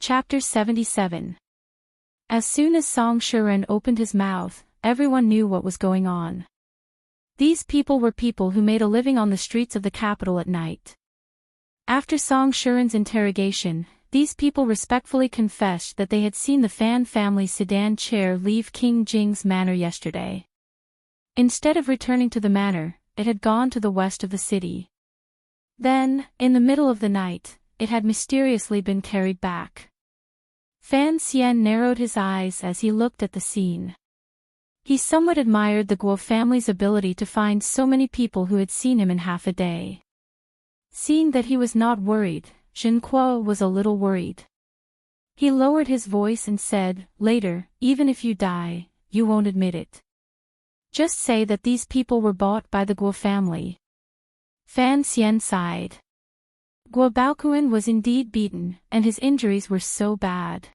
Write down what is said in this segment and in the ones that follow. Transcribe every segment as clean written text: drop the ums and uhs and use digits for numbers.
Chapter 77. As soon as Song Shiren opened his mouth, everyone knew what was going on. These people were people who made a living on the streets of the capital at night. After Song Shiren's interrogation, these people respectfully confessed that they had seen the Fan family sedan chair leave King Jing's manor yesterday. Instead of returning to the manor, it had gone to the west of the city. Then, in the middle of the night, it had mysteriously been carried back. Fan Xian narrowed his eyes as he looked at the scene. He somewhat admired the Guo family's ability to find so many people who had seen him in half a day. Seeing that he was not worried, Zhen Kuo was a little worried. He lowered his voice and said, "Later, even if you die, you won't admit it. Just say that these people were bought by the Guo family." Fan Xian sighed. Guo Baokuan was indeed beaten, and his injuries were so bad.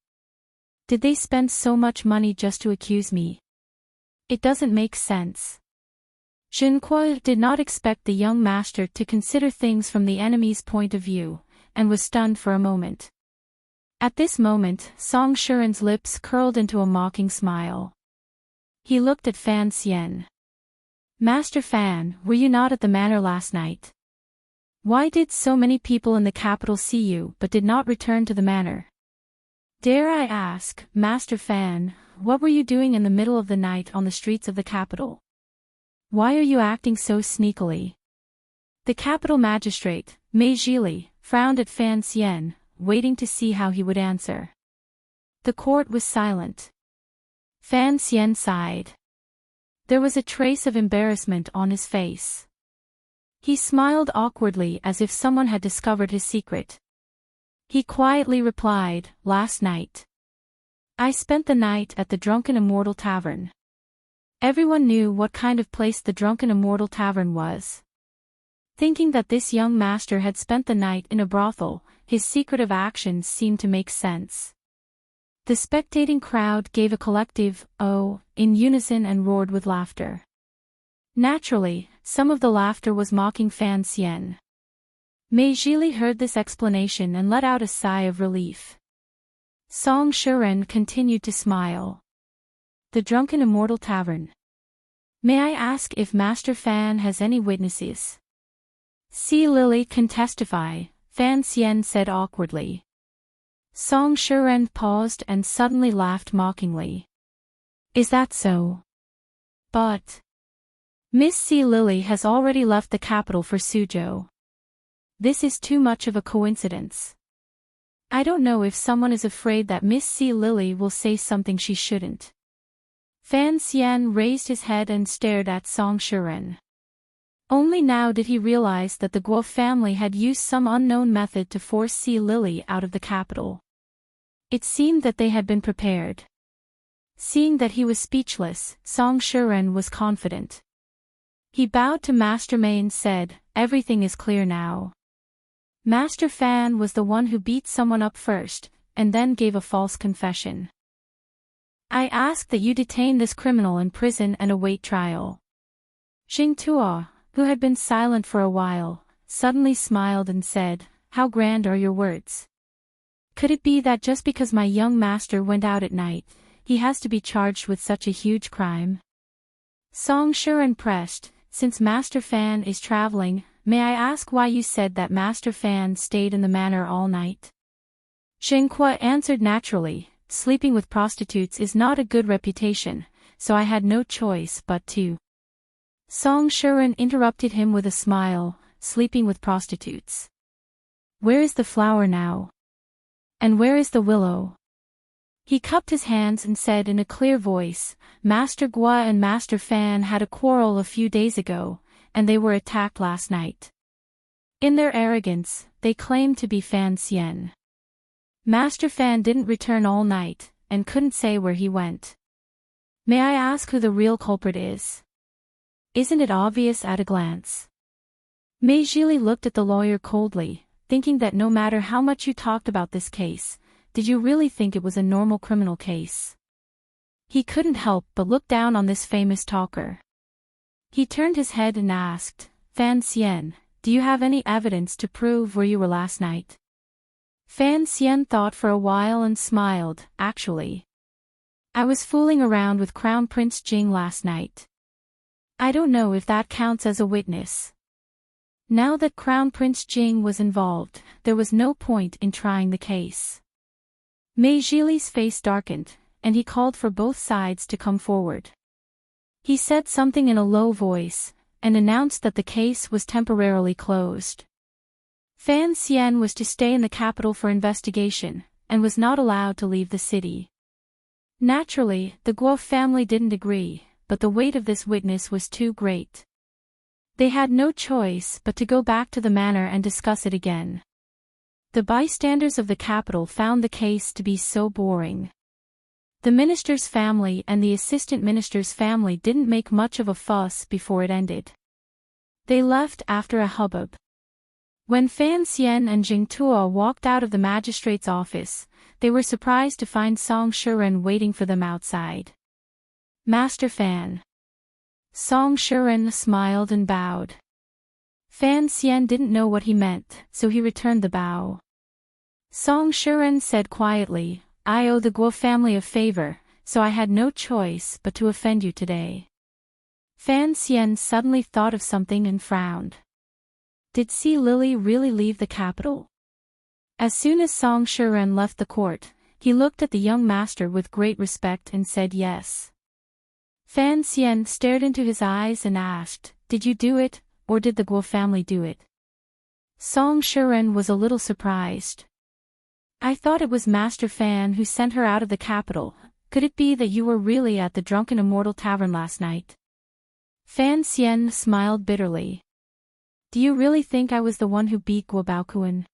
Did they spend so much money just to accuse me? It doesn't make sense. Zhen Kuo did not expect the young master to consider things from the enemy's point of view, and was stunned for a moment. At this moment, Song Shiren's lips curled into a mocking smile. He looked at Fan Xian. "Master Fan, were you not at the manor last night? Why did so many people in the capital see you but did not return to the manor? Dare I ask, Master Fan, what were you doing in the middle of the night on the streets of the capital? Why are you acting so sneakily?" The capital magistrate, Mei Zhili, frowned at Fan Xian, waiting to see how he would answer. The court was silent. Fan Xian sighed. There was a trace of embarrassment on his face. He smiled awkwardly as if someone had discovered his secret. He quietly replied, "Last night. I spent the night at the Drunken Immortal Tavern." Everyone knew what kind of place the Drunken Immortal Tavern was. Thinking that this young master had spent the night in a brothel, his secretive actions seemed to make sense. The spectating crowd gave a collective "oh" in unison and roared with laughter. Naturally, some of the laughter was mocking Fan Xian. Mei Zhili heard this explanation and let out a sigh of relief. Song Shiren continued to smile. The Drunken Immortal Tavern. May I ask if Master Fan has any witnesses? Si Lily can testify, Fan Xian said awkwardly. Song Shiren paused and suddenly laughed mockingly. Is that so? But Miss Si Lily has already left the capital for Suzhou. This is too much of a coincidence. I don't know if someone is afraid that Miss Si Lily will say something she shouldn't. Fan Xian raised his head and stared at Song Shiren. Only now did he realize that the Guo family had used some unknown method to force Si Lily out of the capital. It seemed that they had been prepared. Seeing that he was speechless, Song Shiren was confident. He bowed to Master Mei and said, "Everything is clear now. Master Fan was the one who beat someone up first, and then gave a false confession. I ask that you detain this criminal in prison and await trial." Xing Tuo, who had been silent for a while, suddenly smiled and said, "How grand are your words. Could it be that just because my young master went out at night, he has to be charged with such a huge crime?" Song Shiren pressed, "Since Master Fan is traveling, may I ask why you said that Master Fan stayed in the manor all night?" Zhen Kuo answered naturally, "Sleeping with prostitutes is not a good reputation, so I had no choice but to." Song Shiren interrupted him with a smile, "Sleeping with prostitutes. Where is the flower now? And where is the willow?" He cupped his hands and said in a clear voice, "Master Guo and Master Fan had a quarrel a few days ago, and they were attacked last night. In their arrogance, they claimed to be Fan Xian. Master Fan didn't return all night, and couldn't say where he went. May I ask who the real culprit is? Isn't it obvious at a glance?" Mei Zhili looked at the lawyer coldly, thinking that no matter how much you talked about this case, did you really think it was a normal criminal case? He couldn't help but look down on this famous talker. He turned his head and asked, "Fan Xian, do you have any evidence to prove where you were last night?" Fan Xian thought for a while and smiled. Actually, I was fooling around with Crown Prince Jing last night. I don't know if that counts as a witness. Now that Crown Prince Jing was involved, there was no point in trying the case. Mei Zhili's face darkened, and he called for both sides to come forward. He said something in a low voice, and announced that the case was temporarily closed. Fan Xian was to stay in the capital for investigation, and was not allowed to leave the city. Naturally, the Guo family didn't agree, but the weight of this witness was too great. They had no choice but to go back to the manor and discuss it again. The bystanders of the capital found the case to be so boring. The minister's family and the assistant minister's family didn't make much of a fuss before it ended. They left after a hubbub. When Fan Xian and Jing Tuo walked out of the magistrate's office, they were surprised to find Song Shiren waiting for them outside. Master Fan. Song Shiren smiled and bowed. Fan Xian didn't know what he meant, so he returned the bow. Song Shiren said quietly, I owe the Guo family a favor, so I had no choice but to offend you today. Fan Xian suddenly thought of something and frowned. Did Si Lily really leave the capital? As soon as Song Shiren left the court, he looked at the young master with great respect and said yes. Fan Xian stared into his eyes and asked, Did you do it, or did the Guo family do it? Song Shiren was a little surprised. I thought it was Master Fan who sent her out of the capital. Could it be that you were really at the Drunken Immortal Tavern last night? Fan Xian smiled bitterly. Do you really think I was the one who beat Guo Baokuan?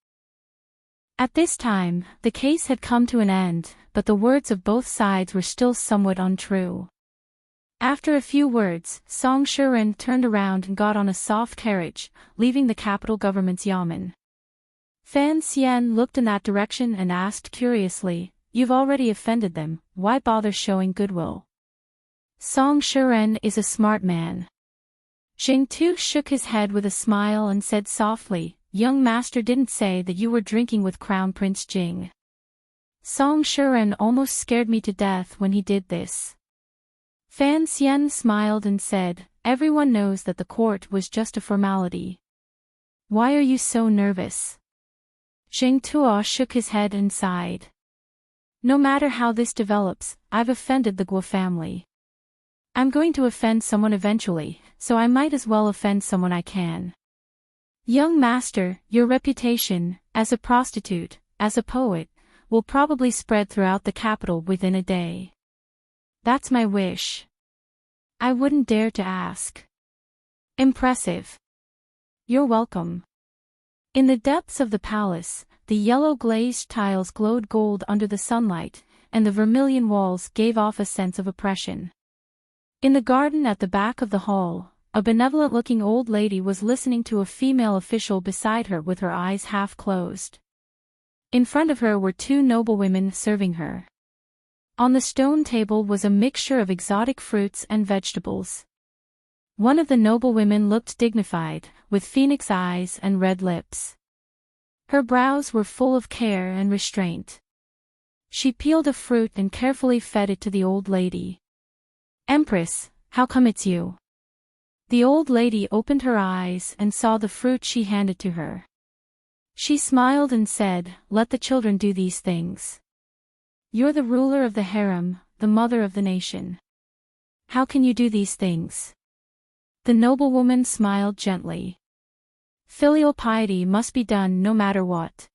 At this time, the case had come to an end, but the words of both sides were still somewhat untrue. After a few words, Song Shiren turned around and got on a soft carriage, leaving the capital government's yamen. Fan Xian looked in that direction and asked curiously, You've already offended them, why bother showing goodwill? Song Shiren is a smart man. Jing Tu shook his head with a smile and said softly, Young master didn't say that you were drinking with Crown Prince Jing. Song Shiren almost scared me to death when he did this. Fan Xian smiled and said, Everyone knows that the court was just a formality. Why are you so nervous? Jing Tuo shook his head and sighed. No matter how this develops, I've offended the Guo family. I'm going to offend someone eventually, so I might as well offend someone I can. Young master, your reputation, as a prostitute, as a poet, will probably spread throughout the capital within a day. That's my wish. I wouldn't dare to ask. Impressive. You're welcome. In the depths of the palace, the yellow glazed tiles glowed gold under the sunlight, and the vermilion walls gave off a sense of oppression. In the garden at the back of the hall, a benevolent-looking old lady was listening to a female official beside her with her eyes half closed. In front of her were two noblewomen serving her. On the stone table was a mixture of exotic fruits and vegetables. One of the noblewomen looked dignified, with phoenix eyes and red lips. Her brows were full of care and restraint. She peeled a fruit and carefully fed it to the old lady. Empress, how come it's you? The old lady opened her eyes and saw the fruit she handed to her. She smiled and said, Let the children do these things. You're the ruler of the harem, the mother of the nation. How can you do these things? The noblewoman smiled gently. Filial piety must be done no matter what.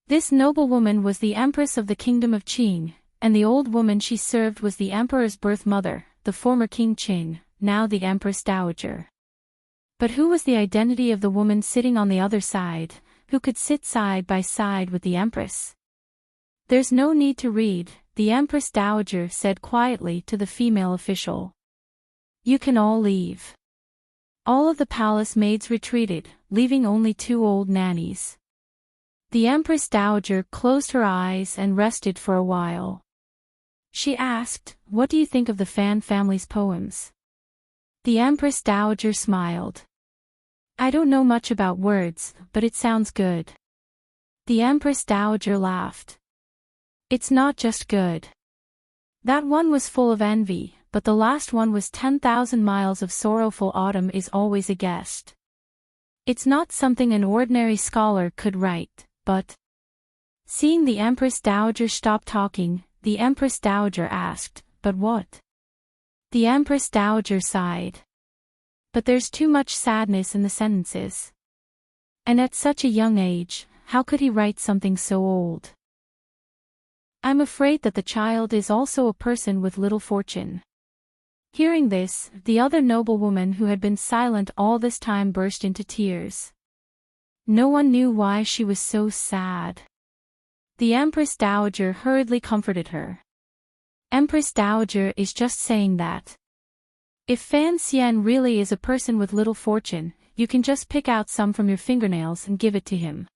This noblewoman was the empress of the kingdom of Qing, and the old woman she served was the emperor's birth mother, the former King Qing, now the Empress Dowager. But who was the identity of the woman sitting on the other side, who could sit side by side with the empress? There's no need to read, the Empress Dowager said quietly to the female official. You can all leave. All of the palace maids retreated, leaving only two old nannies. The Empress Dowager closed her eyes and rested for a while. She asked, What do you think of the Fan family's poems? The Empress Dowager smiled. I don't know much about words, but it sounds good. The Empress Dowager laughed. It's not just good. That one was full of envy, but the last one was 10,000 miles of sorrowful autumn is always a guest. It's not something an ordinary scholar could write, but... Seeing the Empress Dowager stop talking, the Empress Dowager asked, but what? The Empress Dowager sighed. But there's too much sadness in the sentences. And at such a young age, how could he write something so old? I'm afraid that the child is also a person with little fortune. Hearing this, the other noblewoman who had been silent all this time burst into tears. No one knew why she was so sad. The Empress Dowager hurriedly comforted her. Empress Dowager is just saying that. If Fan Xian really is a person with little fortune, you can just pick out some from your fingernails and give it to him.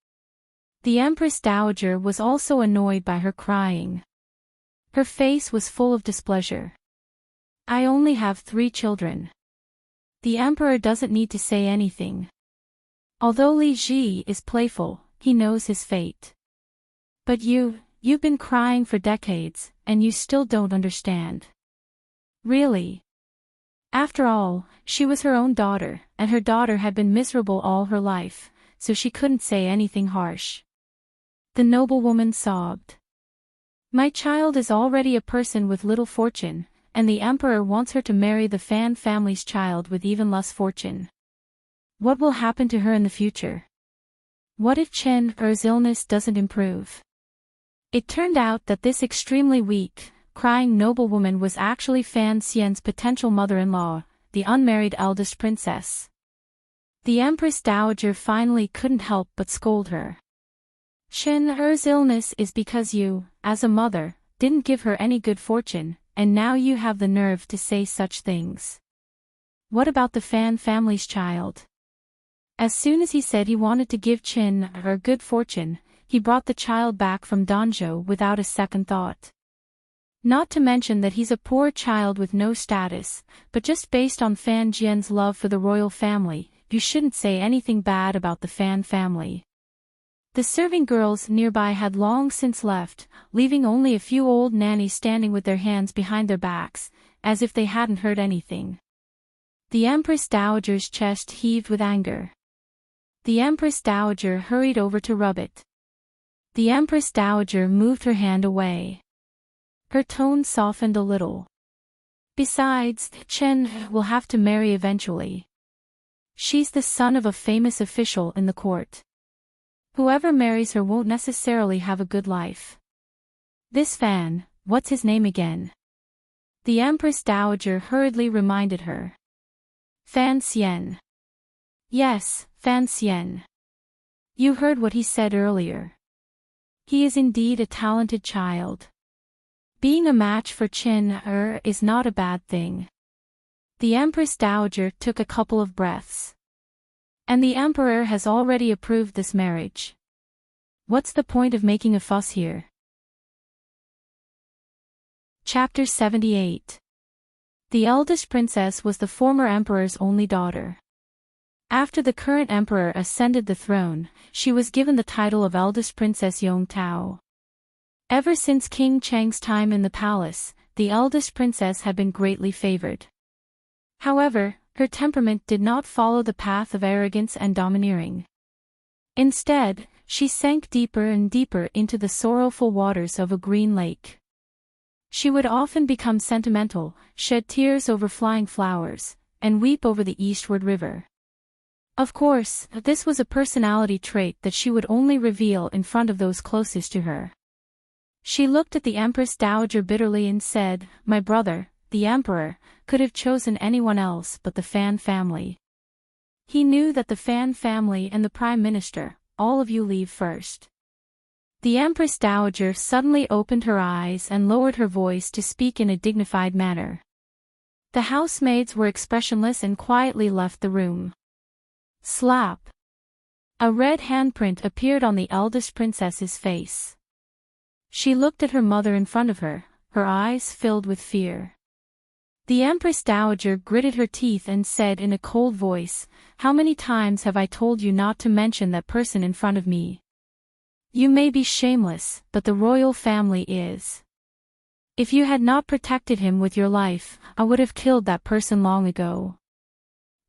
The Empress Dowager was also annoyed by her crying. Her face was full of displeasure. I only have 3 children. The Emperor doesn't need to say anything. Although Li Ji is playful, he knows his fate. But you've been crying for decades, and you still don't understand. Really? After all, she was her own daughter, and her daughter had been miserable all her life, so she couldn't say anything harsh. The noblewoman sobbed. My child is already a person with little fortune, and the Emperor wants her to marry the Fan family's child with even less fortune. What will happen to her in the future? What if Chen Er's illness doesn't improve? It turned out that this extremely weak, crying noblewoman was actually Fan Xian's potential mother-in-law, the unmarried eldest princess. The Empress Dowager finally couldn't help but scold her. Chen Er's illness is because you, as a mother, didn't give her any good fortune, and now you have the nerve to say such things. What about the Fan family's child? As soon as he said he wanted to give Chen Er good fortune, he brought the child back from Danzhou without a second thought. Not to mention that he's a poor child with no status, but just based on Fan Jian's love for the royal family, you shouldn't say anything bad about the Fan family. The serving girls nearby had long since left, leaving only a few old nannies standing with their hands behind their backs, as if they hadn't heard anything. The Empress Dowager's chest heaved with anger. The Empress Dowager hurried over to rub it. The Empress Dowager moved her hand away. Her tone softened a little. Besides, Chen will have to marry eventually. She's the son of a famous official in the court. Whoever marries her won't necessarily have a good life. This Fan, what's his name again? The Empress Dowager hurriedly reminded her. Fan Xian. Yes, Fan Xian. You heard what he said earlier. He is indeed a talented child. Being a match for Chen Er is not a bad thing. The Empress Dowager took a couple of breaths. And the Emperor has already approved this marriage. What's the point of making a fuss here? Chapter 78. The eldest princess was the former emperor's only daughter. After the current emperor ascended the throne, she was given the title of eldest princess Yong Tao. Ever since King Cheng's time in the palace, the eldest princess had been greatly favored. However, her temperament did not follow the path of arrogance and domineering. Instead, she sank deeper and deeper into the sorrowful waters of a green lake. She would often become sentimental, shed tears over flying flowers, and weep over the eastward river. Of course, this was a personality trait that she would only reveal in front of those closest to her. She looked at the Empress Dowager bitterly and said, "My brother, the Emperor, could have chosen anyone else but the Fan family. He knew that the Fan family and the Prime Minister, all of you leave first." The Empress Dowager suddenly opened her eyes and lowered her voice to speak in a dignified manner. The housemaids were expressionless and quietly left the room. Slap! A red handprint appeared on the eldest princess's face. She looked at her mother in front of her, her eyes filled with fear. The Empress Dowager gritted her teeth and said in a cold voice, "How many times have I told you not to mention that person in front of me?" You may be shameless, but the royal family is. If you had not protected him with your life, I would have killed that person long ago.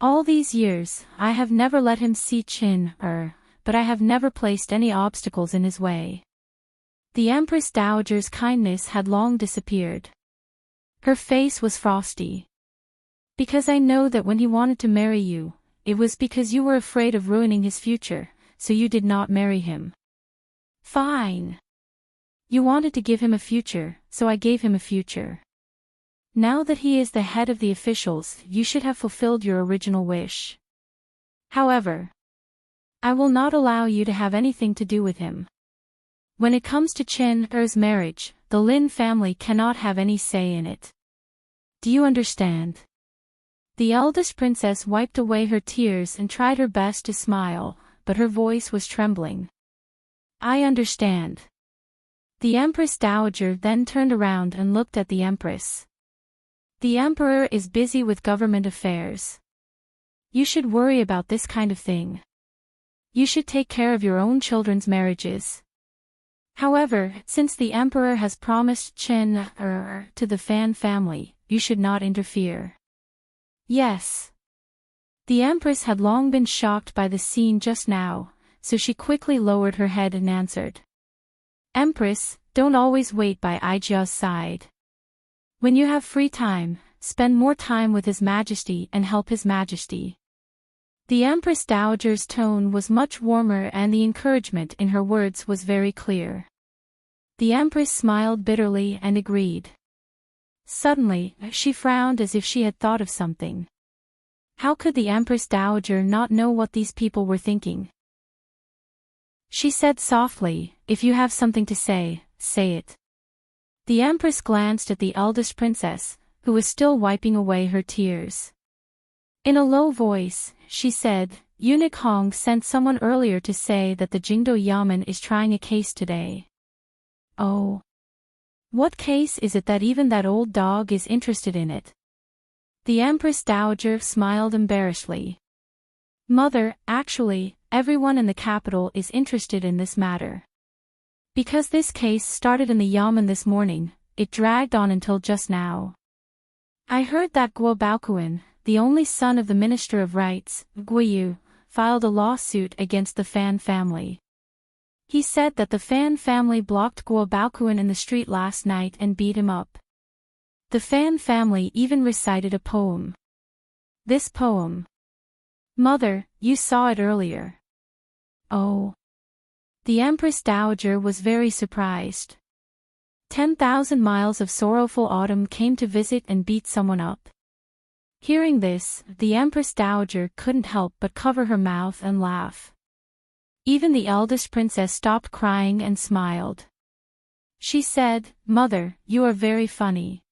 All these years, I have never let him see Chin, but I have never placed any obstacles in his way. The Empress Dowager's kindness had long disappeared. Her face was frosty. Because I know that when he wanted to marry you, it was because you were afraid of ruining his future, so you did not marry him. Fine. You wanted to give him a future, so I gave him a future. Now that he is the head of the officials, you should have fulfilled your original wish. However, I will not allow you to have anything to do with him. When it comes to Chin Er's marriage, the Lin family cannot have any say in it. Do you understand? The eldest princess wiped away her tears and tried her best to smile, but her voice was trembling. I understand. The Empress Dowager then turned around and looked at the Empress. The Emperor is busy with government affairs. You should worry about this kind of thing. You should take care of your own children's marriages. However, since the Emperor has promised Chen to the Fan family, you should not interfere. Yes. The Empress had long been shocked by the scene just now, so she quickly lowered her head and answered. Empress, don't always wait by Aijia's side. When you have free time, spend more time with His Majesty and help His Majesty. The Empress Dowager's tone was much warmer and the encouragement in her words was very clear. The Empress smiled bitterly and agreed. Suddenly, she frowned as if she had thought of something. How could the Empress Dowager not know what these people were thinking? She said softly, if you have something to say, say it. The Empress glanced at the eldest princess, who was still wiping away her tears. In a low voice, she said, Eunuch Hong sent someone earlier to say that the Jingdo Yamen is trying a case today. Oh. What case is it that even that old dog is interested in it? The Empress Dowager smiled embarrassedly. Mother, actually, everyone in the capital is interested in this matter. Because this case started in the Yamen this morning, it dragged on until just now. I heard that Guo Baokuan, the only son of the Minister of Rights, Guiyu, filed a lawsuit against the Fan family. He said that the Fan family blocked Guo Baokuan in the street last night and beat him up. The Fan family even recited a poem. This poem. Mother, you saw it earlier. Oh. The Empress Dowager was very surprised. 10,000 miles of sorrowful autumn came to visit and beat someone up. Hearing this, the Empress Dowager couldn't help but cover her mouth and laugh. Even the eldest princess stopped crying and smiled. She said, Mother, you are very funny.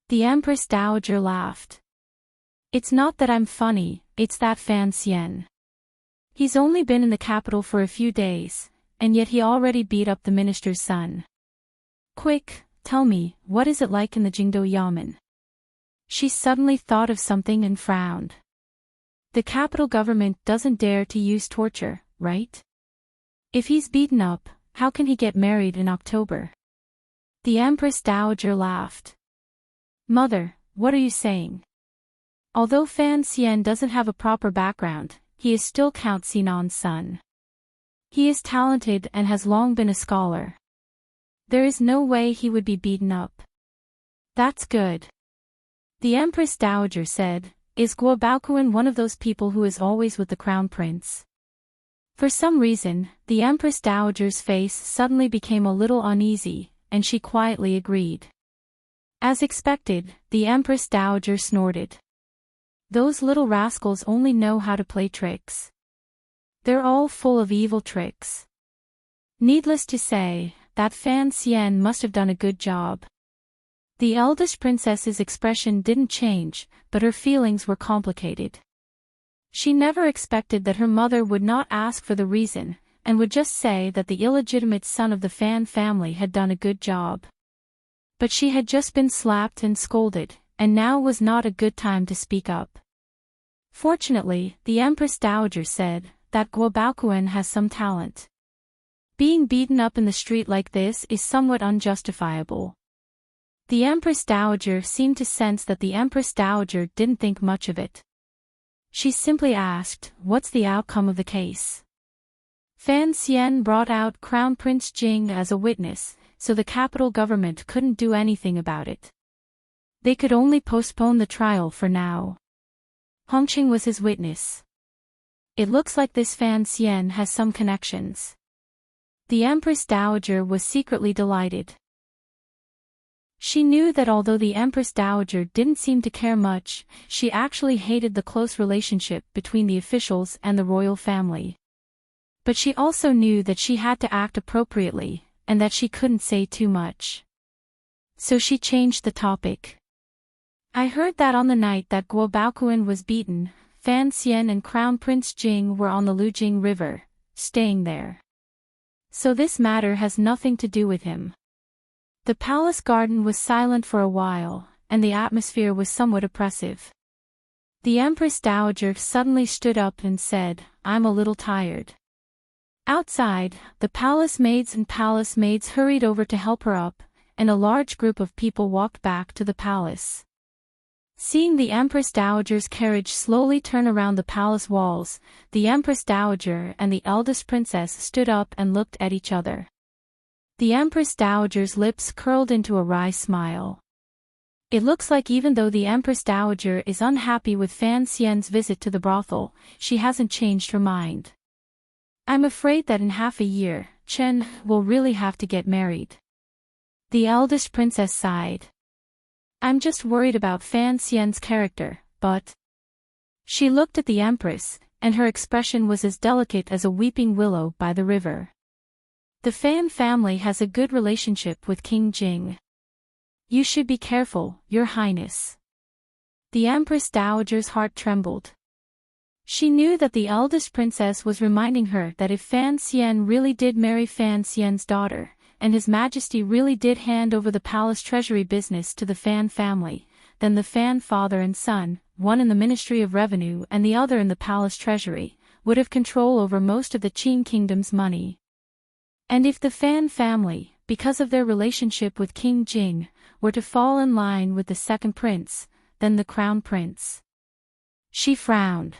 The Empress Dowager laughed. It's not that I'm funny, it's that Fan Xian. He's only been in the capital for a few days, and yet he already beat up the minister's son. Quick, tell me, what is it like in the Jingdo Yamen? She suddenly thought of something and frowned. The capital government doesn't dare to use torture, right? If he's beaten up, how can he get married in October? The Empress Dowager laughed. Mother, what are you saying? Although Fan Xian doesn't have a proper background, he is still Count Sinan's son. He is talented and has long been a scholar. There is no way he would be beaten up. That's good. The Empress Dowager said, Is Guo Baokuan one of those people who is always with the Crown Prince? For some reason, the Empress Dowager's face suddenly became a little uneasy, and she quietly agreed. As expected, the Empress Dowager snorted. Those little rascals only know how to play tricks. They're all full of evil tricks. Needless to say, that Fan Xian must have done a good job. The eldest princess's expression didn't change, but her feelings were complicated. She never expected that her mother would not ask for the reason, and would just say that the illegitimate son of the Fan family had done a good job. But she had just been slapped and scolded, and now was not a good time to speak up. Fortunately, the Empress Dowager said that Guo Baokuan has some talent. Being beaten up in the street like this is somewhat unjustifiable. The Empress Dowager seemed to sense that the Empress Dowager didn't think much of it. She simply asked, "What's the outcome of the case?" Fan Xian brought out Crown Prince Jing as a witness, so the capital government couldn't do anything about it. They could only postpone the trial for now. Hongqing was his witness. It looks like this Fan Xian has some connections. The Empress Dowager was secretly delighted. She knew that although the Empress Dowager didn't seem to care much, she actually hated the close relationship between the officials and the royal family. But she also knew that she had to act appropriately, and that she couldn't say too much. So she changed the topic. "I heard that on the night that Guo Baoquan was beaten, Fan Xian and Crown Prince Jing were on the Lujing River, staying there. So this matter has nothing to do with him." The palace garden was silent for a while, and the atmosphere was somewhat oppressive. The Empress Dowager suddenly stood up and said, "I'm a little tired." Outside, the palace maids hurried over to help her up, and a large group of people walked back to the palace. Seeing the Empress Dowager's carriage slowly turn around the palace walls, the Empress Dowager and the eldest princess stood up and looked at each other. The Empress Dowager's lips curled into a wry smile. It looks like even though the Empress Dowager is unhappy with Fan Xian's visit to the brothel, she hasn't changed her mind. "I'm afraid that in half a year, Chen will really have to get married." The eldest princess sighed. "I'm just worried about Fan Xian's character, but..." She looked at the Empress, and her expression was as delicate as a weeping willow by the river. "The Fan family has a good relationship with King Jing. You should be careful, Your Highness." The Empress Dowager's heart trembled. She knew that the eldest princess was reminding her that if Fan Xian really did marry Fan Xian's daughter, and His Majesty really did hand over the palace treasury business to the Fan family, then the Fan father and son, one in the Ministry of Revenue and the other in the palace treasury, would have control over most of the Qing kingdom's money. And if the Fan family, because of their relationship with King Jing, were to fall in line with the second prince, then the crown prince. She frowned.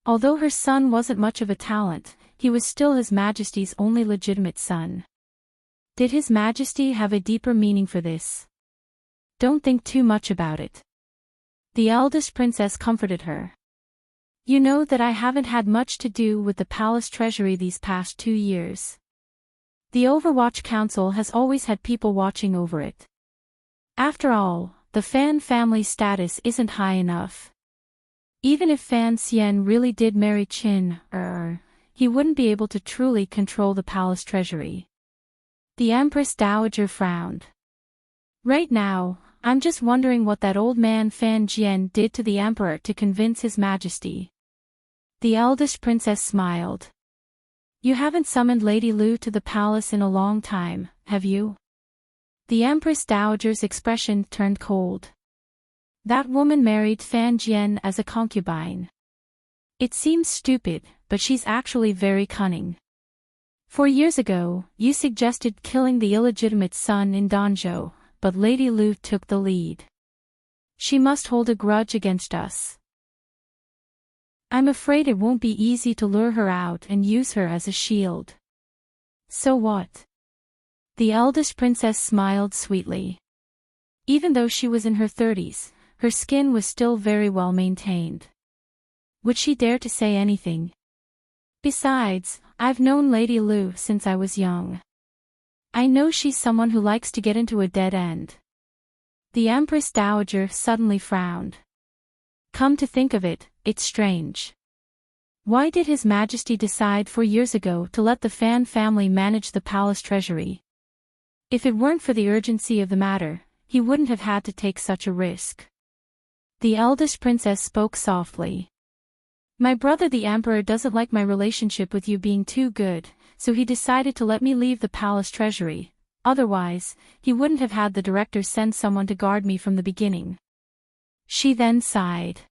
Although her son wasn't much of a talent, he was still His Majesty's only legitimate son. Did His Majesty have a deeper meaning for this? "Don't think too much about it." The eldest princess comforted her. "You know that I haven't had much to do with the palace treasury these past 2 years. The Overwatch Council has always had people watching over it. After all, the Fan family's status isn't high enough. Even if Fan Xian really did marry Qin, he wouldn't be able to truly control the palace treasury." The Empress Dowager frowned. "Right now, I'm just wondering what that old man Fan Jian did to the Emperor to convince His Majesty." The eldest princess smiled. "You haven't summoned Lady Lu to the palace in a long time, have you?" The Empress Dowager's expression turned cold. "That woman married Fan Jian as a concubine. It seems stupid, but she's actually very cunning. 4 years ago, you suggested killing the illegitimate son in Danzhou, but Lady Lu took the lead. She must hold a grudge against us. I'm afraid it won't be easy to lure her out and use her as a shield." "So what?" The eldest princess smiled sweetly. Even though she was in her 30s, her skin was still very well maintained. Would she dare to say anything? "Besides, I've known Lady Lu since I was young. I know she's someone who likes to get into a dead end." The Empress Dowager suddenly frowned. "Come to think of it, it's strange. Why did His Majesty decide 4 years ago to let the Fan family manage the palace treasury? If it weren't for the urgency of the matter, he wouldn't have had to take such a risk." The eldest princess spoke softly. "My brother the Emperor doesn't like my relationship with you being too good, so he decided to let me leave the palace treasury. Otherwise, he wouldn't have had the directors send someone to guard me from the beginning." She then sighed.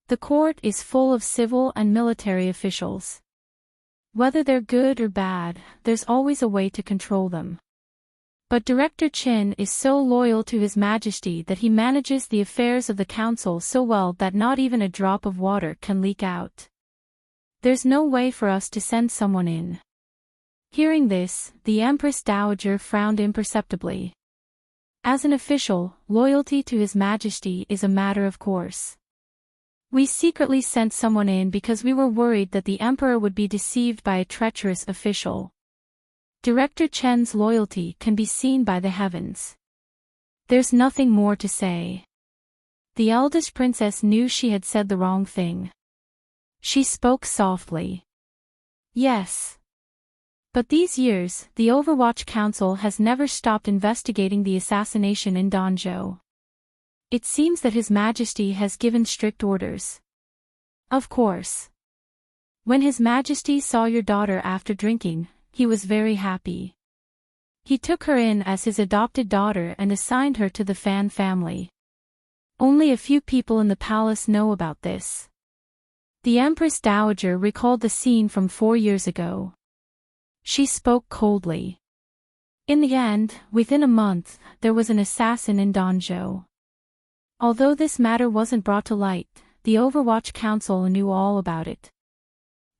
"The court is full of civil and military officials. Whether they're good or bad, there's always a way to control them. But Director Qin is so loyal to His Majesty that he manages the affairs of the council so well that not even a drop of water can leak out. There's no way for us to send someone in. Hearing this, the Empress Dowager frowned imperceptibly. As an official, loyalty to His Majesty is a matter of course. We secretly sent someone in because we were worried that the Emperor would be deceived by a treacherous official. Director Chen's loyalty can be seen by the heavens. There's nothing more to say. The eldest princess knew she had said the wrong thing. She spoke softly. Yes. But these years, the Overwatch Council has never stopped investigating the assassination in Danzhou. It seems that His Majesty has given strict orders. Of course. When His Majesty saw your daughter after drinking, he was very happy. He took her in as his adopted daughter and assigned her to the Fan family. Only a few people in the palace know about this. The Empress Dowager recalled the scene from 4 years ago. She spoke coldly. In the end, within a month, there was an assassin in Danzhou. Although this matter wasn't brought to light, the Overwatch Council knew all about it.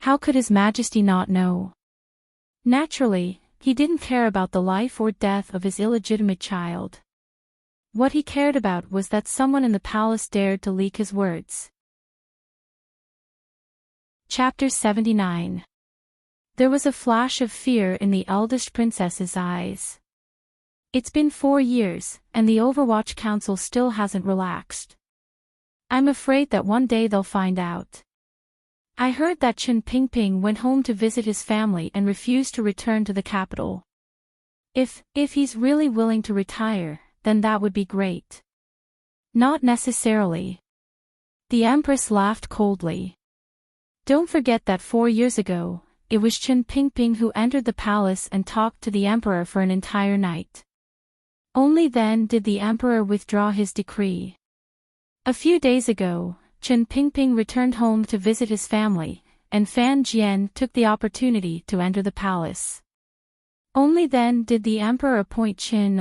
How could His Majesty not know? Naturally, he didn't care about the life or death of his illegitimate child. What he cared about was that someone in the palace dared to leak his words. Chapter 79. There was a flash of fear in the eldest princess's eyes. It's been 4 years, and the Overwatch Council still hasn't relaxed. I'm afraid that one day they'll find out. I heard that Chen Pingping went home to visit his family and refused to return to the capital. If he's really willing to retire, then that would be great. Not necessarily. The Empress laughed coldly. Don't forget that 4 years ago, it was Chen Pingping who entered the palace and talked to the Emperor for an entire night. Only then did the Emperor withdraw his decree. A few days ago, Chen Pingping returned home to visit his family, and Fan Jian took the opportunity to enter the palace. Only then did the Emperor appoint Qin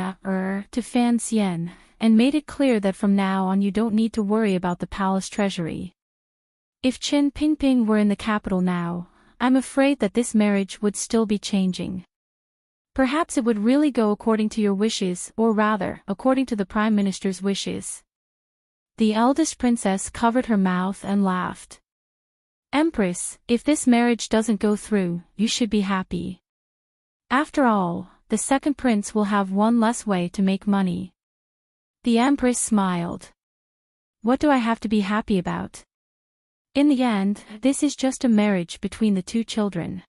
to Fan Xian, and made it clear that from now on you don't need to worry about the palace treasury. If Chen Pingping were in the capital now, I'm afraid that this marriage would still be changing. Perhaps it would really go according to your wishes, or rather, according to the Prime Minister's wishes. The eldest princess covered her mouth and laughed. Empress, if this marriage doesn't go through, you should be happy. After all, the second prince will have one less way to make money. The Empress smiled. What do I have to be happy about? In the end, this is just a marriage between the 2 children.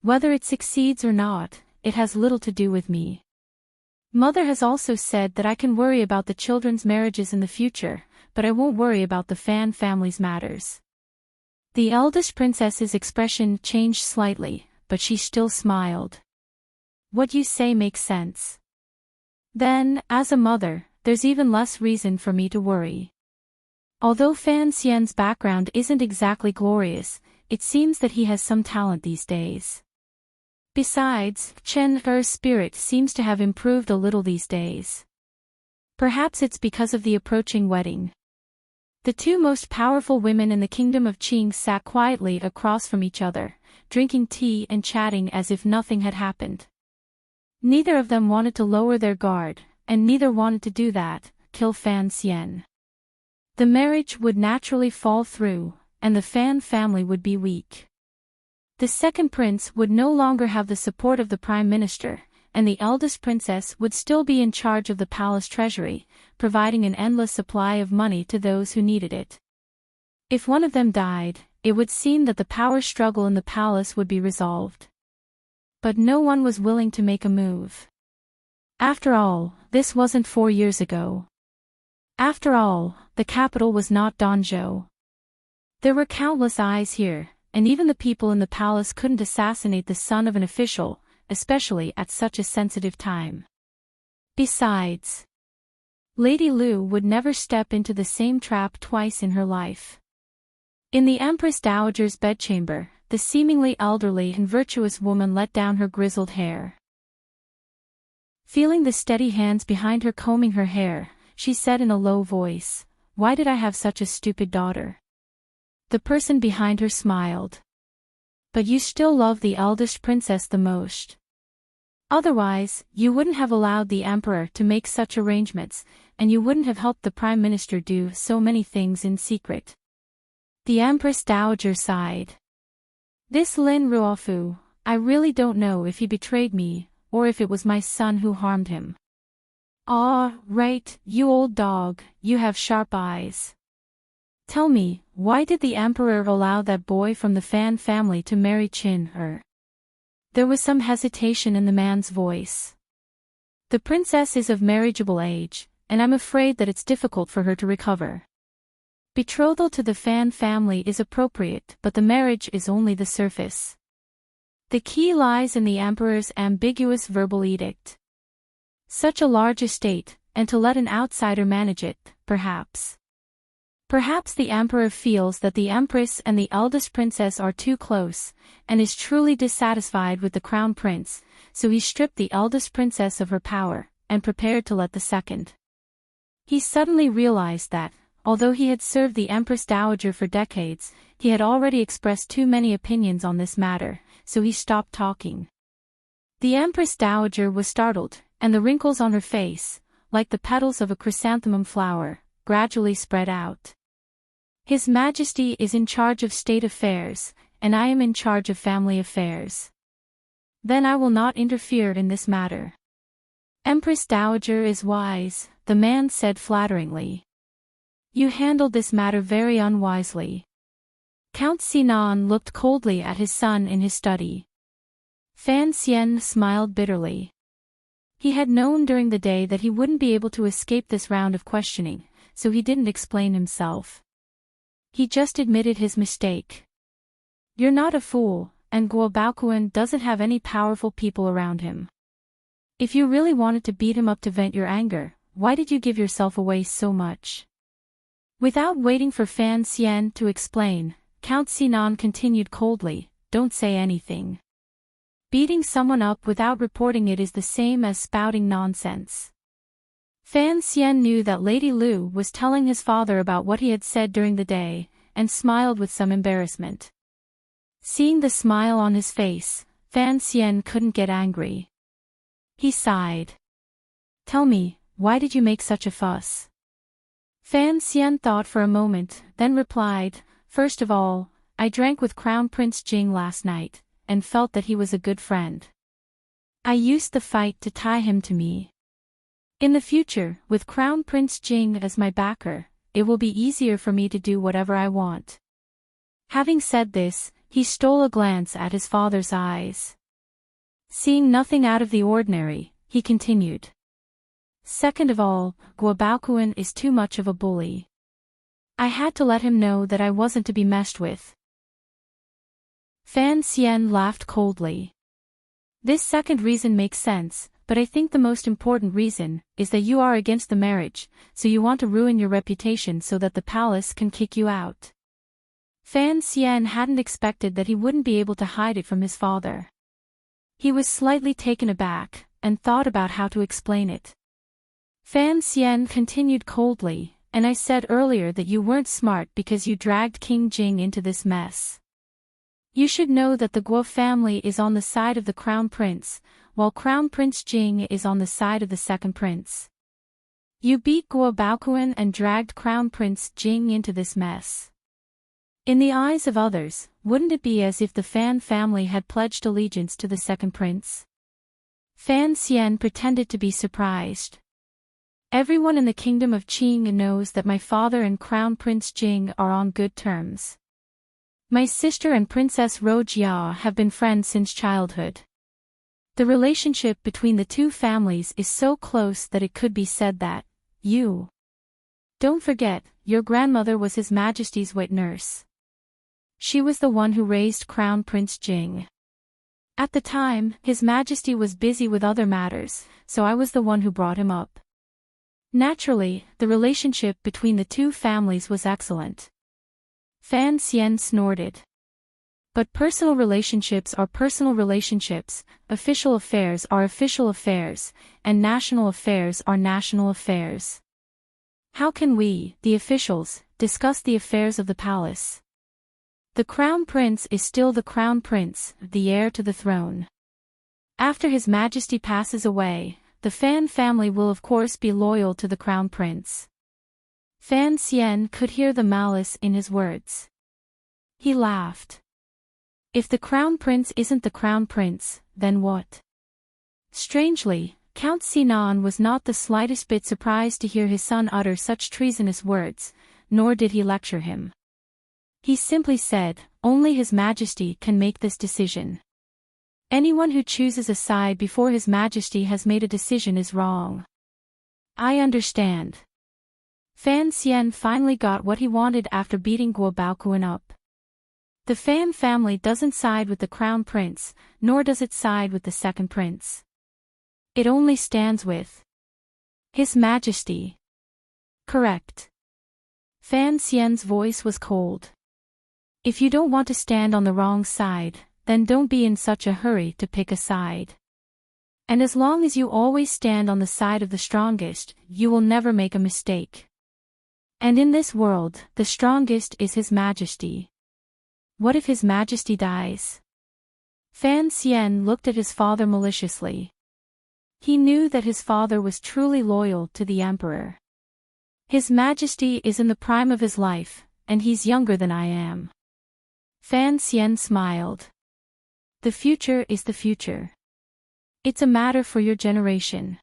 Whether it succeeds or not, it has little to do with me. Mother has also said that I can worry about the children's marriages in the future, but I won't worry about the Fan family's matters. The eldest princess's expression changed slightly, but she still smiled. What you say makes sense. Then, as a mother, there's even less reason for me to worry. Although Fan Xian's background isn't exactly glorious, it seems that he has some talent these days. Besides, Chen Er's spirit seems to have improved a little these days. Perhaps it's because of the approaching wedding. The 2 most powerful women in the kingdom of Qing sat quietly across from each other, drinking tea and chatting as if nothing had happened. Neither of them wanted to lower their guard, and neither wanted to do that, kill Fan Xian. The marriage would naturally fall through, and the Fan family would be weak. The second prince would no longer have the support of the Prime Minister, and the eldest princess would still be in charge of the palace treasury, providing an endless supply of money to those who needed it. If one of them died, it would seem that the power struggle in the palace would be resolved. But no one was willing to make a move. After all, this wasn't 4 years ago. After all, the capital was not Danzhou. There were countless eyes here, and even the people in the palace couldn't assassinate the son of an official, especially at such a sensitive time. Besides, Lady Lu would never step into the same trap twice in her life. In the Empress Dowager's bedchamber, the seemingly elderly and virtuous woman let down her grizzled hair. Feeling the steady hands behind her combing her hair, she said in a low voice, "Why did I have such a stupid daughter?" The person behind her smiled. "But you still love the eldest princess the most. Otherwise, you wouldn't have allowed the emperor to make such arrangements, and you wouldn't have helped the prime minister do so many things in secret." The Empress Dowager sighed. "This Lin Ruofu, I really don't know if he betrayed me, or if it was my son who harmed him." "Ah, right, you old dog, you have sharp eyes. Tell me, why did the emperor allow that boy from the Fan family to marry Qin? There was some hesitation in the man's voice. "The princess is of marriageable age, and I'm afraid that it's difficult for her to recover. Betrothal to the Fan family is appropriate, but the marriage is only the surface. The key lies in the emperor's ambiguous verbal edict. Such a large estate, and to let an outsider manage it, perhaps. Perhaps the emperor feels that the empress and the eldest princess are too close, and is truly dissatisfied with the crown prince, so he stripped the eldest princess of her power, and prepared to let the second." He suddenly realized that, although he had served the Empress Dowager for decades, he had already expressed too many opinions on this matter, so he stopped talking. The Empress Dowager was startled, and the wrinkles on her face, like the petals of a chrysanthemum flower, gradually spread out. "His Majesty is in charge of state affairs, and I am in charge of family affairs. Then I will not interfere in this matter." "Empress Dowager is wise," the man said flatteringly. "You handled this matter very unwisely." Count Sinan looked coldly at his son in his study. Fan Xian smiled bitterly. He had known during the day that he wouldn't be able to escape this round of questioning, so he didn't explain himself. He just admitted his mistake. "You're not a fool, and Guo Baoquan doesn't have any powerful people around him. If you really wanted to beat him up to vent your anger, why did you give yourself away so much?" Without waiting for Fan Xian to explain, Count Sinan continued coldly, "Don't say anything. Beating someone up without reporting it is the same as spouting nonsense." Fan Xian knew that Lady Lu was telling his father about what he had said during the day, and smiled with some embarrassment. Seeing the smile on his face, Fan Xian couldn't get angry. He sighed. "Tell me, why did you make such a fuss?" Fan Xian thought for a moment, then replied, "First of all, I drank with Crown Prince Jing last night, and felt that he was a good friend. I used the fight to tie him to me. In the future, with Crown Prince Jing as my backer, it will be easier for me to do whatever I want." Having said this, he stole a glance at his father's eyes. Seeing nothing out of the ordinary, he continued. "Second of all, Guo Baoquan is too much of a bully. I had to let him know that I wasn't to be messed with." Fan Xian laughed coldly. "This second reason makes sense, but I think the most important reason is that you are against the marriage, so you want to ruin your reputation so that the palace can kick you out." Fan Xian hadn't expected that he wouldn't be able to hide it from his father. He was slightly taken aback, and thought about how to explain it. Fan Xian continued coldly, "And I said earlier that you weren't smart because you dragged King Jing into this mess. You should know that the Guo family is on the side of the Crown Prince, while Crown Prince Jing is on the side of the second prince. You beat Guo Baoquan and dragged Crown Prince Jing into this mess. In the eyes of others, wouldn't it be as if the Fan family had pledged allegiance to the second prince?" Fan Xian pretended to be surprised. "Everyone in the kingdom of Qing knows that my father and Crown Prince Jing are on good terms. My sister and Princess Rojia have been friends since childhood. The relationship between the two families is so close that it could be said that, you. Don't forget, your grandmother was His Majesty's wet nurse. She was the one who raised Crown Prince Jing. At the time, His Majesty was busy with other matters, so I was the one who brought him up. Naturally, the relationship between the two families was excellent." Fan Xian snorted. But personal relationships are personal relationships, official affairs are official affairs, and national affairs are national affairs. How can we, the officials, discuss the affairs of the palace? The crown prince is still the crown prince, the heir to the throne. After His Majesty passes away, the Fan family will of course be loyal to the crown prince. Fan Xian could hear the malice in his words. He laughed. If the crown prince isn't the crown prince, then what? Strangely, Count Sinan was not the slightest bit surprised to hear his son utter such treasonous words, nor did he lecture him. He simply said, only His Majesty can make this decision. Anyone who chooses a side before His Majesty has made a decision is wrong. I understand. Fan Xian finally got what he wanted after beating Guo Baoquan up. The Fan family doesn't side with the crown prince, nor does it side with the second prince. It only stands with His Majesty. Correct. Fan Xian's voice was cold. If you don't want to stand on the wrong side, then don't be in such a hurry to pick a side. And as long as you always stand on the side of the strongest, you will never make a mistake. And in this world, the strongest is His Majesty. What if His Majesty dies? Fan Xian looked at his father maliciously. He knew that his father was truly loyal to the emperor. His Majesty is in the prime of his life, and he's younger than I am. Fan Xian smiled. The future is the future. It's a matter for your generation.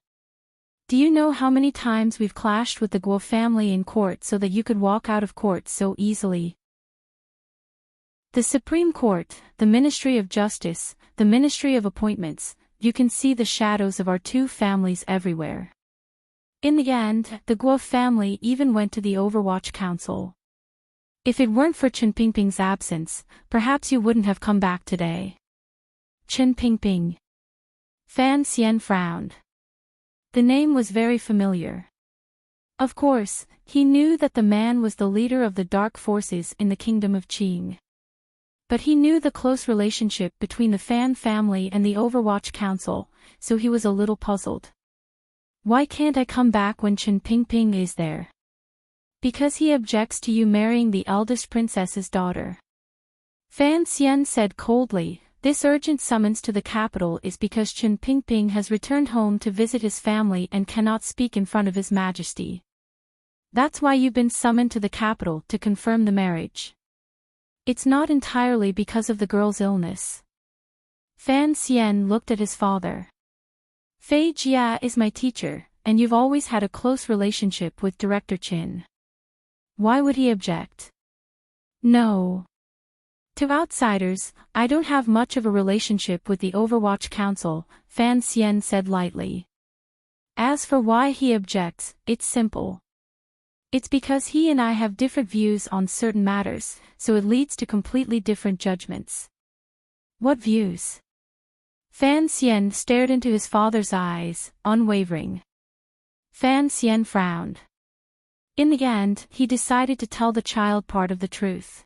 Do you know how many times we've clashed with the Guo family in court so that you could walk out of court so easily? The Supreme Court, the Ministry of Justice, the Ministry of Appointments, you can see the shadows of our two families everywhere. In the end, the Guo family even went to the Overwatch Council. If it weren't for Chen Pingping's absence, perhaps you wouldn't have come back today. Chen Pingping. Fan Xian frowned. The name was very familiar. Of course, he knew that the man was the leader of the dark forces in the kingdom of Qing. But he knew the close relationship between the Fan family and the Overwatch Council, so he was a little puzzled. Why can't I come back when Chen Pingping is there? Because he objects to you marrying the eldest princess's daughter. Fan Xian said coldly, this urgent summons to the capital is because Chen Pingping has returned home to visit his family and cannot speak in front of His Majesty. That's why you've been summoned to the capital to confirm the marriage. It's not entirely because of the girl's illness. Fan Xian looked at his father. Fei Jia is my teacher, and you've always had a close relationship with Director Qin. Why would he object? No. To outsiders, I don't have much of a relationship with the Overwatch Council, Fan Xian said lightly. As for why he objects, it's simple. It's because he and I have different views on certain matters, so it leads to completely different judgments. What views? Fan Xian stared into his father's eyes, unwavering. Fan Xian frowned. In the end, he decided to tell the child part of the truth.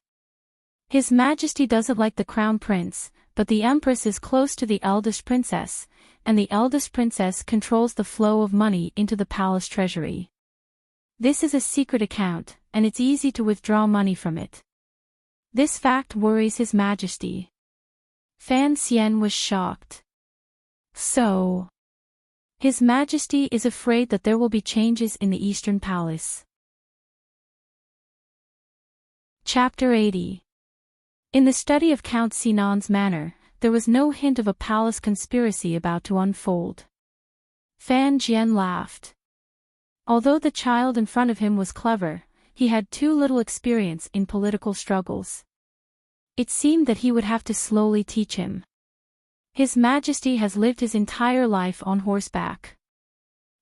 His Majesty doesn't like the crown prince, but the empress is close to the eldest princess, and the eldest princess controls the flow of money into the palace treasury. This is a secret account, and it's easy to withdraw money from it. This fact worries His Majesty. Fan Xian was shocked. So, His Majesty is afraid that there will be changes in the Eastern Palace. Chapter 80. In the study of Count Sinan's manner, there was no hint of a palace conspiracy about to unfold. Fan Jian laughed. Although the child in front of him was clever, he had too little experience in political struggles. It seemed that he would have to slowly teach him. His Majesty has lived his entire life on horseback.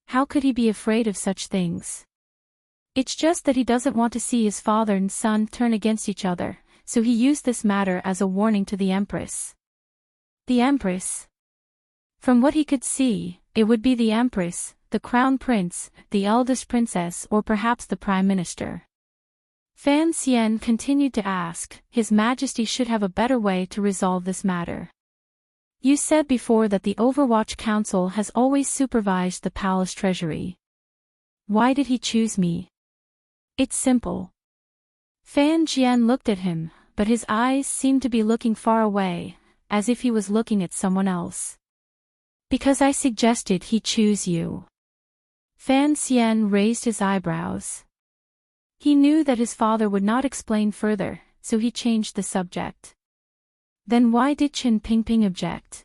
How could he be afraid of such things? It's just that he doesn't want to see his father and son turn against each other, so he used this matter as a warning to the Empress. The Empress? From what he could see, it would be the Empress, the Crown Prince, the eldest princess or perhaps the Prime Minister. Fan Xian continued to ask, His Majesty should have a better way to resolve this matter. You said before that the Overwatch Council has always supervised the palace treasury. Why did he choose me? It's simple. Fan Jian looked at him, but his eyes seemed to be looking far away, as if he was looking at someone else. Because I suggested he choose you. Fan Xian raised his eyebrows. He knew that his father would not explain further, so he changed the subject. Then why did Chen Pingping object?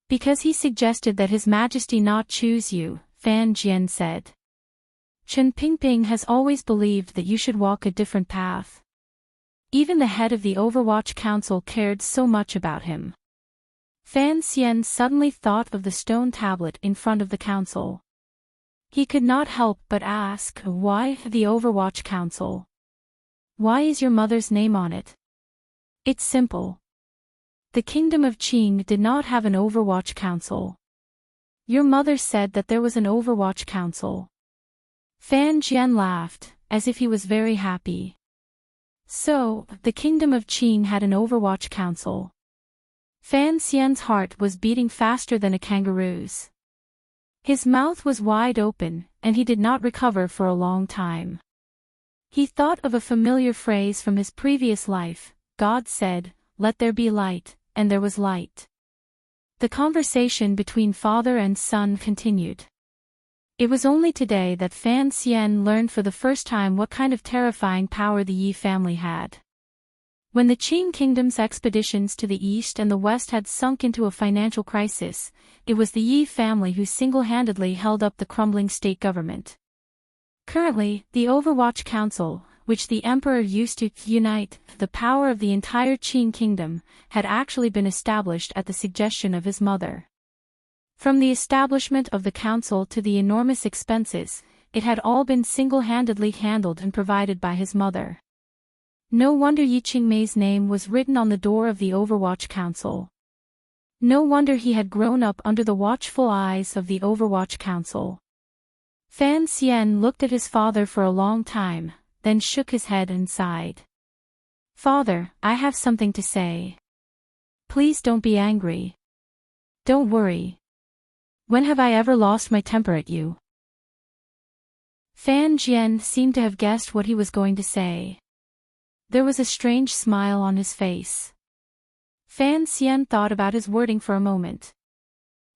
Because he suggested that His Majesty not choose you, Fan Jian said. Chen Pingping has always believed that you should walk a different path. Even the head of the Overwatch Council cared so much about him. Fan Xian suddenly thought of the stone tablet in front of the council. He could not help but ask, why the Overwatch Council? Why is your mother's name on it? It's simple. The kingdom of Qing did not have an Overwatch Council. Your mother said that there was an Overwatch Council. Fan Jian laughed, as if he was very happy. So, the kingdom of Qing had an Overwatch Council. Fan Xian's heart was beating faster than a kangaroo's. His mouth was wide open, and he did not recover for a long time. He thought of a familiar phrase from his previous life. God said, "Let there be light," and there was light. The conversation between father and son continued. It was only today that Fan Xian learned for the first time what kind of terrifying power the Yi family had. When the Qing kingdom's expeditions to the east and the west had sunk into a financial crisis, it was the Yi family who single-handedly held up the crumbling state government. Currently, the Overwatch Council, which the emperor used to unite the power of the entire Qing kingdom, had actually been established at the suggestion of his mother. From the establishment of the council to the enormous expenses, it had all been single-handedly handled and provided by his mother. No wonder Yi Qingmei's name was written on the door of the Overwatch Council. No wonder he had grown up under the watchful eyes of the Overwatch Council. Fan Xian looked at his father for a long time, then shook his head and sighed. Father, I have something to say. Please don't be angry. Don't worry. When have I ever lost my temper at you? Fan Jian seemed to have guessed what he was going to say. There was a strange smile on his face. Fan Xian thought about his wording for a moment.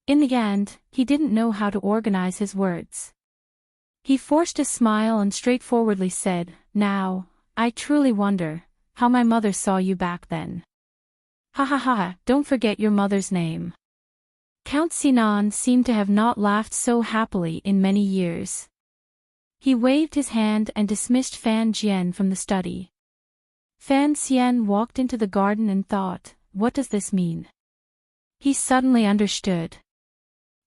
In the end, he didn't know how to organize his words. He forced a smile and straightforwardly said, Now, I truly wonder how my mother saw you back then. Ha ha ha, don't forget your mother's name. Count Sinan seemed to have not laughed so happily in many years. He waved his hand and dismissed Fan Jian from the study. Fan Xian walked into the garden and thought, what does this mean? He suddenly understood.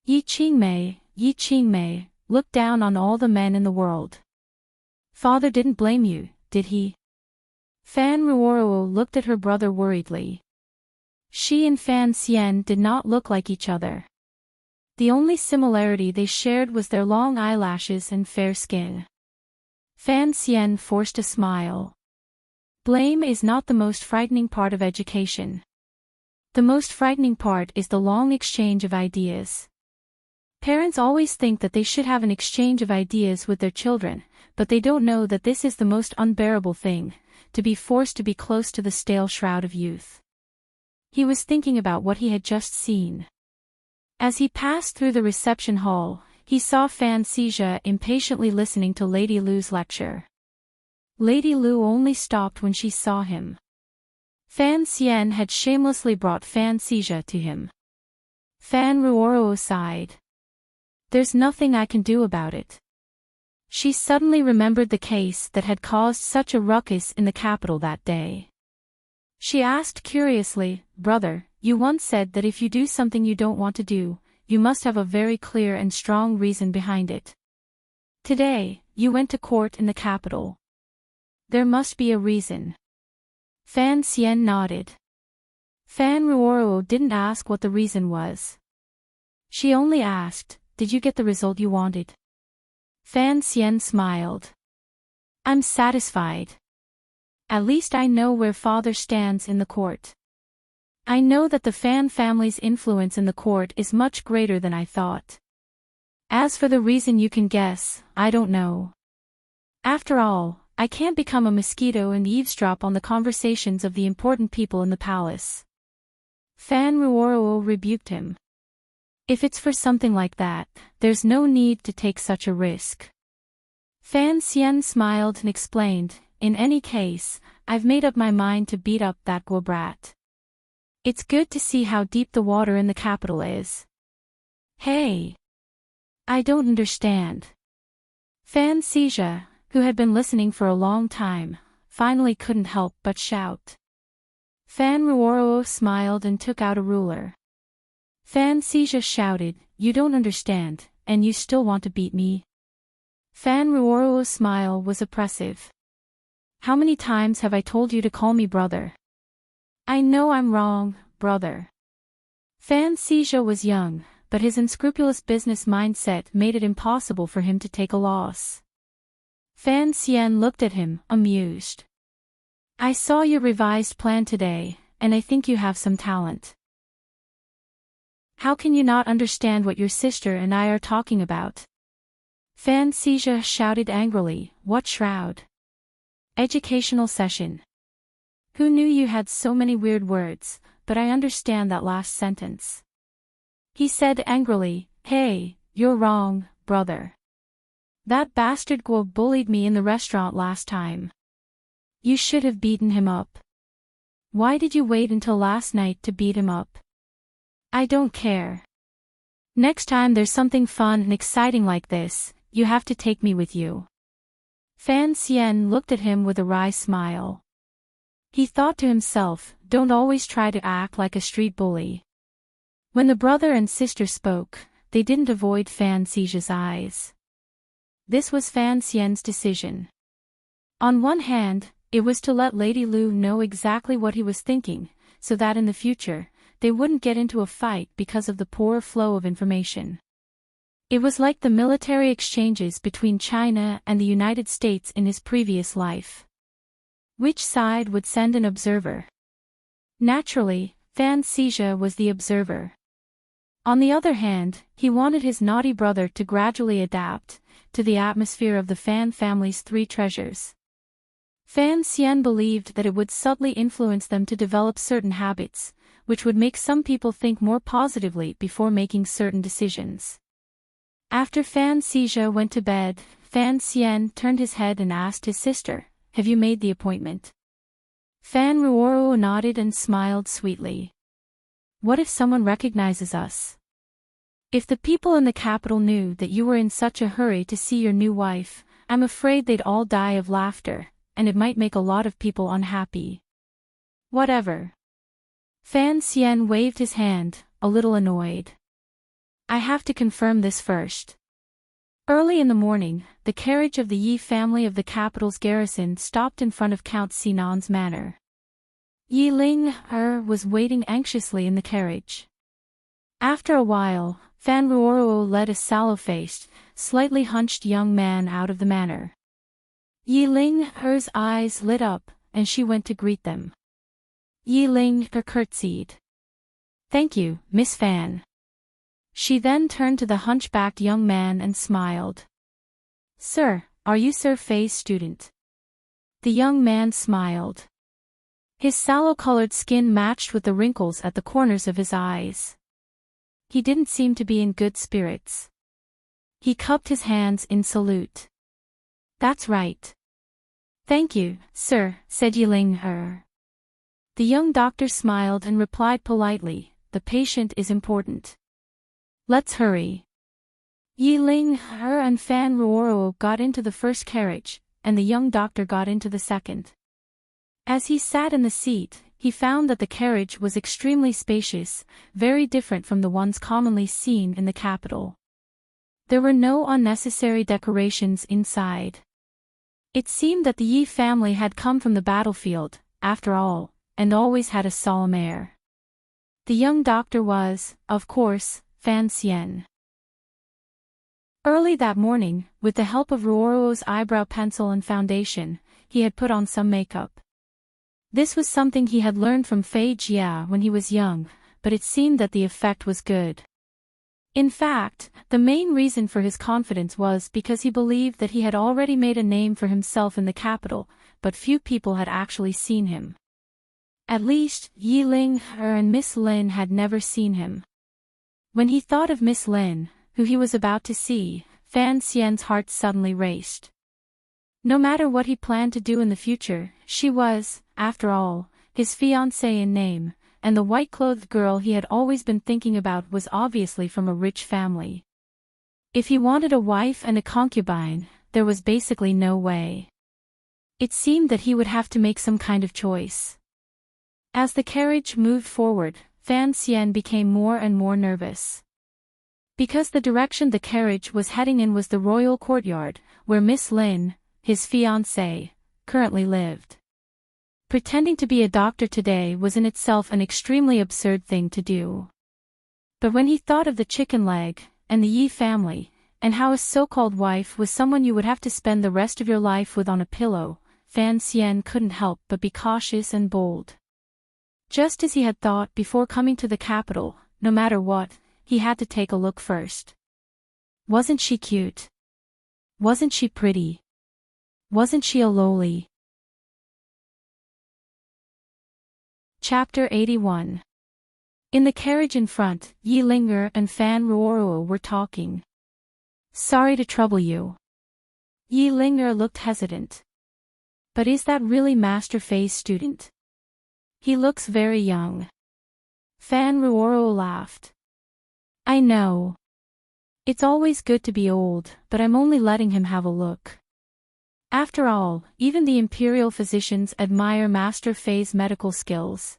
Yi Qingmei, look down on all the men in the world. Father didn't blame you, did he? Fan Ruoruo looked at her brother worriedly. She and Fan Xian did not look like each other. The only similarity they shared was their long eyelashes and fair skin. Fan Xian forced a smile. Blame is not the most frightening part of education. The most frightening part is the long exchange of ideas. Parents always think that they should have an exchange of ideas with their children, but they don't know that this is the most unbearable thing, to be forced to be close to the stale shroud of youth. He was thinking about what he had just seen. As he passed through the reception hall, he saw Fan Xizha impatiently listening to Lady Lu's lecture. Lady Lu only stopped when she saw him. Fan Xian had shamelessly brought Fan Xizha to him. Fan Ruoruo sighed. There's nothing I can do about it. She suddenly remembered the case that had caused such a ruckus in the capital that day. She asked curiously, Brother, you once said that if you do something you don't want to do, you must have a very clear and strong reason behind it. Today, you went to court in the capital. There must be a reason. Fan Xian nodded. Fan Ruoruo didn't ask what the reason was. She only asked, did you get the result you wanted? Fan Xian smiled. I'm satisfied. At least I know where father stands in the court. I know that the Fan family's influence in the court is much greater than I thought. As for the reason, you can guess, I don't know. After all, I can't become a mosquito and eavesdrop on the conversations of the important people in the palace. Fan Ruoro rebuked him. If it's for something like that, there's no need to take such a risk. Fan Xian smiled and explained, in any case, I've made up my mind to beat up that Guo brat. It's good to see how deep the water in the capital is. Hey! I don't understand. Fan Xija, who had been listening for a long time, finally couldn't help but shout. Fan Ruoro smiled and took out a ruler. Fan Xija shouted, you don't understand, and you still want to beat me? Fan Ruoro's smile was oppressive. How many times have I told you to call me brother? I know I'm wrong, brother. Fan Xija was young, but his unscrupulous business mindset made it impossible for him to take a loss. Fan Xian looked at him, amused. I saw your revised plan today, and I think you have some talent. How can you not understand what your sister and I are talking about? Fan Xija shouted angrily, what shroud? Educational session. Who knew you had so many weird words, but I understand that last sentence. He said angrily, hey, you're wrong, brother. That bastard Guo bullied me in the restaurant last time. You should have beaten him up. Why did you wait until last night to beat him up? I don't care. Next time there's something fun and exciting like this, you have to take me with you. Fan Xian looked at him with a wry smile. He thought to himself, don't always try to act like a street bully. When the brother and sister spoke, they didn't avoid Fan Xija's eyes. This was Fan Xian's decision. On one hand, it was to let Lady Lu know exactly what he was thinking, so that in the future, they wouldn't get into a fight because of the poor flow of information. It was like the military exchanges between China and the United States in his previous life. Which side would send an observer? Naturally, Fan Xija was the observer. On the other hand, he wanted his naughty brother to gradually adapt to the atmosphere of the Fan family's three treasures. Fan Xian believed that it would subtly influence them to develop certain habits, which would make some people think more positively before making certain decisions. After Fan Xija went to bed, Fan Xian turned his head and asked his sister, have you made the appointment? Fan Ruoro nodded and smiled sweetly. What if someone recognizes us? If the people in the capital knew that you were in such a hurry to see your new wife, I'm afraid they'd all die of laughter, and it might make a lot of people unhappy. Whatever. Fan Xian waved his hand, a little annoyed. I have to confirm this first. Early in the morning, the carriage of the Yi family of the capital's garrison stopped in front of Count Sinan's manor. Yi Ling was waiting anxiously in the carriage. After a while, Fan Ruoro led a sallow-faced, slightly hunched young man out of the manor. Yi Ling's eyes lit up, and she went to greet them. Yi Ling curtsied. Thank you, Miss Fan. She then turned to the hunchbacked young man and smiled. Sir, are you Sir Fei's student? The young man smiled. His sallow-colored skin matched with the wrinkles at the corners of his eyes. He didn't seem to be in good spirits. He cupped his hands in salute. That's right. Thank you, sir, said Yi Ling. The young doctor smiled and replied politely, the patient is important. Let's hurry. Yi Ling and Fan Ruoro got into the first carriage, and the young doctor got into the second. As he sat in the seat, he found that the carriage was extremely spacious, very different from the ones commonly seen in the capital. There were no unnecessary decorations inside. It seemed that the Yi family had come from the battlefield, after all, and always had a solemn air. The young doctor was, of course, Fan Xian. Early that morning, with the help of Ruoro's eyebrow pencil and foundation, he had put on some makeup. This was something he had learned from Fei Jia when he was young, but it seemed that the effect was good. In fact, the main reason for his confidence was because he believed that he had already made a name for himself in the capital, but few people had actually seen him. At least, Yi Ling and Miss Lin had never seen him. When he thought of Miss Lin, who he was about to see, Fan Xian's heart suddenly raced. No matter what he planned to do in the future, she was, after all, his fiancée in name, and the white-clothed girl he had always been thinking about was obviously from a rich family. If he wanted a wife and a concubine, there was basically no way. It seemed that he would have to make some kind of choice. As the carriage moved forward, Fan Xian became more and more nervous. Because the direction the carriage was heading in was the royal courtyard, where Miss Lin, his fiancée, currently lived. Pretending to be a doctor today was in itself an extremely absurd thing to do. But when he thought of the chicken leg, and the Yi family, and how a so-called wife was someone you would have to spend the rest of your life with on a pillow, Fan Xian couldn't help but be cautious and bold. Just as he had thought before coming to the capital, no matter what, he had to take a look first. Wasn't she cute? Wasn't she pretty? Wasn't she a loli? Chapter 81. In the carriage in front, Yi Linger and Fan Ruoruo were talking. Sorry to trouble you. Yi Linger looked hesitant. But is that really Master Fei's student? He looks very young. Fan Ruoruo laughed. I know. It's always good to be old, but I'm only letting him have a look. After all, even the imperial physicians admire Master Fei's medical skills.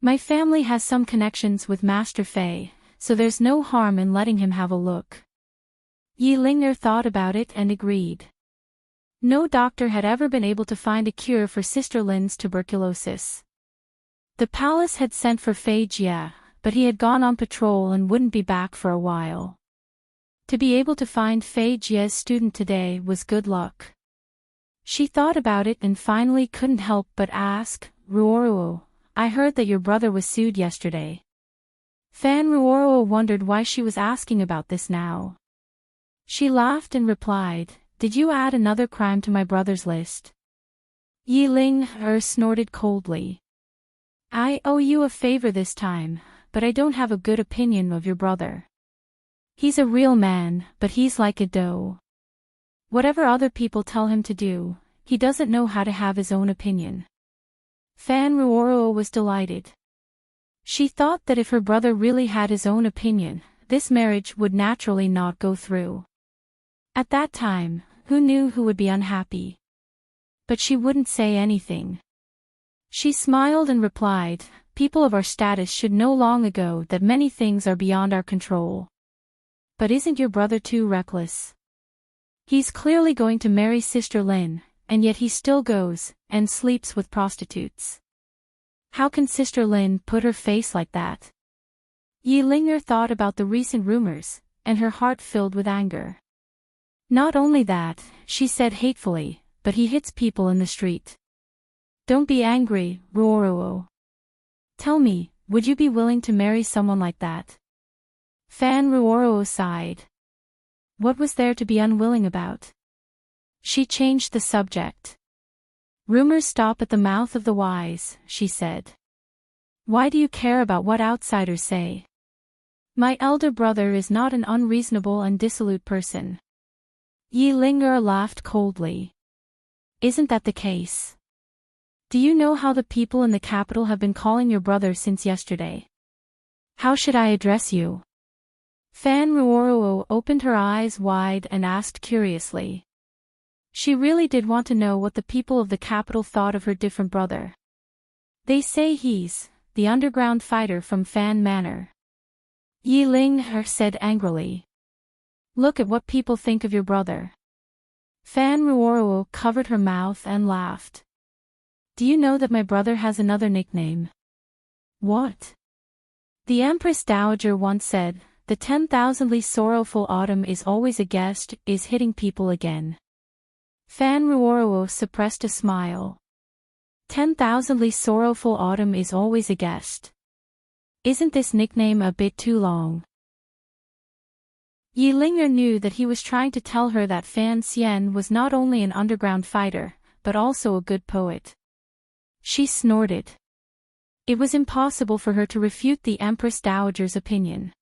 My family has some connections with Master Fei, so there's no harm in letting him have a look. Yi Linger thought about it and agreed. No doctor had ever been able to find a cure for Sister Lin's tuberculosis. The palace had sent for Fei Jia, but he had gone on patrol and wouldn't be back for a while. To be able to find Fei Jia's student today was good luck. She thought about it and finally couldn't help but ask, Ruoruo, I heard that your brother was sued yesterday. Fan Ruoruo wondered why she was asking about this now. She laughed and replied, Did you add another crime to my brother's list? Yi Ling snorted coldly. I owe you a favor this time, but I don't have a good opinion of your brother. He's a real man, but he's like a doe. Whatever other people tell him to do, he doesn't know how to have his own opinion. Fan Ruoruo was delighted. She thought that if her brother really had his own opinion, this marriage would naturally not go through. At that time, who knew who would be unhappy? But she wouldn't say anything. She smiled and replied, People of our status should know long ago that many things are beyond our control. But isn't your brother too reckless? He's clearly going to marry Sister Lin, and yet he still goes and sleeps with prostitutes. How can Sister Lin put her face like that? Yi Linger thought about the recent rumors, and her heart filled with anger. Not only that, she said hatefully, but he hits people in the street. Don't be angry, Ruoruo. Tell me, would you be willing to marry someone like that? Fan Ruoruo sighed. What was there to be unwilling about? She changed the subject. Rumors stop at the mouth of the wise, she said. Why do you care about what outsiders say? My elder brother is not an unreasonable and dissolute person. Yi Linger laughed coldly. Isn't that the case? Do you know how the people in the capital have been calling your brother since yesterday? How should I address you? Fan Ruoruo opened her eyes wide and asked curiously. She really did want to know what the people of the capital thought of her different brother. They say he's the underground fighter from Fan Manor. Yi Ling said angrily. Look at what people think of your brother. Fan Ruoruo covered her mouth and laughed. Do you know that my brother has another nickname? What? The Empress Dowager once said, the 10,000ly sorrowful autumn is always a guest, is hitting people again. Fan Ruoruo suppressed a smile. 10,000ly sorrowful autumn is always a guest. Isn't this nickname a bit too long? Yi Ling'er knew that he was trying to tell her that Fan Xian was not only an underground fighter, but also a good poet. She snorted. It was impossible for her to refute the Empress Dowager's opinion.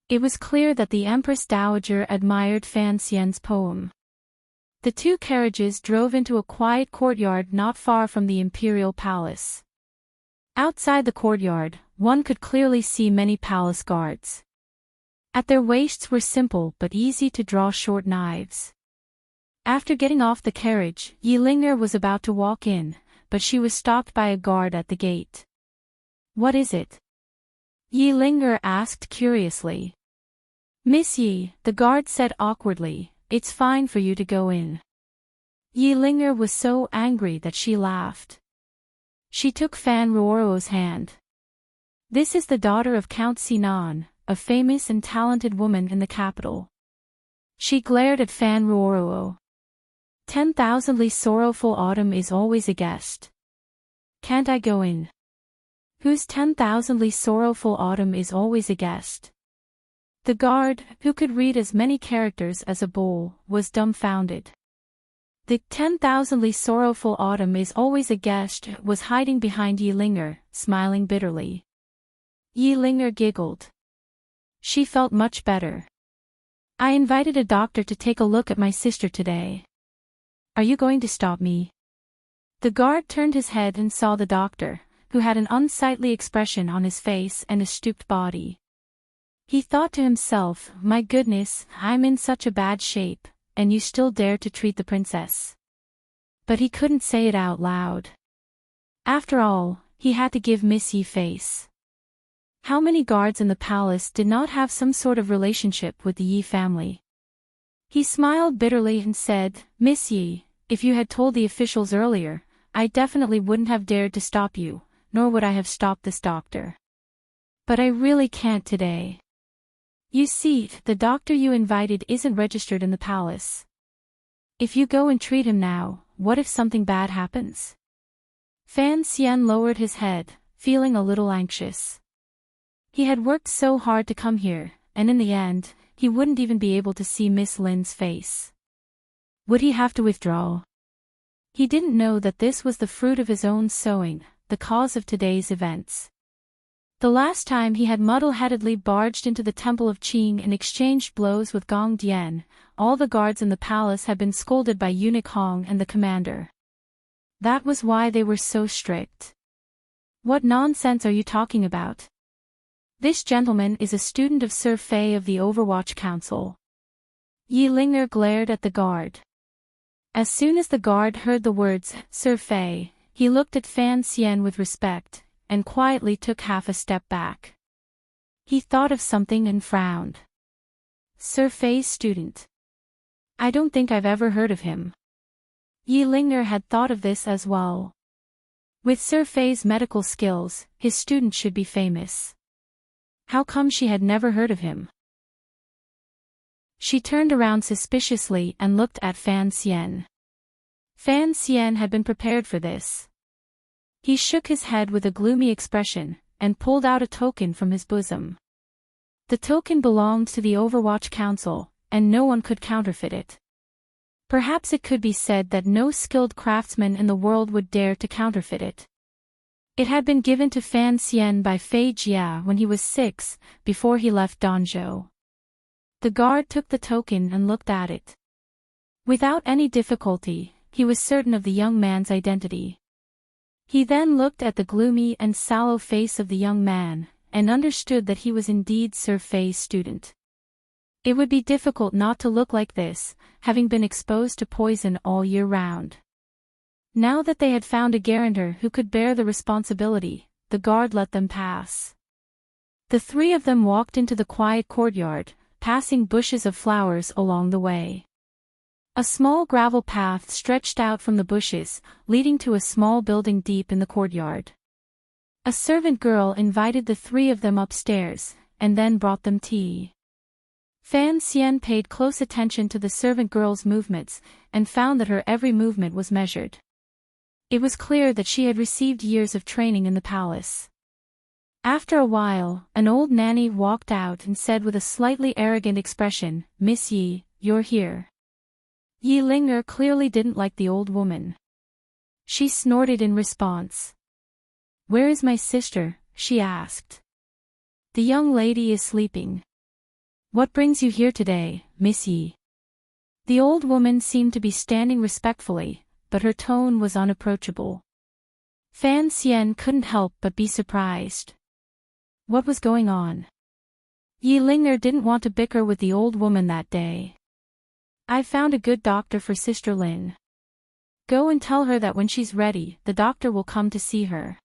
It was clear that the Empress Dowager admired Fan Xian's poem. The two carriages drove into a quiet courtyard not far from the imperial palace. Outside the courtyard, one could clearly see many palace guards. At their waists were simple but easy-to-draw short knives. After getting off the carriage, Yi Ling'er was about to walk in, but she was stopped by a guard at the gate. "What is it?" Yi Ling'er asked curiously. "Miss Yi," the guard said awkwardly, "it's fine for you to go in." Yi Ling'er was so angry that she laughed. She took Fan Ruoro's hand. "This is the daughter of Count Sinan, a famous and talented woman in the capital." She glared at Fan Ruoro. 10,000ly sorrowful autumn is always a guest. Can't I go in? Whose 10,000ly sorrowful autumn is always a guest? The guard, who could read as many characters as a bull, was dumbfounded. The 10,000ly sorrowful autumn is always a guest was hiding behind Yi Ling'er, smiling bitterly. Yi Ling'er giggled. She felt much better. "I invited a doctor to take a look at my sister today. Are you going to stop me?" The guard turned his head and saw the doctor, who had an unsightly expression on his face and a stooped body. He thought to himself, "My goodness, I'm in such a bad shape, and you still dare to treat the princess." But he couldn't say it out loud. After all, he had to give Miss Yi face. How many guards in the palace did not have some sort of relationship with the Yi family? He smiled bitterly and said, "Miss Yi, if you had told the officials earlier, I definitely wouldn't have dared to stop you, nor would I have stopped this doctor. But I really can't today. You see, the doctor you invited isn't registered in the palace. If you go and treat him now, what if something bad happens?" Fan Xian lowered his head, feeling a little anxious. He had worked so hard to come here, and in the end, he wouldn't even be able to see Miss Lin's face. Would he have to withdraw? He didn't know that this was the fruit of his own sowing, the cause of today's events. The last time he had muddle-headedly barged into the temple of Qing and exchanged blows with Gong Dian, all the guards in the palace had been scolded by Eunuch Hong and the commander. That was why they were so strict. "What nonsense are you talking about? This gentleman is a student of Sir Fei of the Overwatch Council." Yi Ling'er glared at the guard. As soon as the guard heard the words, "Sir Fei," he looked at Fan Xian with respect, and quietly took half a step back. He thought of something and frowned. "Sir Fei's student? I don't think I've ever heard of him." Yi Ling'er had thought of this as well. With Sir Fei's medical skills, his student should be famous. How come she had never heard of him? She turned around suspiciously and looked at Fan Xian. Fan Xian had been prepared for this. He shook his head with a gloomy expression, and pulled out a token from his bosom. The token belonged to the Overwatch Council, and no one could counterfeit it. Perhaps it could be said that no skilled craftsman in the world would dare to counterfeit it. It had been given to Fan Xian by Fei Jia when he was 6, before he left Danzhou. The guard took the token and looked at it. Without any difficulty, he was certain of the young man's identity. He then looked at the gloomy and sallow face of the young man, and understood that he was indeed Sir Fei's student. It would be difficult not to look like this, having been exposed to poison all year round. Now that they had found a guarantor who could bear the responsibility, the guard let them pass. The three of them walked into the quiet courtyard, passing bushes of flowers along the way. A small gravel path stretched out from the bushes, leading to a small building deep in the courtyard. A servant girl invited the three of them upstairs, and then brought them tea. Fan Xian paid close attention to the servant girl's movements, and found that her every movement was measured. It was clear that she had received years of training in the palace. After a while, an old nanny walked out and said with a slightly arrogant expression, "Miss Yi, you're here." Yi Linger clearly didn't like the old woman. She snorted in response. "Where is my sister?" she asked. "The young lady is sleeping." "What brings you here today, Miss Yi?" The old woman seemed to be standing respectfully, but her tone was unapproachable. Fan Xian couldn't help but be surprised. What was going on? Yi Linger didn't want to bicker with the old woman that day. "I found a good doctor for Sister Lin. Go and tell her that when she's ready, the doctor will come to see her."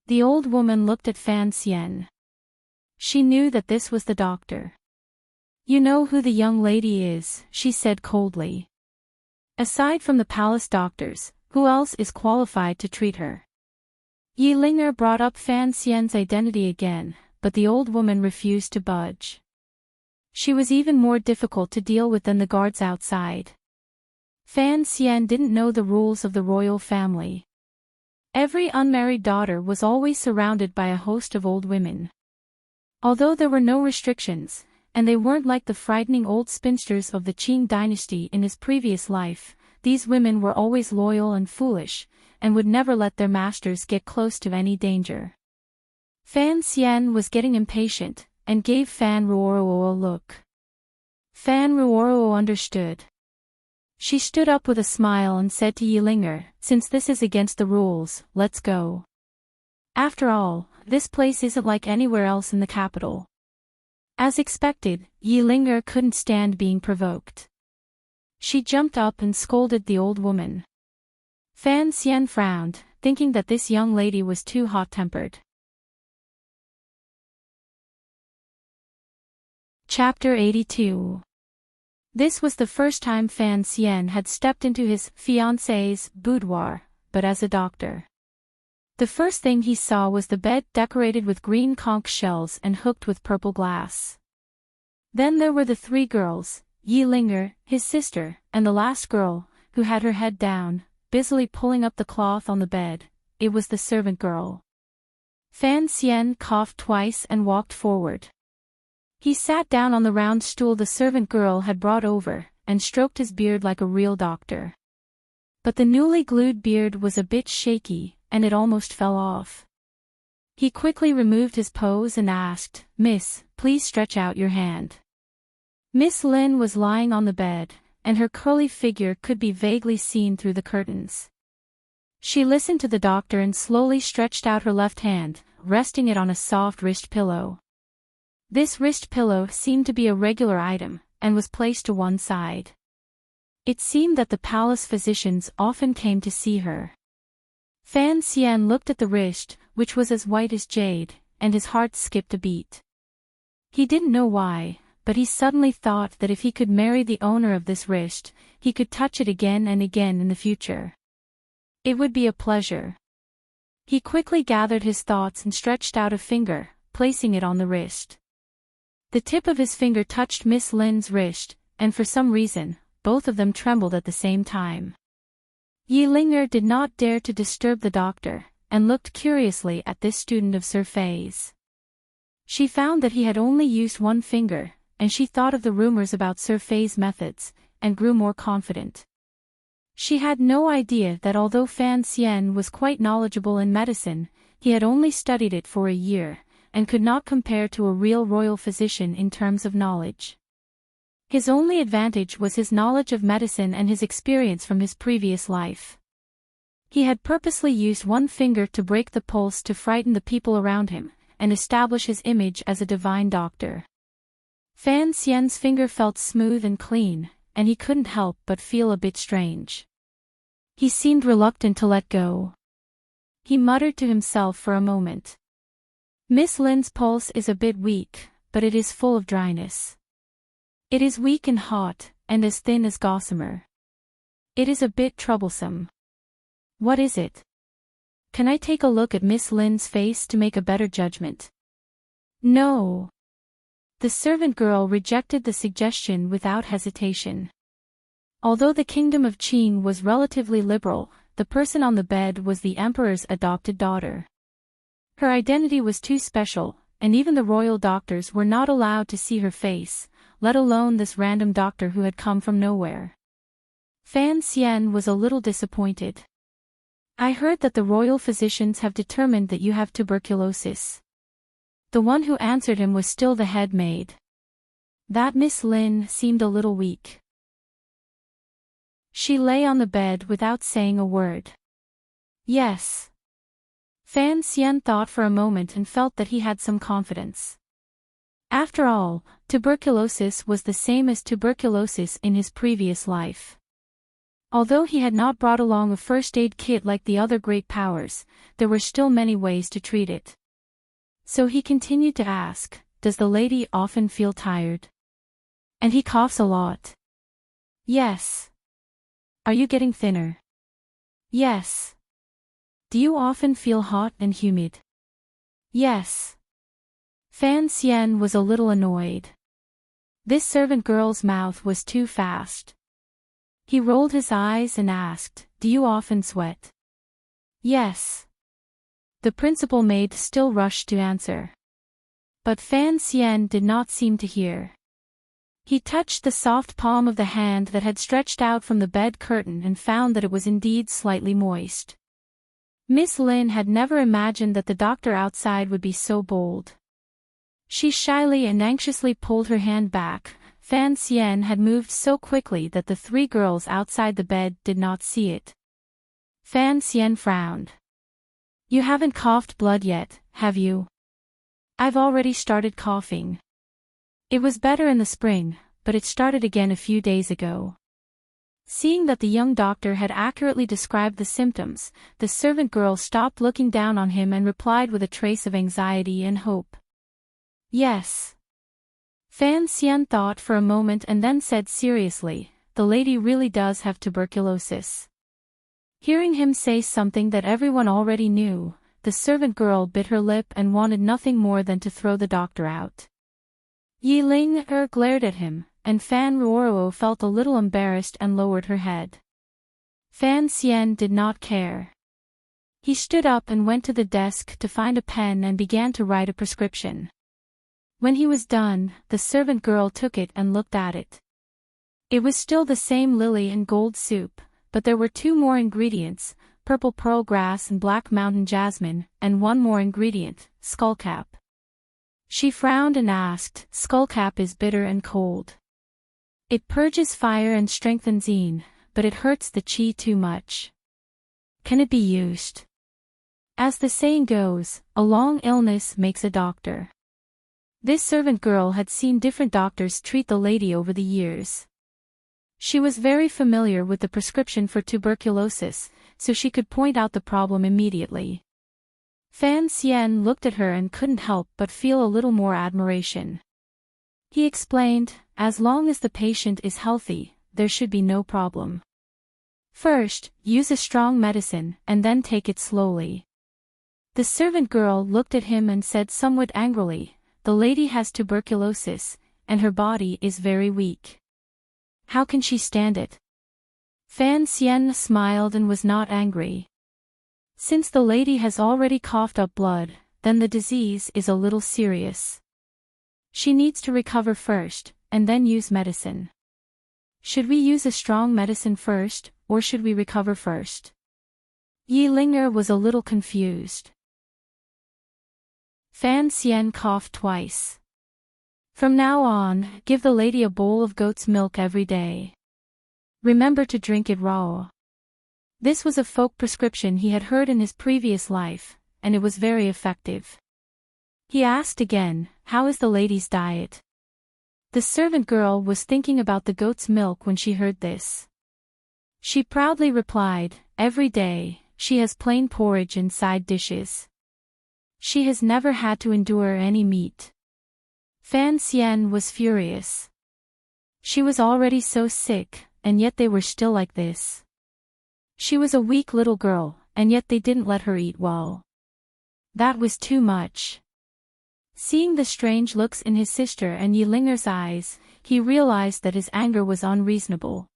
The old woman looked at Fan Xian. She knew that this was the doctor. "You know who the young lady is," she said coldly. "Aside from the palace doctors, who else is qualified to treat her?" Yi Linger brought up Fan Xian's identity again, but the old woman refused to budge. She was even more difficult to deal with than the guards outside. Fan Xian didn't know the rules of the royal family. Every unmarried daughter was always surrounded by a host of old women. Although there were no restrictions, and they weren't like the frightening old spinsters of the Qing dynasty in his previous life, these women were always loyal and foolish, and would never let their masters get close to any danger. Fan Xian was getting impatient, and gave Fan Ruoruo a look. Fan Ruoruo understood. She stood up with a smile and said to Yi Linger, "Since this is against the rules, let's go. After all, this place isn't like anywhere else in the capital." As expected, Yi Linger couldn't stand being provoked. She jumped up and scolded the old woman. Fan Xian frowned, thinking that this young lady was too hot-tempered. Chapter 82. This was the first time Fan Xian had stepped into his fiancée's boudoir, but as a doctor. The first thing he saw was the bed decorated with green conch shells and hooked with purple glass. Then there were the three girls, Yi Linger, his sister, and the last girl, who had her head down, busily pulling up the cloth on the bed. It was the servant girl. Fan Xian coughed twice and walked forward. He sat down on the round stool the servant girl had brought over, and stroked his beard like a real doctor. But the newly glued beard was a bit shaky, and it almost fell off. He quickly removed his pose and asked, "Miss, please stretch out your hand." Miss Lin was lying on the bed, and her curly figure could be vaguely seen through the curtains. She listened to the doctor and slowly stretched out her left hand, resting it on a soft wrist pillow. This wrist pillow seemed to be a regular item, and was placed to one side. It seemed that the palace physicians often came to see her. Fan Xian looked at the wrist, which was as white as jade, and his heart skipped a beat. He didn't know why, but he suddenly thought that if he could marry the owner of this wrist, he could touch it again and again in the future. It would be a pleasure. He quickly gathered his thoughts and stretched out a finger, placing it on the wrist. The tip of his finger touched Miss Lin's wrist, and for some reason, both of them trembled at the same time. Yi Linger did not dare to disturb the doctor, and looked curiously at this student of Sir Fei's. She found that he had only used one finger, and she thought of the rumors about Sir Fei's methods, and grew more confident. She had no idea that although Fan Xian was quite knowledgeable in medicine, he had only studied it for a year, and could not compare to a real royal physician in terms of knowledge. His only advantage was his knowledge of medicine and his experience from his previous life. He had purposely used one finger to break the pulse to frighten the people around him, and establish his image as a divine doctor. Fan Xian's finger felt smooth and clean, and he couldn't help but feel a bit strange. He seemed reluctant to let go. He muttered to himself for a moment. Miss Lin's pulse is a bit weak, but it is full of dryness. It is weak and hot, and as thin as gossamer. It is a bit troublesome. What is it? Can I take a look at Miss Lin's face to make a better judgment? No. The servant girl rejected the suggestion without hesitation. Although the kingdom of Qing was relatively liberal, the person on the bed was the emperor's adopted daughter. Her identity was too special, and even the royal doctors were not allowed to see her face, let alone this random doctor who had come from nowhere. Fan Xian was a little disappointed. I heard that the royal physicians have determined that you have tuberculosis. The one who answered him was still the head maid. That Miss Lin seemed a little weak. She lay on the bed without saying a word. Yes. Fan Xian thought for a moment and felt that he had some confidence. After all, tuberculosis was the same as tuberculosis in his previous life. Although he had not brought along a first aid kit like the other great powers, there were still many ways to treat it. So he continued to ask, "Does the lady often feel tired? And he coughs a lot." "Yes." "Are you getting thinner?" "Yes." "Do you often feel hot and humid?" "Yes." Fan Xian was a little annoyed. This servant girl's mouth was too fast. He rolled his eyes and asked, "Do you often sweat?" "Yes." The principal maid still rushed to answer. But Fan Xian did not seem to hear. He touched the soft palm of the hand that had stretched out from the bed curtain and found that it was indeed slightly moist. Miss Lin had never imagined that the doctor outside would be so bold. She shyly and anxiously pulled her hand back. Fan Xian had moved so quickly that the three girls outside the bed did not see it. Fan Xian frowned. "You haven't coughed blood yet, have you?" "I've already started coughing. It was better in the spring, but it started again a few days ago." Seeing that the young doctor had accurately described the symptoms, the servant girl stopped looking down on him and replied with a trace of anxiety and hope. "Yes." Fan Xian thought for a moment and then said seriously, "The lady really does have tuberculosis." Hearing him say something that everyone already knew, the servant girl bit her lip and wanted nothing more than to throw the doctor out. Yi Ling glared at him, and Fan Ruoruo felt a little embarrassed and lowered her head. Fan Xian did not care. He stood up and went to the desk to find a pen and began to write a prescription. When he was done, the servant girl took it and looked at it. It was still the same lily and gold soup, but there were two more ingredients, purple pearl grass and black mountain jasmine, and one more ingredient, skullcap. She frowned and asked, "Skullcap is bitter and cold. It purges fire and strengthens yin, but it hurts the qi too much. Can it be used?" As the saying goes, a long illness makes a doctor. This servant girl had seen different doctors treat the lady over the years. She was very familiar with the prescription for tuberculosis, so she could point out the problem immediately. Fan Xian looked at her and couldn't help but feel a little more admiration. He explained, "As long as the patient is healthy, there should be no problem. First, use a strong medicine and then take it slowly." The servant girl looked at him and said somewhat angrily, "The lady has tuberculosis, and her body is very weak. How can she stand it?" Fan Xian smiled and was not angry. Since the lady has already coughed up blood, then the disease is a little serious. She needs to recover first, and then use medicine. Should we use a strong medicine first, or should we recover first? Yi Linger was a little confused. Fan Xian coughed twice. "From now on, give the lady a bowl of goat's milk every day. Remember to drink it raw." This was a folk prescription he had heard in his previous life, and it was very effective. He asked again, "How is the lady's diet?" The servant girl was thinking about the goat's milk when she heard this. She proudly replied, "Every day, she has plain porridge and side dishes. She has never had to endure any meat." Fan Xian was furious. She was already so sick, and yet they were still like this. She was a weak little girl, and yet they didn't let her eat well. That was too much. Seeing the strange looks in his sister and Yi Linger's eyes, he realized that his anger was unreasonable.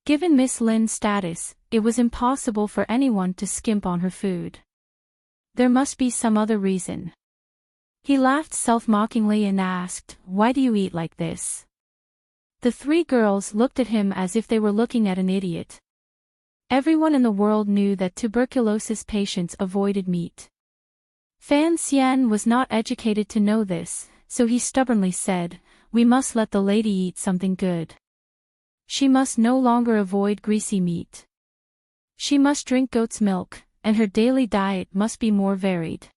Given Miss Lin's status, it was impossible for anyone to skimp on her food. There must be some other reason. He laughed self-mockingly and asked, "Why do you eat like this?" The three girls looked at him as if they were looking at an idiot. Everyone in the world knew that tuberculosis patients avoided meat. Fan Xian was not educated to know this, so he stubbornly said, "We must let the lady eat something good. She must no longer avoid greasy meat. She must drink goat's milk, and her daily diet must be more varied.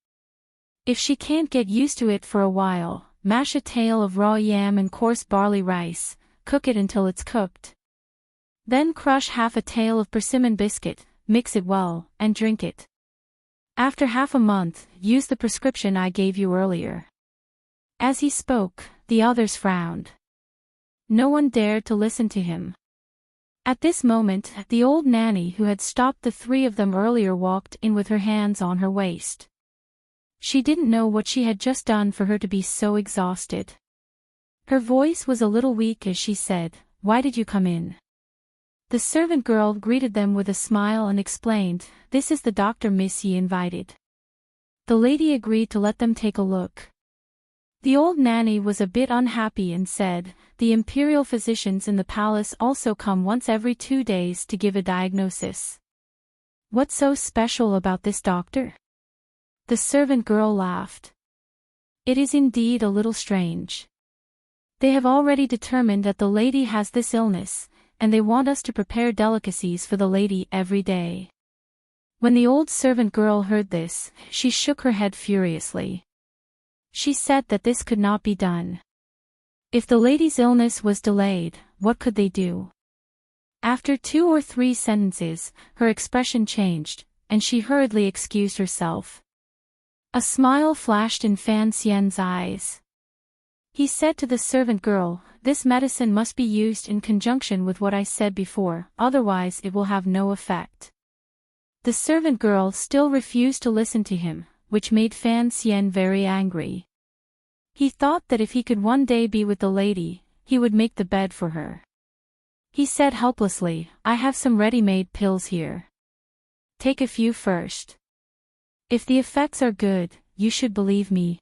If she can't get used to it for a while, mash a tail of raw yam and coarse barley rice, cook it until it's cooked. Then crush half a tail of persimmon biscuit, mix it well, and drink it. After half a month, use the prescription I gave you earlier." As he spoke, the others frowned. No one dared to listen to him. At this moment, the old nanny who had stopped the three of them earlier walked in with her hands on her waist. She didn't know what she had just done for her to be so exhausted. Her voice was a little weak as she said, "Why did you come in?" The servant girl greeted them with a smile and explained, "This is the doctor Miss Yi invited." The lady agreed to let them take a look. The old nanny was a bit unhappy and said, "The imperial physicians in the palace also come once every 2 days to give a diagnosis. What's so special about this doctor?" The servant girl laughed. "It is indeed a little strange. They have already determined that the lady has this illness, and they want us to prepare delicacies for the lady every day." When the old servant girl heard this, she shook her head furiously. She said that this could not be done. If the lady's illness was delayed, what could they do? After 2 or 3 sentences, her expression changed, and she hurriedly excused herself. A smile flashed in Fan Xian's eyes. He said to the servant girl, "This medicine must be used in conjunction with what I said before, otherwise it will have no effect." The servant girl still refused to listen to him, which made Fan Xian very angry. He thought that if he could one day be with the lady, he would make the bed for her. He said helplessly, "I have some ready-made pills here. Take a few first. If the effects are good, you should believe me.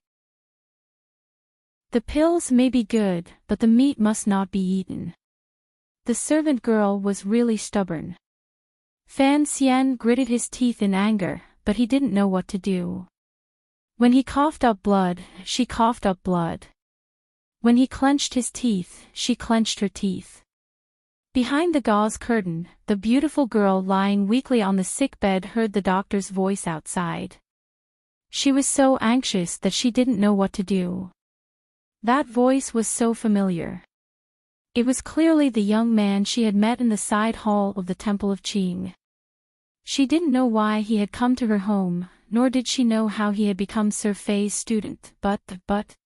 The pills may be good, but the meat must not be eaten." The servant girl was really stubborn. Fan Xian gritted his teeth in anger, but he didn't know what to do. When he coughed up blood, she coughed up blood. When he clenched his teeth, she clenched her teeth. Behind the gauze curtain, the beautiful girl lying weakly on the sick bed heard the doctor's voice outside. She was so anxious that she didn't know what to do. That voice was so familiar. It was clearly the young man she had met in the side hall of the Temple of Qing. She didn't know why he had come to her home, nor did she know how he had become Sir Fei's student, but...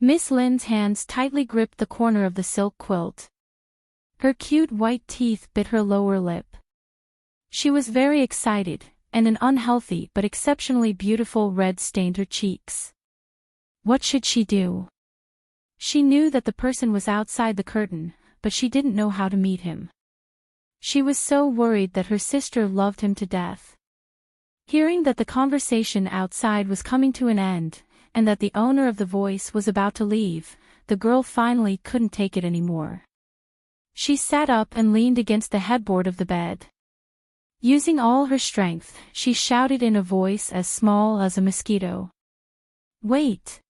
Miss Lin's hands tightly gripped the corner of the silk quilt. Her cute white teeth bit her lower lip. She was very excited, and an unhealthy but exceptionally beautiful red stained her cheeks. What should she do? She knew that the person was outside the curtain, but she didn't know how to meet him. She was so worried that her sister loved him to death. Hearing that the conversation outside was coming to an end, and that the owner of the voice was about to leave, the girl finally couldn't take it anymore. She sat up and leaned against the headboard of the bed. Using all her strength, she shouted in a voice as small as a mosquito. "Wait!"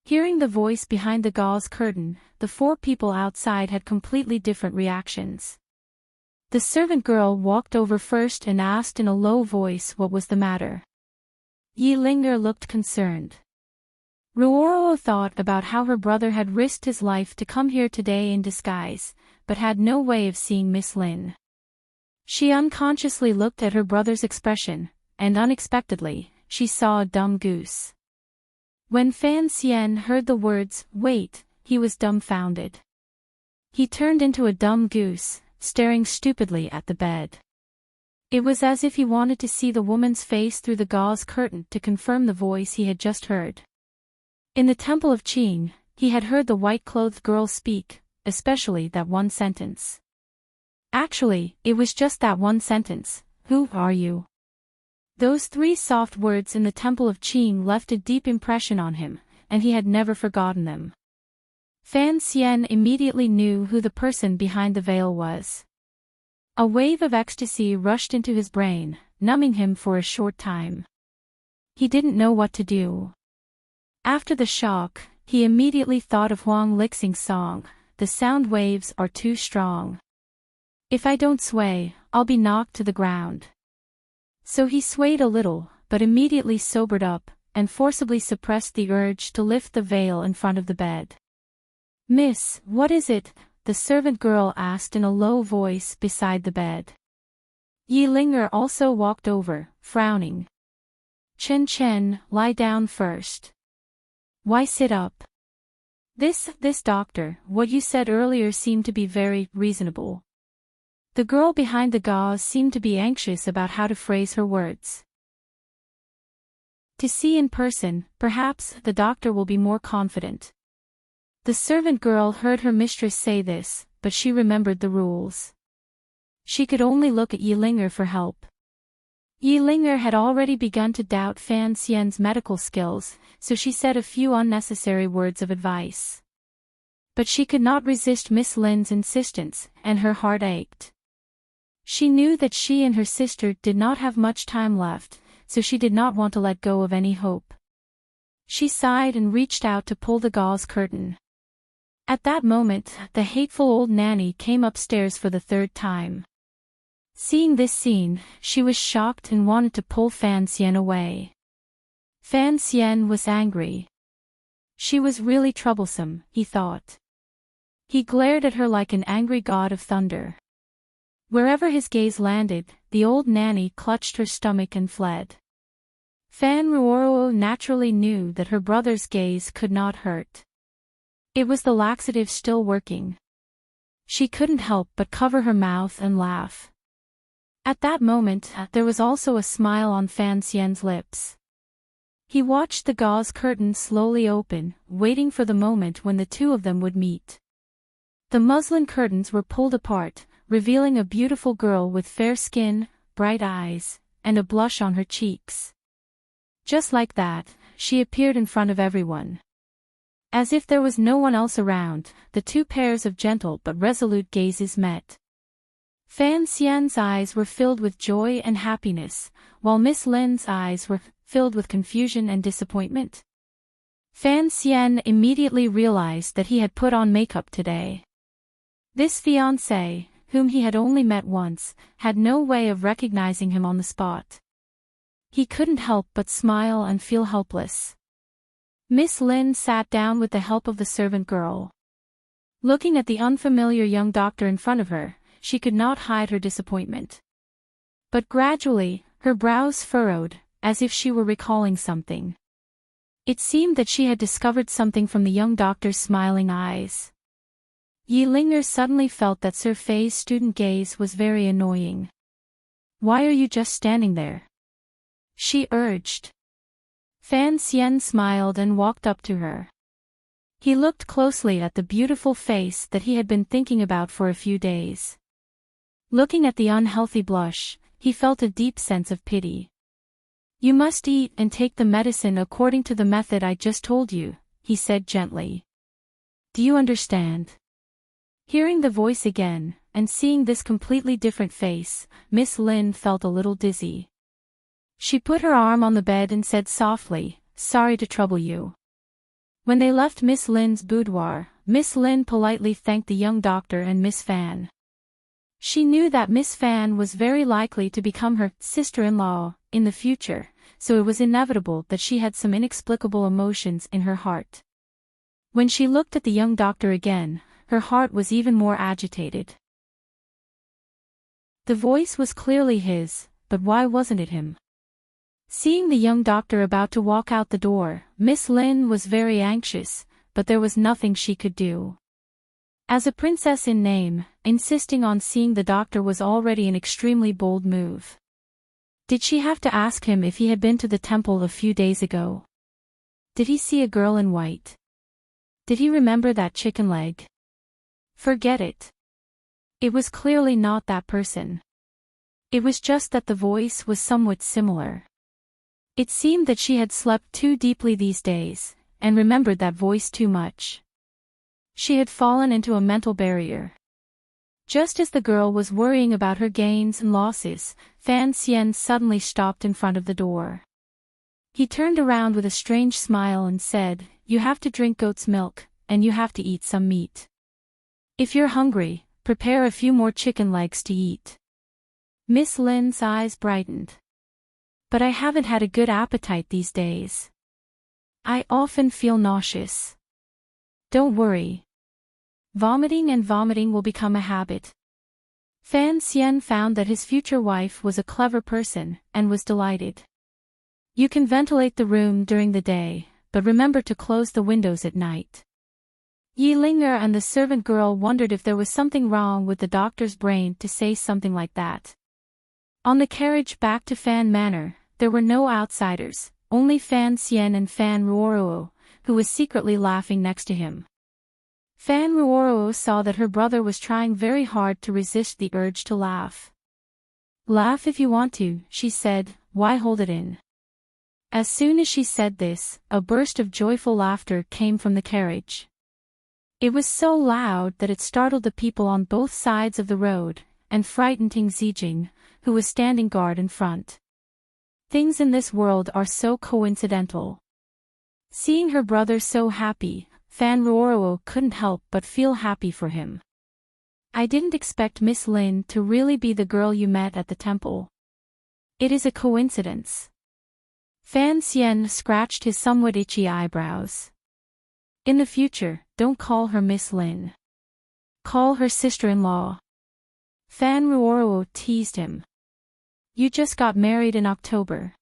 Hearing the voice behind the gauze curtain, the 4 people outside had completely different reactions. The servant girl walked over first and asked in a low voice what was the matter. Yi Linger looked concerned. Ruoro thought about how her brother had risked his life to come here today in disguise, but had no way of seeing Miss Lin. She unconsciously looked at her brother's expression, and unexpectedly, she saw a dumb goose. When Fan Xian heard the words, "Wait," he was dumbfounded. He turned into a dumb goose, staring stupidly at the bed. It was as if he wanted to see the woman's face through the gauze curtain to confirm the voice he had just heard. In the Temple of Qing, he had heard the white-clothed girl speak, especially that one sentence. Actually, it was just that one sentence. Who are you? Those 3 soft words in the Temple of Qing left a deep impression on him, and he had never forgotten them. Fan Xian immediately knew who the person behind the veil was. A wave of ecstasy rushed into his brain, numbing him for a short time. He didn't know what to do. After the shock, he immediately thought of Huang Lixing's song, "The sound waves are too strong. If I don't sway, I'll be knocked to the ground." So he swayed a little, but immediately sobered up, and forcibly suppressed the urge to lift the veil in front of the bed. "Miss, what is it?" the servant girl asked in a low voice beside the bed. Yi Linger also walked over, frowning. "Chen Chen, lie down first." "Why sit up?" This doctor, what you said earlier seemed to be very reasonable." The girl behind the gauze seemed to be anxious about how to phrase her words. "To see in person, perhaps the doctor will be more confident." The servant girl heard her mistress say this, but she remembered the rules. She could only look at Yi Linger for help. Yi Linger had already begun to doubt Fan Xian's medical skills, so she said a few unnecessary words of advice. But she could not resist Miss Lin's insistence, and her heart ached. She knew that she and her sister did not have much time left, so she did not want to let go of any hope. She sighed and reached out to pull the gauze curtain. At that moment, the hateful old nanny came upstairs for the 3rd time. Seeing this scene, she was shocked and wanted to pull Fan Xian away. Fan Xian was angry. She was really troublesome, he thought. He glared at her like an angry god of thunder. Wherever his gaze landed, the old nanny clutched her stomach and fled. Fan Ruoro naturally knew that her brother's gaze could not hurt. It was the laxative still working. She couldn't help but cover her mouth and laugh. At that moment, there was also a smile on Fan Xian's lips. He watched the gauze curtain slowly open, waiting for the moment when the 2 of them would meet. The muslin curtains were pulled apart, revealing a beautiful girl with fair skin, bright eyes, and a blush on her cheeks. Just like that, she appeared in front of everyone. As if there was no one else around, the 2 pairs of gentle but resolute gazes met. Fan Xian's eyes were filled with joy and happiness, while Miss Lin's eyes were filled with confusion and disappointment. Fan Xian immediately realized that he had put on makeup today. This fiancé, whom he had only met once, had no way of recognizing him on the spot. He couldn't help but smile and feel helpless. Miss Lin sat down with the help of the servant girl. Looking at the unfamiliar young doctor in front of her, she could not hide her disappointment. But gradually, her brows furrowed, as if she were recalling something. It seemed that she had discovered something from the young doctor's smiling eyes. Yi Linger suddenly felt that Sir Fei's student gaze was very annoying. "Why are you just standing there?" she urged. Fan Xian smiled and walked up to her. He looked closely at the beautiful face that he had been thinking about for a few days. Looking at the unhealthy blush, he felt a deep sense of pity. "You must eat and take the medicine according to the method I just told you," he said gently. "Do you understand?" Hearing the voice again, and seeing this completely different face, Miss Lin felt a little dizzy. She put her arm on the bed and said softly, "Sorry to trouble you." When they left Miss Lin's boudoir, Miss Lin politely thanked the young doctor and Miss Fan. She knew that Miss Fan was very likely to become her sister-in-law in the future, so it was inevitable that she had some inexplicable emotions in her heart. When she looked at the young doctor again, her heart was even more agitated. The voice was clearly his, but why wasn't it him? Seeing the young doctor about to walk out the door, Miss Lin was very anxious, but there was nothing she could do. As a princess in name, insisting on seeing the doctor was already an extremely bold move. Did she have to ask him if he had been to the temple a few days ago? Did he see a girl in white? Did he remember that chicken leg? Forget it. It was clearly not that person. It was just that the voice was somewhat similar. It seemed that she had slept too deeply these days, and remembered that voice too much. She had fallen into a mental barrier. Just as the girl was worrying about her gains and losses, Fan Xian suddenly stopped in front of the door. He turned around with a strange smile and said, "You have to drink goat's milk, and you have to eat some meat. If you're hungry, prepare a few more chicken legs to eat." Miss Lin's eyes brightened. "But I haven't had a good appetite these days. I often feel nauseous." "Don't worry. Vomiting will become a habit." Fan Xian found that his future wife was a clever person, and was delighted. "You can ventilate the room during the day, but remember to close the windows at night." Yi Ling'er and the servant girl wondered if there was something wrong with the doctor's brain to say something like that. On the carriage back to Fan Manor, there were no outsiders, only Fan Xian and Fan Ruoruo, who was secretly laughing next to him. Fan Ruoruo saw that her brother was trying very hard to resist the urge to laugh. "Laugh if you want to," she said, "why hold it in?" As soon as she said this, a burst of joyful laughter came from the carriage. It was so loud that it startled the people on both sides of the road, and frightened Ting Zijing, who was standing guard in front. Things in this world are so coincidental. Seeing her brother so happy, Fan Ruoruo couldn't help but feel happy for him. "I didn't expect Miss Lin to really be the girl you met at the temple. It is a coincidence." Fan Xian scratched his somewhat itchy eyebrows. "In the future, don't call her Miss Lin. Call her sister-in-law." Fan Ruoruo teased him. "You just got married in October.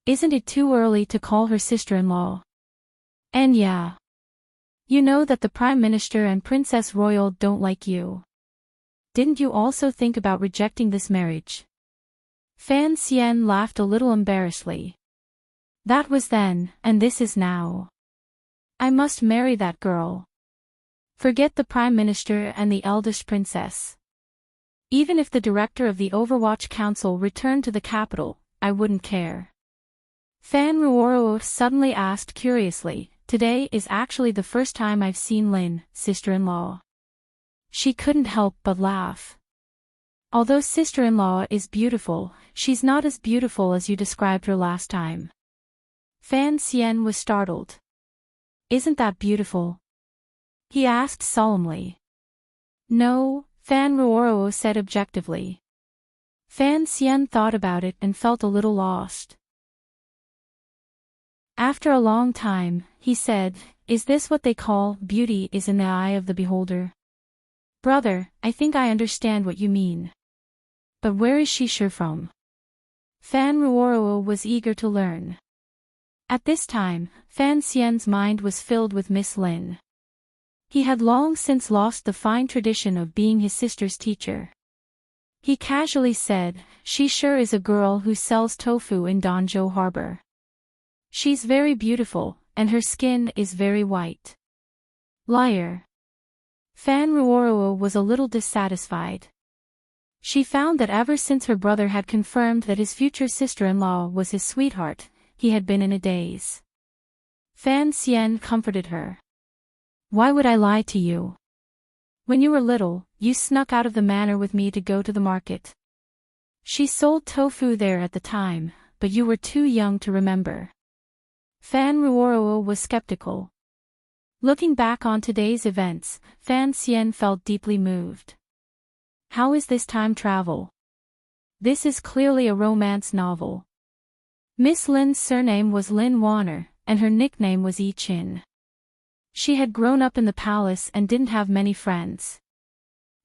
Isn't it too early to call her sister-in-law? And yeah. You know that the Prime Minister and Princess Royal don't like you. Didn't you also think about rejecting this marriage?" Fan Xian laughed a little embarrassedly. "That was then, and this is now. I must marry that girl. Forget the Prime Minister and the eldest princess. Even if the director of the Overwatch Council returned to the capital, I wouldn't care." Fan Ruoruo suddenly asked curiously, "Today is actually the first time I've seen Lin, sister-in-law." She couldn't help but laugh. "Although sister-in-law is beautiful, she's not as beautiful as you described her last time." Fan Xian was startled. "Isn't that beautiful?" he asked solemnly. "No," Fan Ruoruo said objectively. Fan Xian thought about it and felt a little lost. After a long time, he said, "Is this what they call, beauty is in the eye of the beholder?" "Brother, I think I understand what you mean. But where is she sure from?" Fan Ruoruo was eager to learn. At this time, Fan Xian's mind was filled with Miss Lin. He had long since lost the fine tradition of being his sister's teacher. He casually said, "She sure is a girl who sells tofu in Danzhou Harbor. She's very beautiful, and her skin is very white." Liar. Fan Ruoruo was a little dissatisfied. She found that ever since her brother had confirmed that his future sister-in-law was his sweetheart, he had been in a daze. Fan Xian comforted her. "Why would I lie to you? When you were little, you snuck out of the manor with me to go to the market. She sold tofu there at the time, but you were too young to remember." Fan Ruoruo was skeptical. Looking back on today's events, Fan Xian felt deeply moved. How is this time travel? This is clearly a romance novel. Miss Lin's surname was Lin Warner, and her nickname was Yi Qin. She had grown up in the palace and didn't have many friends.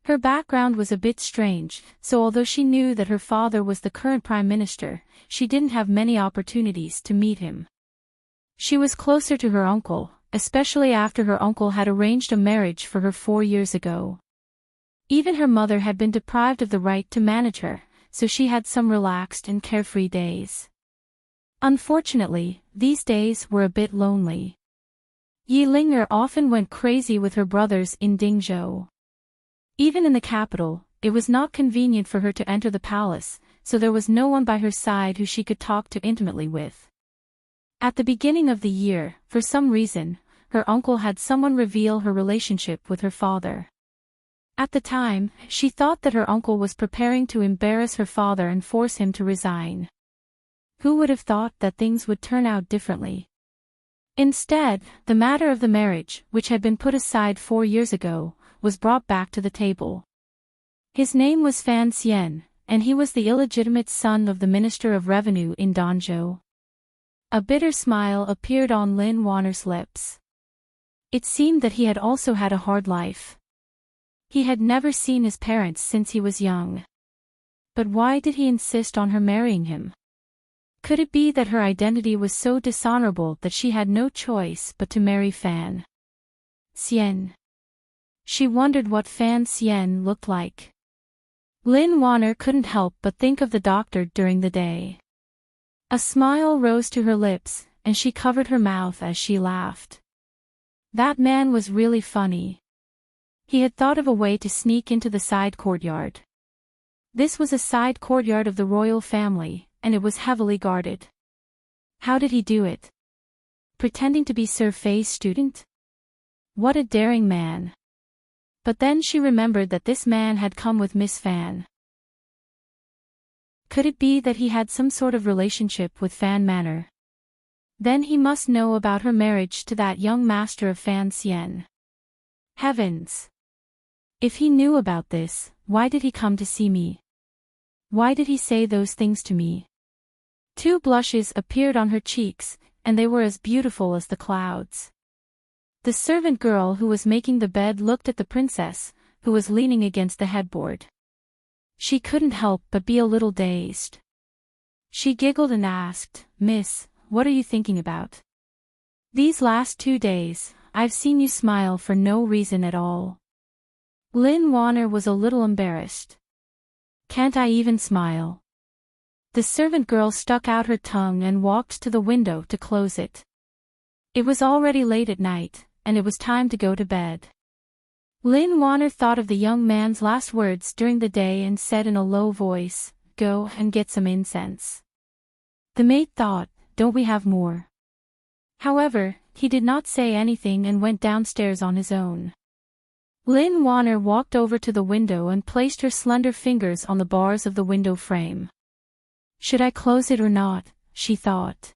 Her background was a bit strange, so although she knew that her father was the current prime minister, she didn't have many opportunities to meet him. She was closer to her uncle, especially after her uncle had arranged a marriage for her 4 years ago. Even her mother had been deprived of the right to manage her, so she had some relaxed and carefree days. Unfortunately, these days were a bit lonely. Yi Ling'er often went crazy with her brothers in Dingzhou. Even in the capital, it was not convenient for her to enter the palace, so there was no one by her side who she could talk too intimately with. At the beginning of the year, for some reason, her uncle had someone reveal her relationship with her father. At the time, she thought that her uncle was preparing to embarrass her father and force him to resign. Who would have thought that things would turn out differently? Instead, the matter of the marriage, which had been put aside 4 years ago, was brought back to the table. His name was Fan Xian, and he was the illegitimate son of the Minister of Revenue in Danzhou. A bitter smile appeared on Lin Wanner's lips. It seemed that he had also had a hard life. He had never seen his parents since he was young. But why did he insist on her marrying him? Could it be that her identity was so dishonorable that she had no choice but to marry Fan Xian? She wondered what Fan Xian looked like. Lin Wanner couldn't help but think of the doctor during the day. A smile rose to her lips, and she covered her mouth as she laughed. That man was really funny. He had thought of a way to sneak into the side courtyard. This was a side courtyard of the royal family, and it was heavily guarded. How did he do it? Pretending to be Sir Fei's student? What a daring man. But then she remembered that this man had come with Miss Fan. Could it be that he had some sort of relationship with Fan Manor? Then he must know about her marriage to that young master of Fan Xian. Heavens! If he knew about this, why did he come to see me? Why did he say those things to me? 2 blushes appeared on her cheeks, and they were as beautiful as the clouds. The servant girl who was making the bed looked at the princess, who was leaning against the headboard. She couldn't help but be a little dazed. She giggled and asked, "Miss, what are you thinking about? These last 2 days, I've seen you smile for no reason at all." Lin Wanner was a little embarrassed. "Can't I even smile?" The servant girl stuck out her tongue and walked to the window to close it. It was already late at night, and it was time to go to bed. Lin Wanner thought of the young man's last words during the day and said in a low voice, "Go and get some incense." The maid thought, "Don't we have more?" However, he did not say anything and went downstairs on his own. Lin Wanner walked over to the window and placed her slender fingers on the bars of the window frame. Should I close it or not, she thought.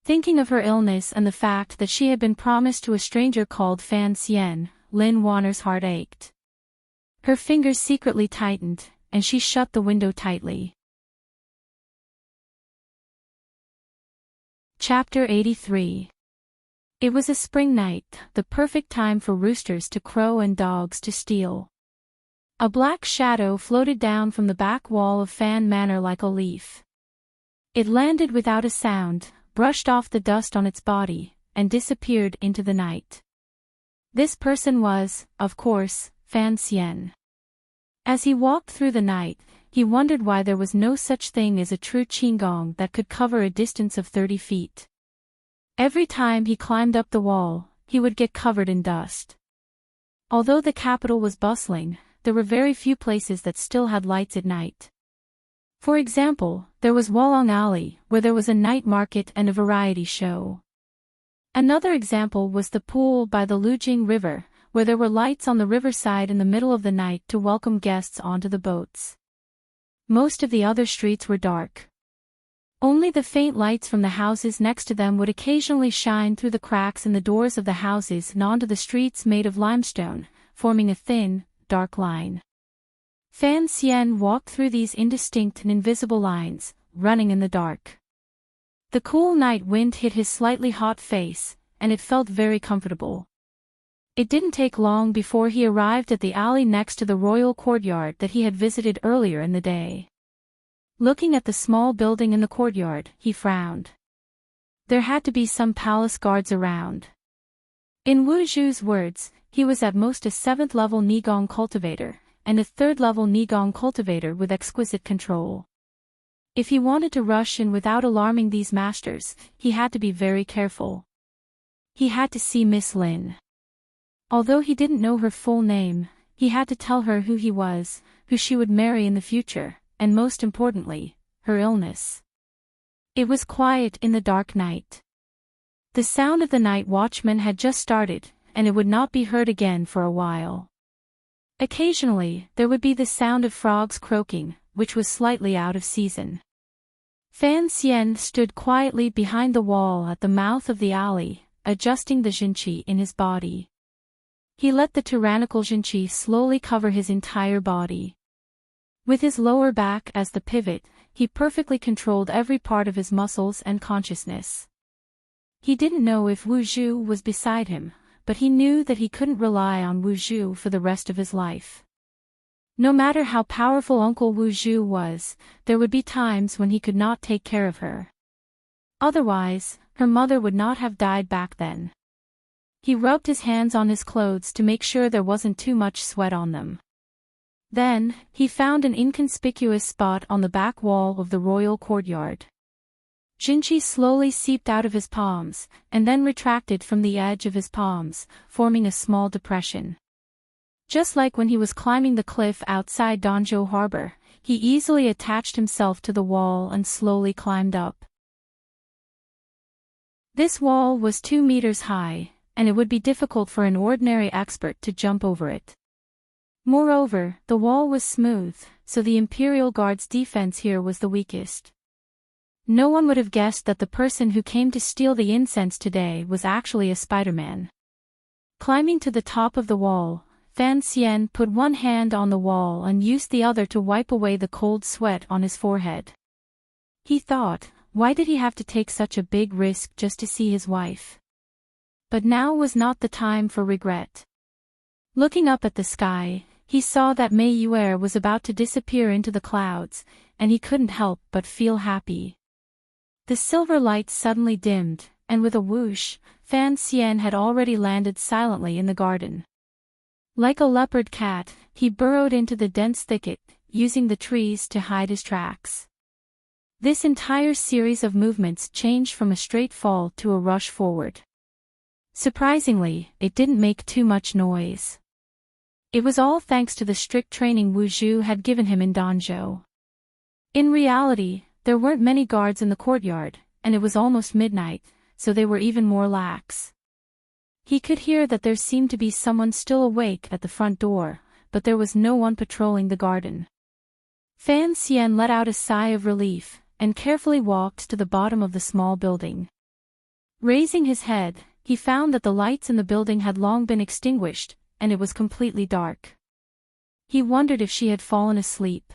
Thinking of her illness and the fact that she had been promised to a stranger called Fan Xian, Lin Wanner's heart ached. Her fingers secretly tightened, and she shut the window tightly. Chapter 83. It was a spring night, the perfect time for roosters to crow and dogs to steal. A black shadow floated down from the back wall of Fan Manor like a leaf. It landed without a sound, brushed off the dust on its body, and disappeared into the night. This person was, of course, Fan Xian. As he walked through the night, he wondered why there was no such thing as a true qigong that could cover a distance of 30 feet. Every time he climbed up the wall, he would get covered in dust. Although the capital was bustling, there were very few places that still had lights at night. For example, there was Wolong Alley, where there was a night market and a variety show. Another example was the pool by the Lujing River, where there were lights on the riverside in the middle of the night to welcome guests onto the boats. Most of the other streets were dark. Only the faint lights from the houses next to them would occasionally shine through the cracks in the doors of the houses and onto the streets made of limestone, forming a thin, dark line. Fan Xian walked through these indistinct and invisible lines, running in the dark. The cool night wind hit his slightly hot face, and it felt very comfortable. It didn't take long before he arrived at the alley next to the royal courtyard that he had visited earlier in the day. Looking at the small building in the courtyard, he frowned. There had to be some palace guards around. In Wu Zhu's words, he was at most a 7th-level Nigong cultivator, and a 3rd-level Nigong cultivator with exquisite control. If he wanted to rush in without alarming these masters, he had to be very careful. He had to see Miss Lin. Although he didn't know her full name, he had to tell her who he was, who she would marry in the future, and most importantly, her illness. It was quiet in the dark night. The sound of the night watchman had just started, and it would not be heard again for a while. Occasionally, there would be the sound of frogs croaking, which was slightly out of season. Fan Xian stood quietly behind the wall at the mouth of the alley, adjusting the Jinqi in his body. He let the tyrannical Jinqi slowly cover his entire body. With his lower back as the pivot, he perfectly controlled every part of his muscles and consciousness. He didn't know if Wu Zhu was beside him, but he knew that he couldn't rely on Wu Zhu for the rest of his life. No matter how powerful Uncle Wu Zhu was, there would be times when he could not take care of her. Otherwise, her mother would not have died back then. He rubbed his hands on his clothes to make sure there wasn't too much sweat on them. Then, he found an inconspicuous spot on the back wall of the royal courtyard. Jinqi slowly seeped out of his palms, and then retracted from the edge of his palms, forming a small depression. Just like when he was climbing the cliff outside Danzhou Harbor, he easily attached himself to the wall and slowly climbed up. This wall was 2 meters high, and it would be difficult for an ordinary expert to jump over it. Moreover, the wall was smooth, so the Imperial Guard's defense here was the weakest. No one would have guessed that the person who came to steal the incense today was actually a Spider-Man. Climbing to the top of the wall, Fan Xian put one hand on the wall and used the other to wipe away the cold sweat on his forehead. He thought, why did he have to take such a big risk just to see his wife? But now was not the time for regret. Looking up at the sky, he saw that Mei Yuer was about to disappear into the clouds, and he couldn't help but feel happy. The silver light suddenly dimmed, and with a whoosh, Fan Xian had already landed silently in the garden. Like a leopard cat, he burrowed into the dense thicket, using the trees to hide his tracks. This entire series of movements changed from a straight fall to a rush forward. Surprisingly, it didn't make too much noise. It was all thanks to the strict training Wu Zhu had given him in Danzhou. In reality, there weren't many guards in the courtyard, and it was almost midnight, so they were even more lax. He could hear that there seemed to be someone still awake at the front door, but there was no one patrolling the garden. Fan Xian let out a sigh of relief, and carefully walked to the bottom of the small building. Raising his head, he found that the lights in the building had long been extinguished, and it was completely dark. He wondered if she had fallen asleep.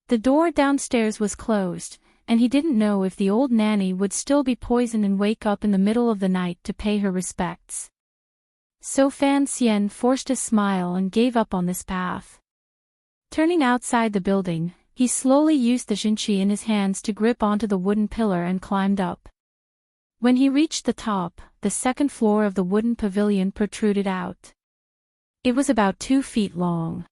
The door downstairs was closed, and he didn't know if the old nanny would still be poisoned and wake up in the middle of the night to pay her respects. So Fan Xian forced a smile and gave up on this path. Turning outside the building, he slowly used the Jinqi in his hands to grip onto the wooden pillar and climbed up. When he reached the top, the second floor of the wooden pavilion protruded out. It was about 2 feet long.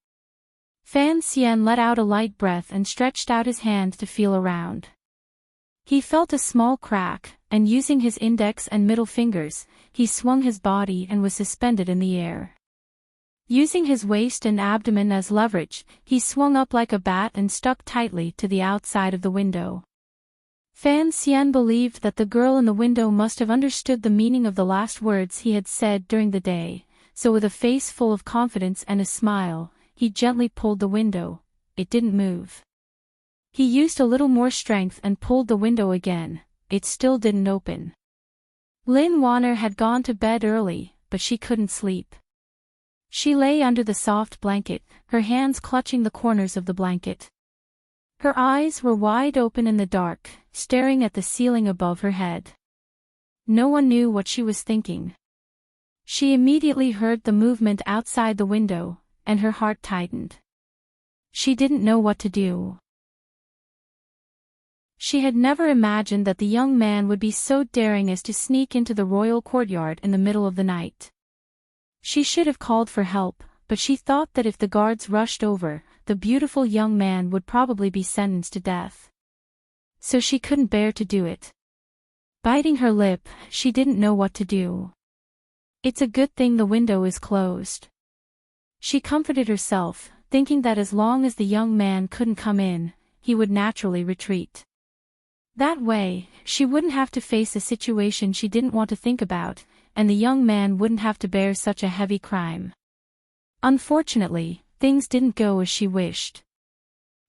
Fan Xian let out a light breath and stretched out his hand to feel around. He felt a small crack, and using his index and middle fingers, he swung his body and was suspended in the air. Using his waist and abdomen as leverage, he swung up like a bat and stuck tightly to the outside of the window. Fan Xian believed that the girl in the window must have understood the meaning of the last words he had said during the day, so with a face full of confidence and a smile, he gently pulled the window. It didn't move. He used a little more strength and pulled the window again. It still didn't open. Lin Wanner had gone to bed early, but she couldn't sleep. She lay under the soft blanket, her hands clutching the corners of the blanket. Her eyes were wide open in the dark, staring at the ceiling above her head. No one knew what she was thinking. She immediately heard the movement outside the window, and her heart tightened. She didn't know what to do. She had never imagined that the young man would be so daring as to sneak into the royal courtyard in the middle of the night. She should have called for help, but she thought that if the guards rushed over, the beautiful young man would probably be sentenced to death. So she couldn't bear to do it. Biting her lip, she didn't know what to do. It's a good thing the window is closed. She comforted herself, thinking that as long as the young man couldn't come in, he would naturally retreat. That way, she wouldn't have to face a situation she didn't want to think about, and the young man wouldn't have to bear such a heavy crime. Unfortunately, things didn't go as she wished.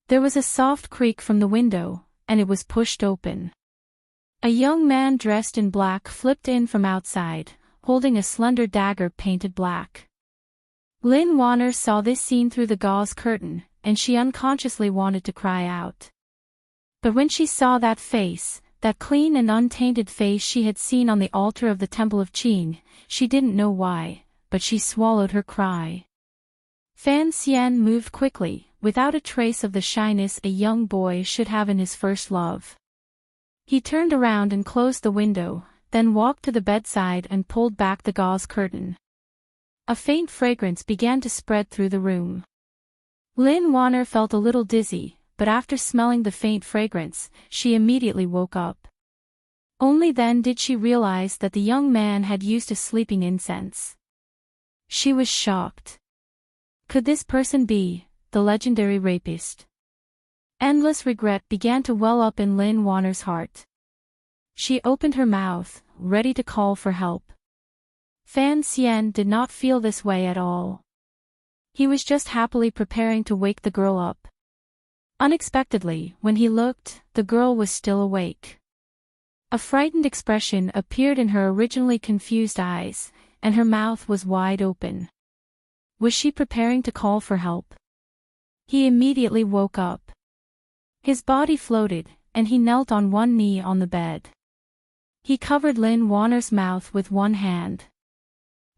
There was a soft creak from the window, and it was pushed open. A young man dressed in black flipped in from outside, holding a slender dagger painted black. Lynn Warner saw this scene through the gauze curtain, and she unconsciously wanted to cry out. But when she saw that face, that clean and untainted face she had seen on the altar of the Temple of Qing, she didn't know why, but she swallowed her cry. Fan Xian moved quickly, without a trace of the shyness a young boy should have in his first love. He turned around and closed the window, then walked to the bedside and pulled back the gauze curtain. A faint fragrance began to spread through the room. Lynn Warner felt a little dizzy, but after smelling the faint fragrance, she immediately woke up. Only then did she realize that the young man had used a sleeping incense. She was shocked. Could this person be the legendary rapist? Endless regret began to well up in Lynn Warner's heart. She opened her mouth, ready to call for help. Fan Xian did not feel this way at all. He was just happily preparing to wake the girl up. Unexpectedly, when he looked, the girl was still awake. A frightened expression appeared in her originally confused eyes, and her mouth was wide open. Was she preparing to call for help? He immediately woke up. His body floated, and he knelt on one knee on the bed. He covered Lynn Warner's mouth with one hand.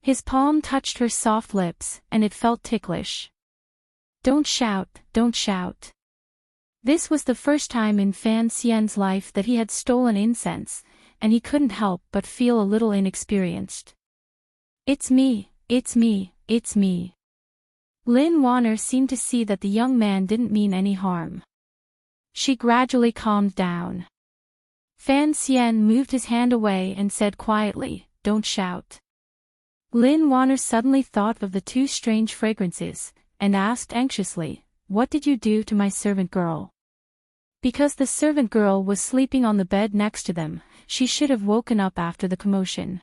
His palm touched her soft lips, and it felt ticklish. Don't shout, don't shout. This was the first time in Fan Xian's life that he had stolen incense, and he couldn't help but feel a little inexperienced. It's me, it's me, it's me. Lynn Warner seemed to see that the young man didn't mean any harm. She gradually calmed down. Fan Xian moved his hand away and said quietly, "Don't shout." Lynn Warner suddenly thought of the two strange fragrances, and asked anxiously, "What did you do to my servant girl?" Because the servant girl was sleeping on the bed next to them, she should have woken up after the commotion.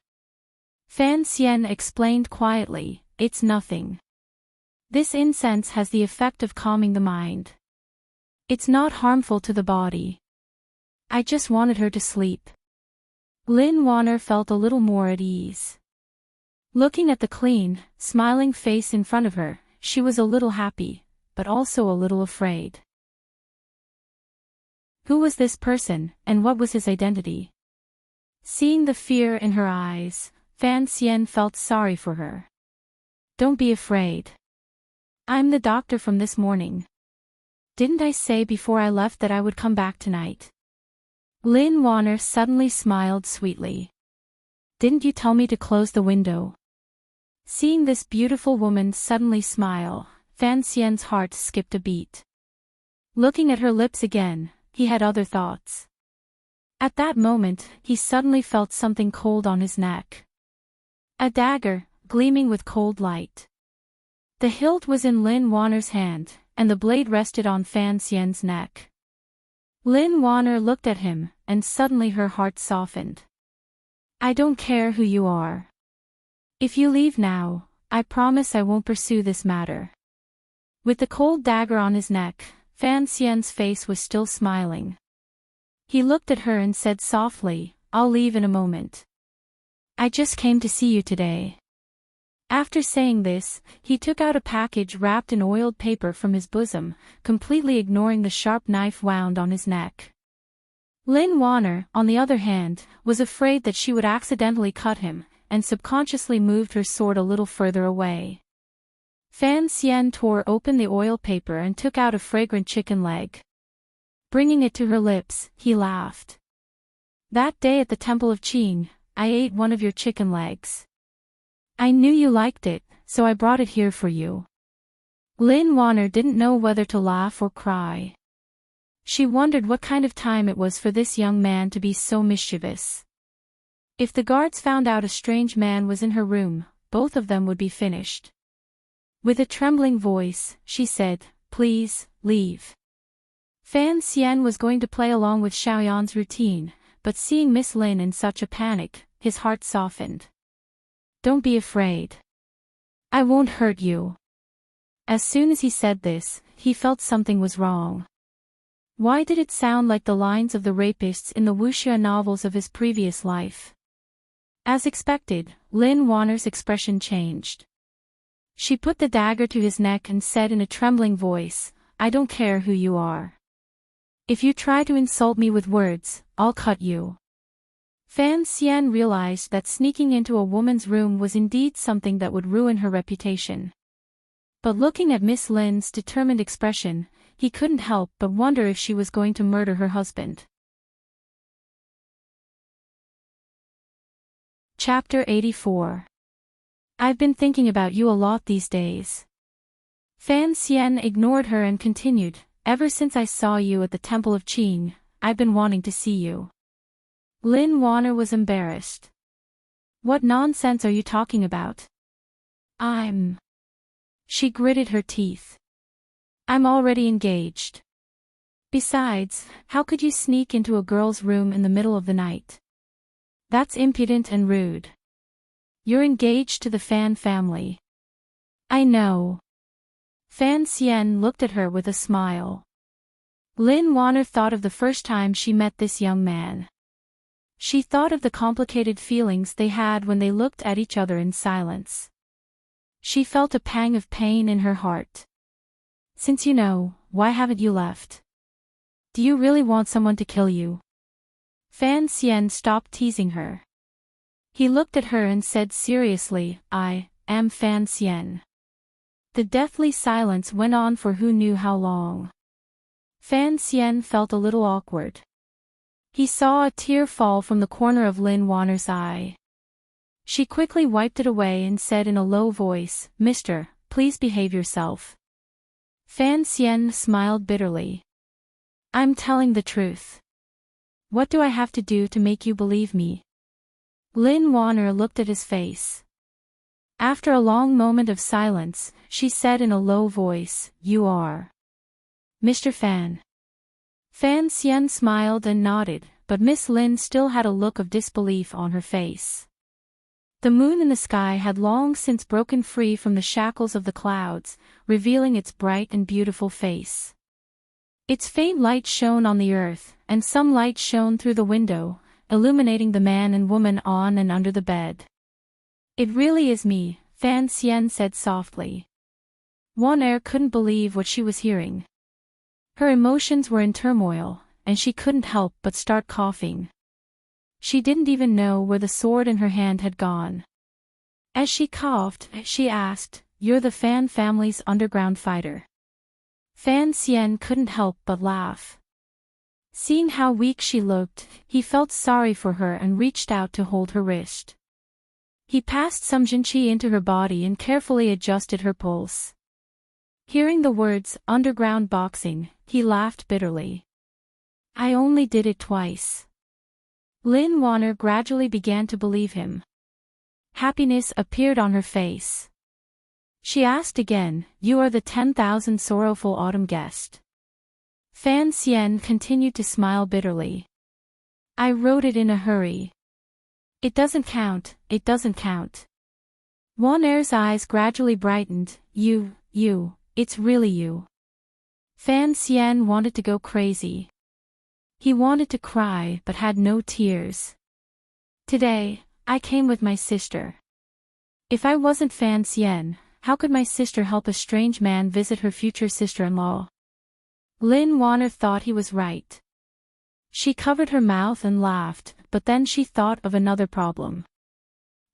Fan Xian explained quietly, "It's nothing. This incense has the effect of calming the mind. It's not harmful to the body. I just wanted her to sleep." Lynn Warner felt a little more at ease. Looking at the clean, smiling face in front of her, she was a little happy, but also a little afraid. Who was this person, and what was his identity? Seeing the fear in her eyes, Fan Xian felt sorry for her. "Don't be afraid. I'm the doctor from this morning. Didn't I say before I left that I would come back tonight?" Lynn Warner suddenly smiled sweetly. "Didn't you tell me to close the window?" Seeing this beautiful woman suddenly smile, Fan Xian's heart skipped a beat. Looking at her lips again, he had other thoughts. At that moment, he suddenly felt something cold on his neck. A dagger, gleaming with cold light. The hilt was in Lynn Warner's hand, and the blade rested on Fan Xian's neck. Lynn Warner looked at him, and suddenly her heart softened. "I don't care who you are. If you leave now, I promise I won't pursue this matter." With the cold dagger on his neck, Fan Xian's face was still smiling. He looked at her and said softly, "I'll leave in a moment. I just came to see you today." After saying this, he took out a package wrapped in oiled paper from his bosom, completely ignoring the sharp knife wound on his neck. Lynn Warner, on the other hand, was afraid that she would accidentally cut him, and subconsciously moved her sword a little further away. Fan Xian tore open the oil paper and took out a fragrant chicken leg. Bringing it to her lips, he laughed. "That day at the Temple of Qing, I ate one of your chicken legs. I knew you liked it, so I brought it here for you." Lynn Warner didn't know whether to laugh or cry. She wondered what kind of time it was for this young man to be so mischievous. If the guards found out a strange man was in her room, both of them would be finished. With a trembling voice, she said, "Please, leave." Fan Xian was going to play along with Xiaoyan's routine, but seeing Miss Lin in such a panic, his heart softened. "Don't be afraid. I won't hurt you." As soon as he said this, he felt something was wrong. Why did it sound like the lines of the rapists in the wuxia novels of his previous life? As expected, Lin Wanner's expression changed. She put the dagger to his neck and said in a trembling voice, "I don't care who you are. If you try to insult me with words, I'll cut you." Fan Xian realized that sneaking into a woman's room was indeed something that would ruin her reputation. But looking at Miss Lin's determined expression, he couldn't help but wonder if she was going to murder her husband. Chapter 84. I've been thinking about you a lot these days. Fan Xian ignored her and continued, "Ever since I saw you at the Temple of Qing, I've been wanting to see you." Lin Wanner was embarrassed. "What nonsense are you talking about?" She gritted her teeth. "I'm already engaged. Besides, how could you sneak into a girl's room in the middle of the night? That's impudent and rude. You're engaged to the Fan family." "I know." Fan Xian looked at her with a smile. Lin Wanner thought of the first time she met this young man. She thought of the complicated feelings they had when they looked at each other in silence. She felt a pang of pain in her heart. "Since you know, why haven't you left? Do you really want someone to kill you?" Fan Xian stopped teasing her. He looked at her and said seriously, "I am Fan Xian." The deathly silence went on for who knew how long. Fan Xian felt a little awkward. He saw a tear fall from the corner of Lin Wanner's eye. She quickly wiped it away and said in a low voice, "Mister, please behave yourself." Fan Xian smiled bitterly. "I'm telling the truth. What do I have to do to make you believe me?" Lin Wanner looked at his face. After a long moment of silence, she said in a low voice, "You are Mr. Fan." Fan Xian smiled and nodded, but Miss Lin still had a look of disbelief on her face. The moon in the sky had long since broken free from the shackles of the clouds, revealing its bright and beautiful face. Its faint light shone on the earth, and some light shone through the window, illuminating the man and woman on and under the bed. "It really is me," Fan Xian said softly. Wanner couldn't believe what she was hearing. Her emotions were in turmoil, and she couldn't help but start coughing. She didn't even know where the sword in her hand had gone. As she coughed, she asked, "You're the Fan family's underground fighter?" Fan Xian couldn't help but laugh. Seeing how weak she looked, he felt sorry for her and reached out to hold her wrist. He passed some jinqi into her body and carefully adjusted her pulse. Hearing the words, "underground boxing," he laughed bitterly. "I only did it twice." Lin Wanner gradually began to believe him. Happiness appeared on her face. She asked again, "You are the 10,000 sorrowful autumn guest?" Fan Xian continued to smile bitterly. "I wrote it in a hurry. It doesn't count, it doesn't count." Wanner's eyes gradually brightened. You, it's really you." Fan Xian wanted to go crazy. He wanted to cry but had no tears. "Today, I came with my sister. If I wasn't Fan Xian, how could my sister help a strange man visit her future sister-in-law?" Lin Wanner thought he was right. She covered her mouth and laughed, but then she thought of another problem.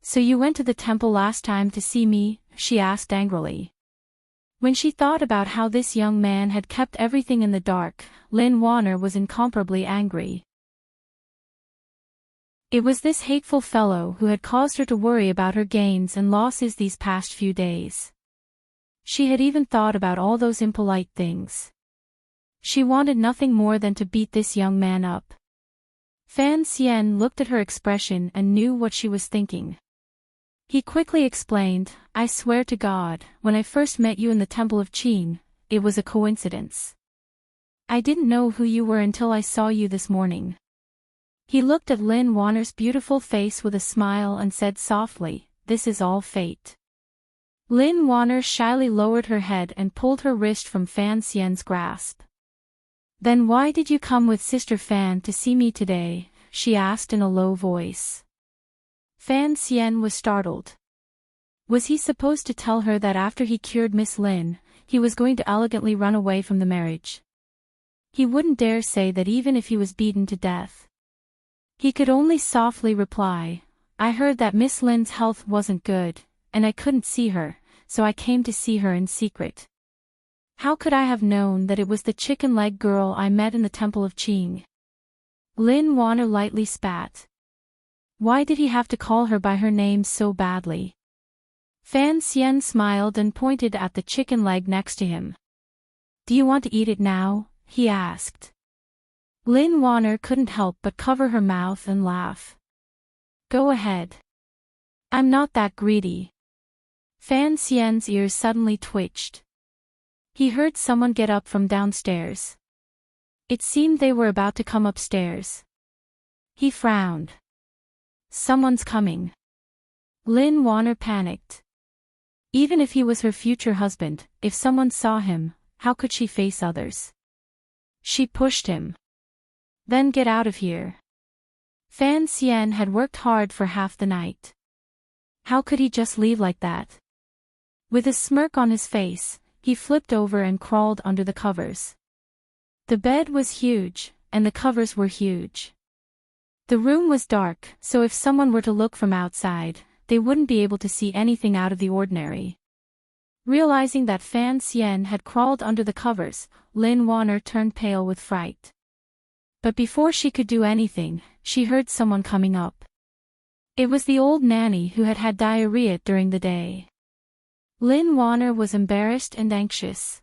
"So you went to the temple last time to see me?" she asked angrily. When she thought about how this young man had kept everything in the dark, Lin Wanner was incomparably angry. It was this hateful fellow who had caused her to worry about her gains and losses these past few days. She had even thought about all those impolite things. She wanted nothing more than to beat this young man up. Fan Xian looked at her expression and knew what she was thinking. He quickly explained, I swear to God, when I first met you in the Temple of Qin, it was a coincidence. I didn't know who you were until I saw you this morning. He looked at Lin Wanner's beautiful face with a smile and said softly, this is all fate. Lin Wanner shyly lowered her head and pulled her wrist from Fan Xian's grasp. Then why did you come with Sister Fan to see me today? She asked in a low voice. Fan Xian was startled. Was he supposed to tell her that after he cured Miss Lin, he was going to elegantly run away from the marriage? He wouldn't dare say that even if he was beaten to death. He could only softly reply, I heard that Miss Lin's health wasn't good, and I couldn't see her, so I came to see her in secret. How could I have known that it was the chicken leg girl I met in the Temple of Qing? Lin Wanner lightly spat. Why did he have to call her by her name so badly? Fan Xian smiled and pointed at the chicken leg next to him. Do you want to eat it now? He asked. Lin Wanner couldn't help but cover her mouth and laugh. Go ahead. I'm not that greedy. Fan Xian's ears suddenly twitched. He heard someone get up from downstairs. It seemed they were about to come upstairs. He frowned. Someone's coming. Lin Wanner panicked. Even if he was her future husband, if someone saw him, how could she face others? She pushed him. Then get out of here. Fan Xian had worked hard for half the night. How could he just leave like that? With a smirk on his face, he flipped over and crawled under the covers. The bed was huge, and the covers were huge. The room was dark, so if someone were to look from outside, they wouldn't be able to see anything out of the ordinary. Realizing that Fan Xian had crawled under the covers, Lin Wanner turned pale with fright. But before she could do anything, she heard someone coming up. It was the old nanny who had had diarrhea during the day. Lin Wanner was embarrassed and anxious.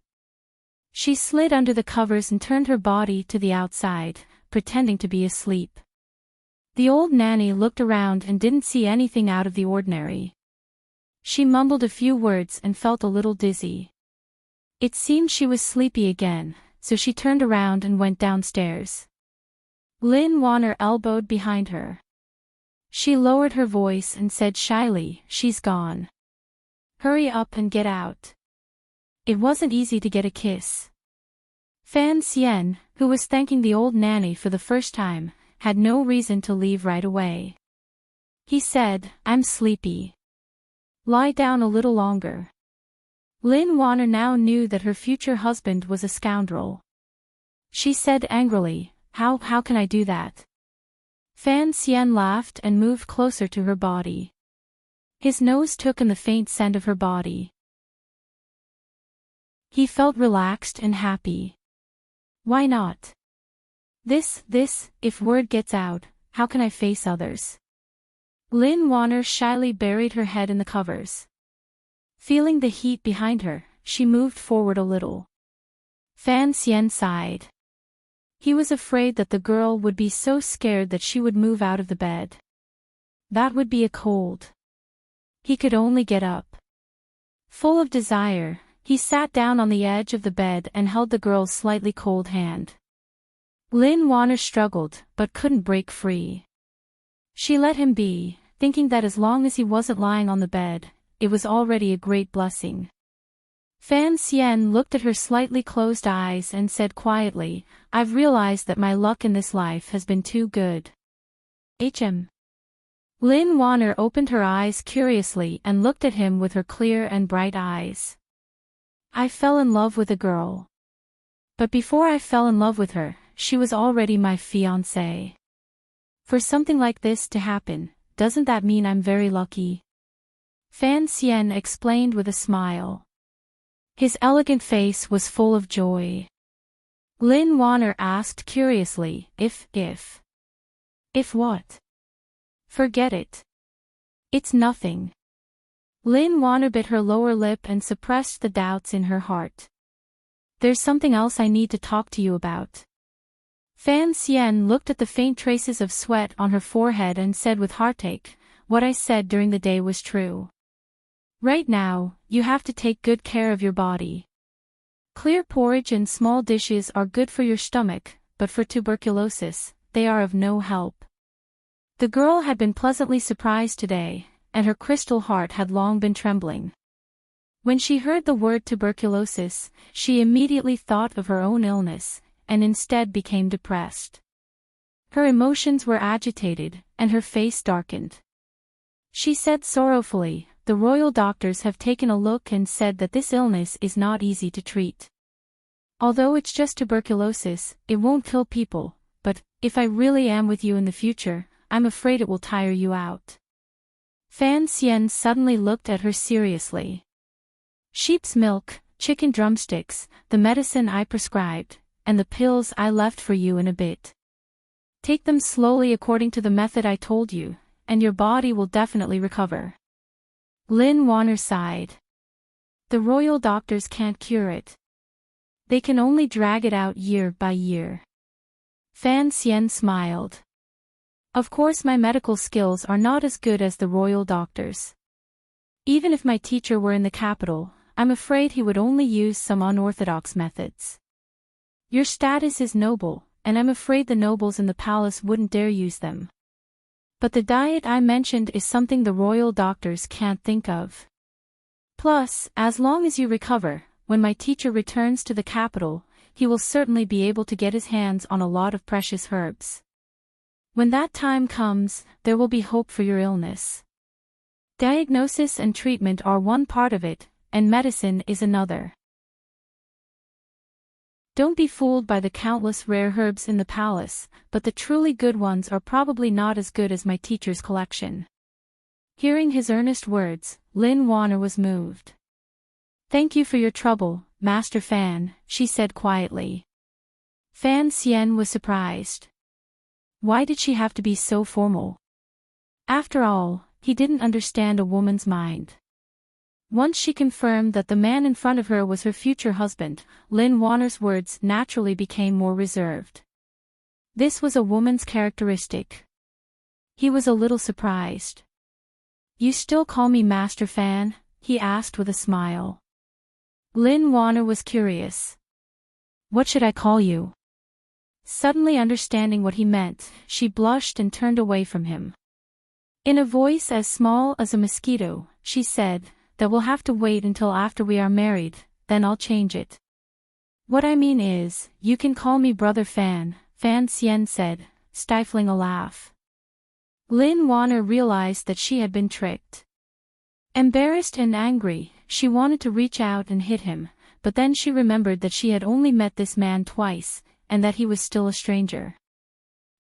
She slid under the covers and turned her body to the outside, pretending to be asleep. The old nanny looked around and didn't see anything out of the ordinary. She mumbled a few words and felt a little dizzy. It seemed she was sleepy again, so she turned around and went downstairs. Lin Wanner elbowed behind her. She lowered her voice and said shyly, she's gone. Hurry up and get out. It wasn't easy to get a kiss. Fan Xian, who was thanking the old nanny for the first time, had no reason to leave right away. He said, I'm sleepy. Lie down a little longer. Lin Wanner now knew that her future husband was a scoundrel. She said angrily, How can I do that? Fan Xian laughed and moved closer to her body. His nose took in the faint scent of her body. He felt relaxed and happy. Why not? This, if word gets out, how can I face others? Lin Wanner shyly buried her head in the covers. Feeling the heat behind her, she moved forward a little. Fan Xian sighed. He was afraid that the girl would be so scared that she would move out of the bed. That would be a cold. He could only get up. Full of desire, he sat down on the edge of the bed and held the girl's slightly cold hand. Lin Wanner struggled, but couldn't break free. She let him be, thinking that as long as he wasn't lying on the bed, it was already a great blessing. Fan Xian looked at her slightly closed eyes and said quietly, I've realized that my luck in this life has been too good. Lin Wanner opened her eyes curiously and looked at him with her clear and bright eyes. I fell in love with a girl. But before I fell in love with her, she was already my fiancée. For something like this to happen, doesn't that mean I'm very lucky? Fan Xian explained with a smile. His elegant face was full of joy. Lin Wanner asked curiously, If what? Forget it. It's nothing. Lin Wanner bit her lower lip and suppressed the doubts in her heart. There's something else I need to talk to you about. Fan Xian looked at the faint traces of sweat on her forehead and said with heartache, what I said during the day was true. Right now, you have to take good care of your body. Clear porridge and small dishes are good for your stomach, but for tuberculosis, they are of no help. The girl had been pleasantly surprised today, and her crystal heart had long been trembling. When she heard the word tuberculosis, she immediately thought of her own illness, and instead became depressed. Her emotions were agitated, and her face darkened. She said sorrowfully, "The royal doctors have taken a look and said that this illness is not easy to treat. Although it's just tuberculosis, it won't kill people, but, if I really am with you in the future, I'm afraid it will tire you out." Fan Xian suddenly looked at her seriously. "Sheep's milk, chicken drumsticks, the medicine I prescribed, and the pills I left for you in a bit. Take them slowly according to the method I told you, and your body will definitely recover." Lin Wanner sighed. The royal doctors can't cure it. They can only drag it out year by year. Fan Xian smiled. "Of course my medical skills are not as good as the royal doctors. Even if my teacher were in the capital, I'm afraid he would only use some unorthodox methods. Your status is noble, and I'm afraid the nobles in the palace wouldn't dare use them. But the diet I mentioned is something the royal doctors can't think of. Plus, as long as you recover, when my teacher returns to the capital, he will certainly be able to get his hands on a lot of precious herbs. When that time comes, there will be hope for your illness. Diagnosis and treatment are one part of it, and medicine is another. Don't be fooled by the countless rare herbs in the palace, but the truly good ones are probably not as good as my teacher's collection." Hearing his earnest words, Lin Wanner was moved. "Thank you for your trouble, Master Fan," she said quietly. Fan Xian was surprised. Why did she have to be so formal? After all, he didn't understand a woman's mind. Once she confirmed that the man in front of her was her future husband, Lin Wanner's words naturally became more reserved. This was a woman's characteristic. He was a little surprised. "You still call me Master Fan?" he asked with a smile. Lin Wanner was curious. "What should I call you?" Suddenly understanding what he meant, she blushed and turned away from him. In a voice as small as a mosquito, she said, "That we'll have to wait until after we are married, then I'll change it." "What I mean is, you can call me Brother Fan," Fan Xian said, stifling a laugh. Lin Wanner realized that she had been tricked. Embarrassed and angry, she wanted to reach out and hit him, but then she remembered that she had only met this man twice, and that he was still a stranger.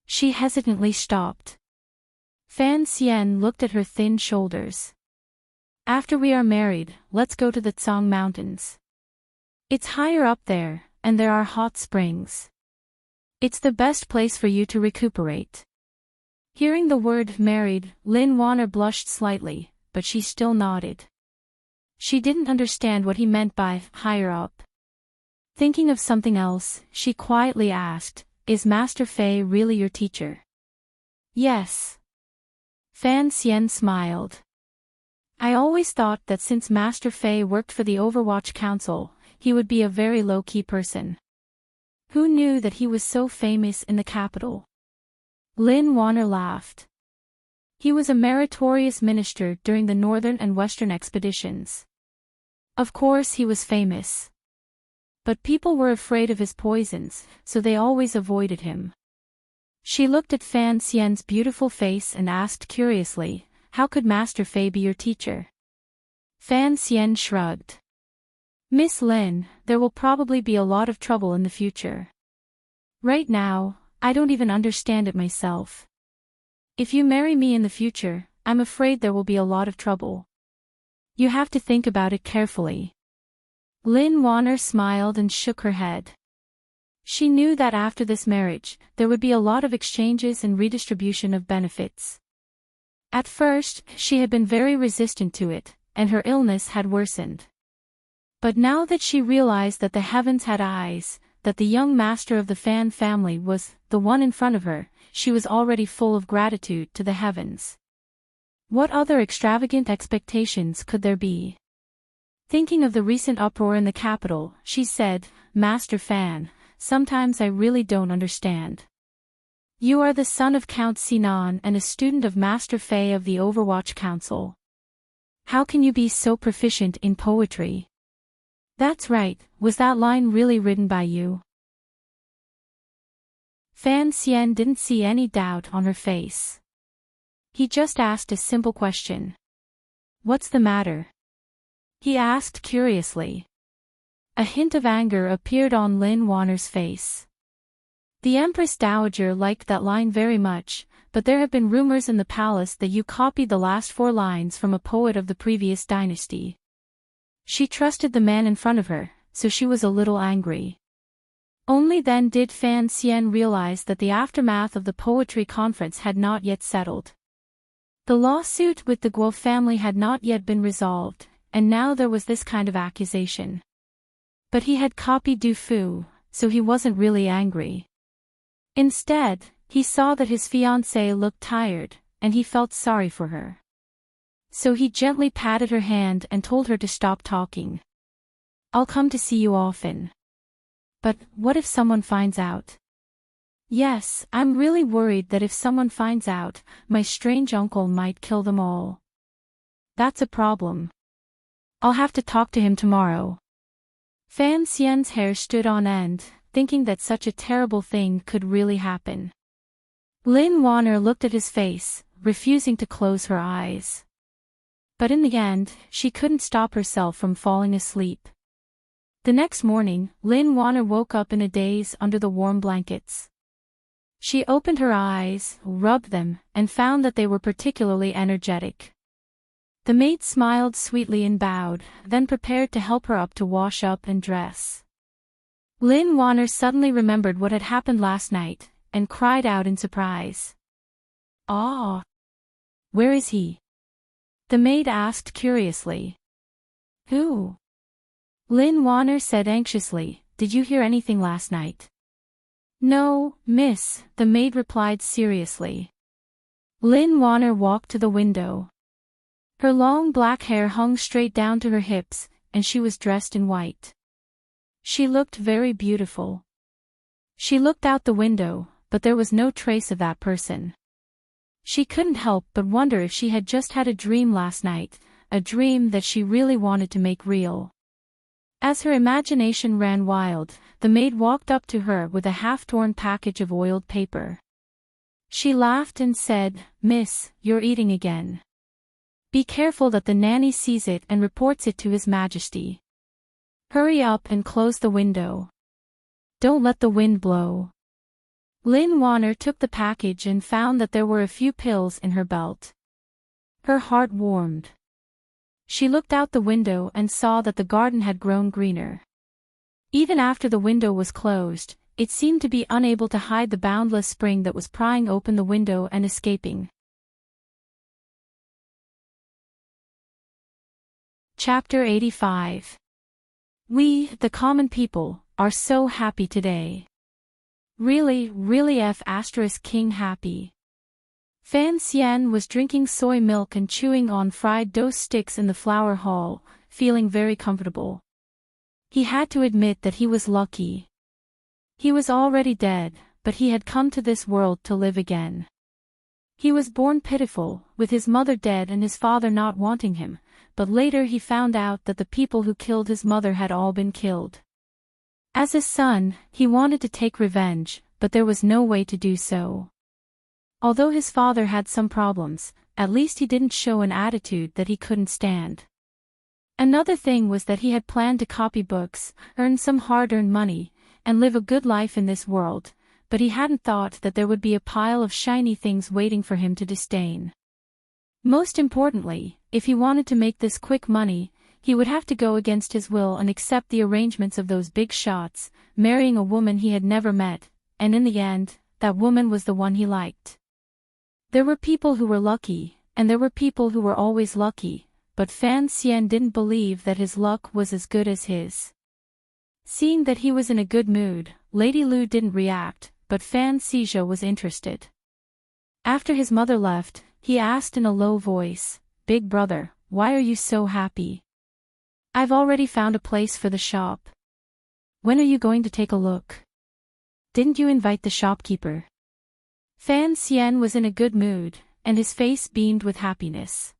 She hesitantly stopped. Fan Xian looked at her thin shoulders. "After we are married, let's go to the Tsang Mountains. It's higher up there, and there are hot springs. It's the best place for you to recuperate." Hearing the word married, Lin Wanner blushed slightly, but she still nodded. She didn't understand what he meant by higher up. Thinking of something else, she quietly asked, "Is Master Fei really your teacher?" "Yes." Fan Xian smiled. "I always thought that since Master Fei worked for the Overwatch Council, he would be a very low-key person. Who knew that he was so famous in the capital?" Lin Wanner laughed. "He was a meritorious minister during the northern and western expeditions. Of course he was famous. But people were afraid of his poisons, so they always avoided him." She looked at Fan Xian's beautiful face and asked curiously, "How could Master Fei be your teacher?" Fan Xian shrugged. "Miss Lin, there will probably be a lot of trouble in the future. Right now, I don't even understand it myself. If you marry me in the future, I'm afraid there will be a lot of trouble. You have to think about it carefully." Lin Wanner smiled and shook her head. She knew that after this marriage, there would be a lot of exchanges and redistribution of benefits. At first, she had been very resistant to it, and her illness had worsened. But now that she realized that the heavens had eyes, that the young master of the Fan family was the one in front of her, she was already full of gratitude to the heavens. What other extravagant expectations could there be? Thinking of the recent uproar in the capital, she said, Master Fan, sometimes I really don't understand. You are the son of Count Sinan and a student of Master Fei of the Overwatch Council. How can you be so proficient in poetry? That's right, was that line really written by you? Fan Xian didn't see any doubt on her face. He just asked a simple question. What's the matter? He asked curiously. A hint of anger appeared on Lin Wanner's face. The Empress Dowager liked that line very much, but there have been rumors in the palace that you copied the last 4 lines from a poet of the previous dynasty. She trusted the man in front of her, so she was a little angry. Only then did Fan Xian realize that the aftermath of the poetry conference had not yet settled. The lawsuit with the Guo family had not yet been resolved, and now there was this kind of accusation. But he had copied Du Fu, so he wasn't really angry. Instead, he saw that his fiancée looked tired, and he felt sorry for her. So he gently patted her hand and told her to stop talking. I'll come to see you often. But what if someone finds out? Yes, I'm really worried that if someone finds out, my strange uncle might kill them all. That's a problem. I'll have to talk to him tomorrow. Fan Xian's hair stood on end, thinking that such a terrible thing could really happen. Lin Wanner looked at his face, refusing to close her eyes. But in the end, she couldn't stop herself from falling asleep. The next morning, Lin Wanner woke up in a daze under the warm blankets. She opened her eyes, rubbed them, and found that they were particularly energetic. The maid smiled sweetly and bowed, then prepared to help her up to wash up and dress. Lin Wanner suddenly remembered what had happened last night, and cried out in surprise. Ah! Where is he? The maid asked curiously. Who? Lin Wanner said anxiously, Did you hear anything last night? No, miss, the maid replied seriously. Lin Wanner walked to the window. Her long black hair hung straight down to her hips, and she was dressed in white. She looked very beautiful. She looked out the window, but there was no trace of that person. She couldn't help but wonder if she had just had a dream last night, a dream that she really wanted to make real. As her imagination ran wild, the maid walked up to her with a half-torn package of oiled paper. She laughed and said, Miss, you're eating again. Be careful that the nanny sees it and reports it to His Majesty. Hurry up and close the window. Don't let the wind blow. Lin Wanner took the package and found that there were a few pills in her belt. Her heart warmed. She looked out the window and saw that the garden had grown greener. Even after the window was closed, it seemed to be unable to hide the boundless spring that was prying open the window and escaping. Chapter 85. We, the common people, are so happy today. Really King happy. Fan Xian was drinking soy milk and chewing on fried dough sticks in the flower hall, feeling very comfortable. He had to admit that he was lucky. He was already dead, but he had come to this world to live again. He was born pitiful, with his mother dead and his father not wanting him, but later he found out that the people who killed his mother had all been killed. As a son, he wanted to take revenge, but there was no way to do so. Although his father had some problems, at least he didn't show an attitude that he couldn't stand. Another thing was that he had planned to copy books, earn some hard-earned money, and live a good life in this world, but he hadn't thought that there would be a pile of shiny things waiting for him to disdain. Most importantly, if he wanted to make this quick money, he would have to go against his will and accept the arrangements of those big shots, marrying a woman he had never met, and in the end, that woman was the one he liked. There were people who were lucky, and there were people who were always lucky, but Fan Xian didn't believe that his luck was as good as his. Seeing that he was in a good mood, Lady Lu didn't react, but Fan Xizhou was interested. After his mother left, he asked in a low voice, "Big brother, why are you so happy?" "I've already found a place for the shop." "When are you going to take a look? Didn't you invite the shopkeeper?" Fan Xian was in a good mood, and his face beamed with happiness.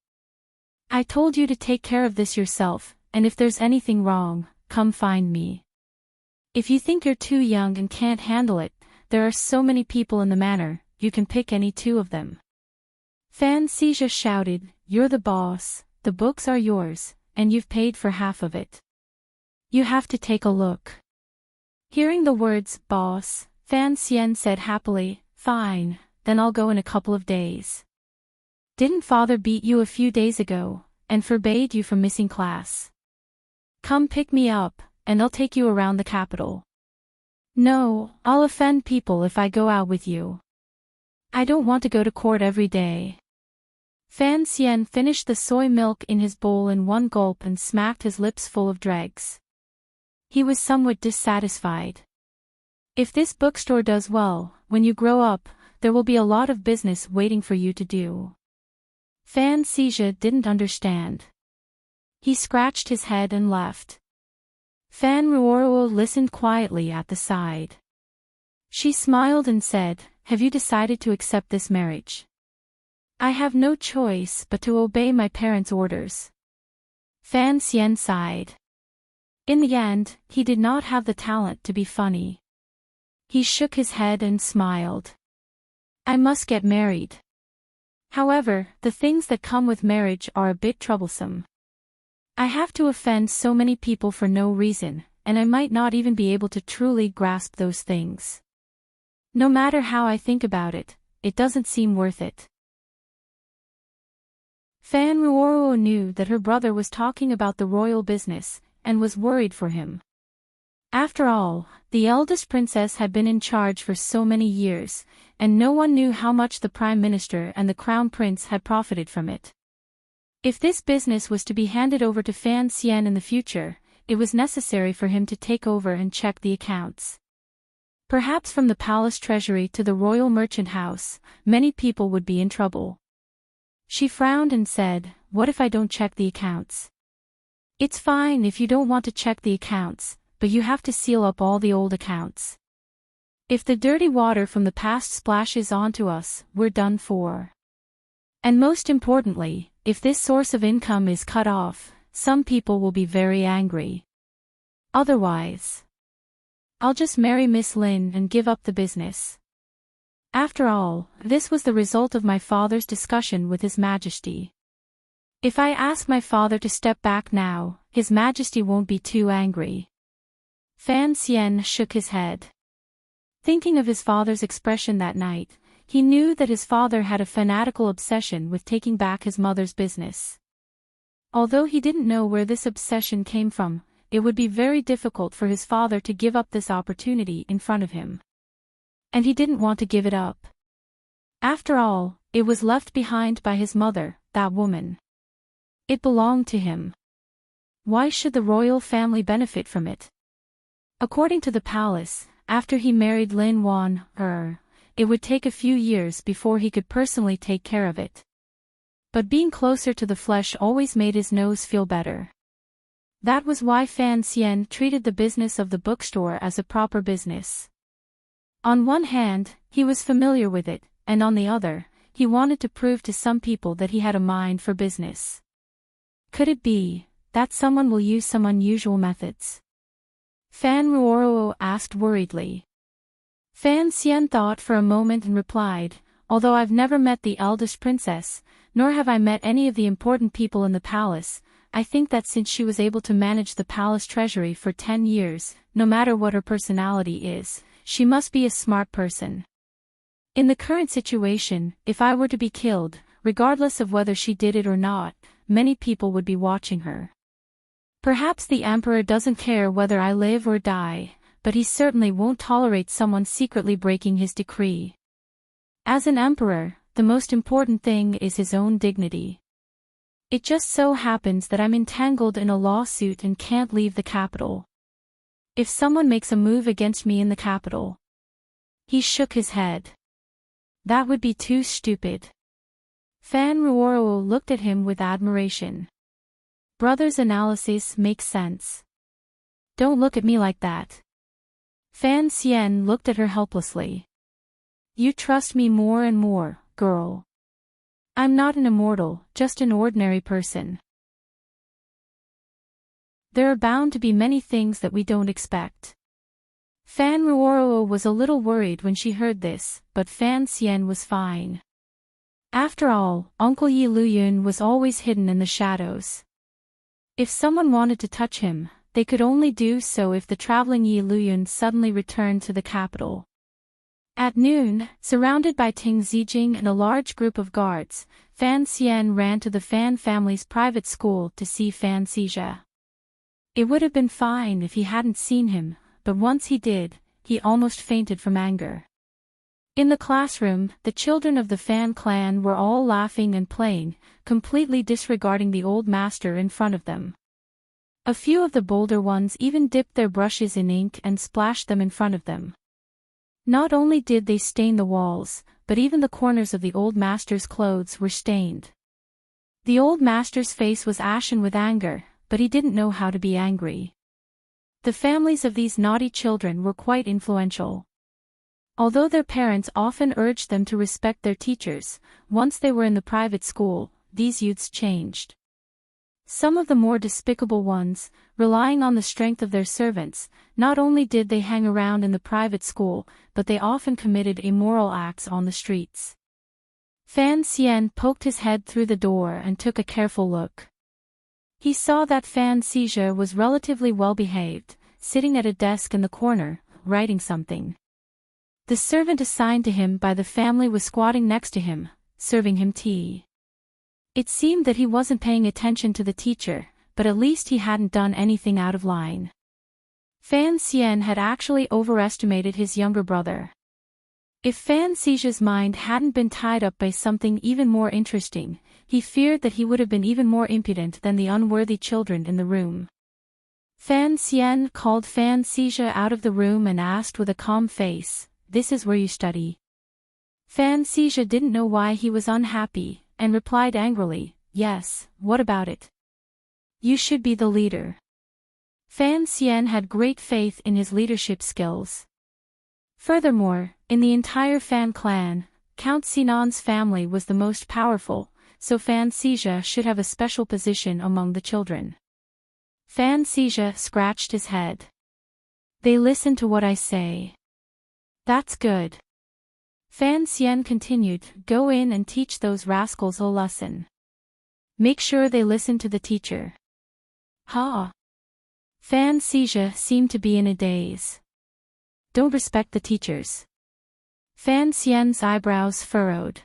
"I told you to take care of this yourself, and if there's anything wrong, come find me. If you think you're too young and can't handle it, there are so many people in the manor, you can pick any two of them." Fan Xija shouted, "You're the boss, the books are yours, and you've paid for half of it. You have to take a look." Hearing the words, "boss," Fan Xian said happily, "Fine, then I'll go in a couple of days." "Didn't father beat you a few days ago, and forbade you from missing class? Come pick me up, and I'll take you around the capital." "No, I'll offend people if I go out with you. I don't want to go to court every day." Fan Xian finished the soy milk in his bowl in one gulp and smacked his lips full of dregs. He was somewhat dissatisfied. "If this bookstore does well, when you grow up, there will be a lot of business waiting for you to do." Fan Xija didn't understand. He scratched his head and left. Fan Ruoruo listened quietly at the side. She smiled and said, "Have you decided to accept this marriage?" "I have no choice but to obey my parents' orders." Fan Xian sighed. In the end, he did not have the talent to be funny. He shook his head and smiled. "I must get married. However, the things that come with marriage are a bit troublesome. I have to offend so many people for no reason, and I might not even be able to truly grasp those things. No matter how I think about it, it doesn't seem worth it." Fan Ruoruo knew that her brother was talking about the royal business, and was worried for him. After all, the eldest princess had been in charge for so many years, and no one knew how much the prime minister and the crown prince had profited from it. If this business was to be handed over to Fan Xian in the future, it was necessary for him to take over and check the accounts. Perhaps from the palace treasury to the royal merchant house, many people would be in trouble. She frowned and said, "What if I don't check the accounts?" "It's fine if you don't want to check the accounts, but you have to seal up all the old accounts. If the dirty water from the past splashes onto us, we're done for. And most importantly, if this source of income is cut off, some people will be very angry. Otherwise, I'll just marry Miss Lin and give up the business." After all, this was the result of my father's discussion with His Majesty. If I ask my father to step back now, His Majesty won't be too angry. Fan Xian shook his head. Thinking of his father's expression that night, he knew that his father had a fanatical obsession with taking back his mother's business. Although he didn't know where this obsession came from, it would be very difficult for his father to give up this opportunity in front of him. And he didn't want to give it up. After all, it was left behind by his mother, that woman. It belonged to him. Why should the royal family benefit from it? According to the palace, after he married Lin Wan, it would take a few years before he could personally take care of it. But being closer to the flesh always made his nose feel better. That was why Fan Xian treated the business of the bookstore as a proper business. On one hand, he was familiar with it, and on the other, he wanted to prove to some people that he had a mind for business. Could it be that someone will use some unusual methods? Fan Ruoruo asked worriedly. Fan Xian thought for a moment and replied, "Although I've never met the eldest princess, nor have I met any of the important people in the palace, I think that since she was able to manage the palace treasury for 10 years, no matter what her personality is, she must be a smart person. In the current situation, if I were to be killed, regardless of whether she did it or not, many people would be watching her. Perhaps the emperor doesn't care whether I live or die, but he certainly won't tolerate someone secretly breaking his decree. As an emperor, the most important thing is his own dignity. It just so happens that I'm entangled in a lawsuit and can't leave the capital. If someone makes a move against me in the capital..." He shook his head. "That would be too stupid." Fan Ruoro looked at him with admiration. Brother's analysis makes sense. Don't look at me like that. Fan Xian looked at her helplessly. You trust me more and more, girl. I'm not an immortal, just an ordinary person. There are bound to be many things that we don't expect. Fan Ruoro was a little worried when she heard this, but Fan Xian was fine. After all, Uncle Yi Luyun was always hidden in the shadows. If someone wanted to touch him, they could only do so if the traveling Yi Luyun suddenly returned to the capital. At noon, surrounded by Ting Zijing and a large group of guards, Fan Xian ran to the Fan family's private school to see Fan Xizha. It would have been fine if he hadn't seen him, but once he did, he almost fainted from anger. In the classroom, the children of the Fan clan were all laughing and playing, completely disregarding the old master in front of them. A few of the bolder ones even dipped their brushes in ink and splashed them in front of them. Not only did they stain the walls, but even the corners of the old master's clothes were stained. The old master's face was ashen with anger, but he didn't know how to be angry. The families of these naughty children were quite influential. Although their parents often urged them to respect their teachers, once they were in the private school, these youths changed. Some of the more despicable ones, relying on the strength of their servants, not only did they hang around in the private school, but they often committed immoral acts on the streets. Fan Xian poked his head through the door and took a careful look. He saw that Fan Xizha was relatively well behaved, sitting at a desk in the corner, writing something. The servant assigned to him by the family was squatting next to him, serving him tea. It seemed that he wasn't paying attention to the teacher, but at least he hadn't done anything out of line. Fan Xian had actually overestimated his younger brother. If Fan Xizha's mind hadn't been tied up by something even more interesting, he feared that he would have been even more impudent than the unworthy children in the room. Fan Xian called Fan Xizha out of the room and asked with a calm face, "This is where you study?" Fan Xizha didn't know why he was unhappy, and replied angrily, "Yes, what about it? You should be the leader." Fan Xian had great faith in his leadership skills. Furthermore, in the entire Fan clan, Count Sinan's family was the most powerful, so Fan Xizha should have a special position among the children. Fan Xizha scratched his head. "They listen to what I say. That's good." Fan Xian continued, "Go in and teach those rascals a lesson. Make sure they listen to the teacher." "Ha!" Fan Xizha seemed to be in a daze. "Don't respect the teachers." Fan Xian's eyebrows furrowed.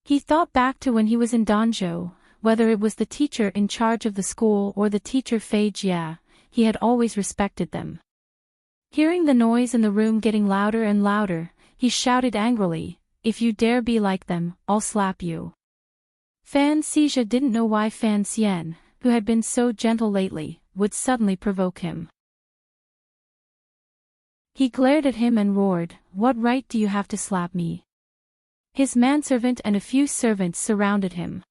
He thought back to when he was in Danzhou, whether it was the teacher in charge of the school or the teacher Fei Jia, he had always respected them. Hearing the noise in the room getting louder and louder, he shouted angrily, "If you dare be like them, I'll slap you." Fan Xizha didn't know why Fan Xian, who had been so gentle lately, would suddenly provoke him. He glared at him and roared, "What right do you have to slap me?" His manservant and a few servants surrounded him.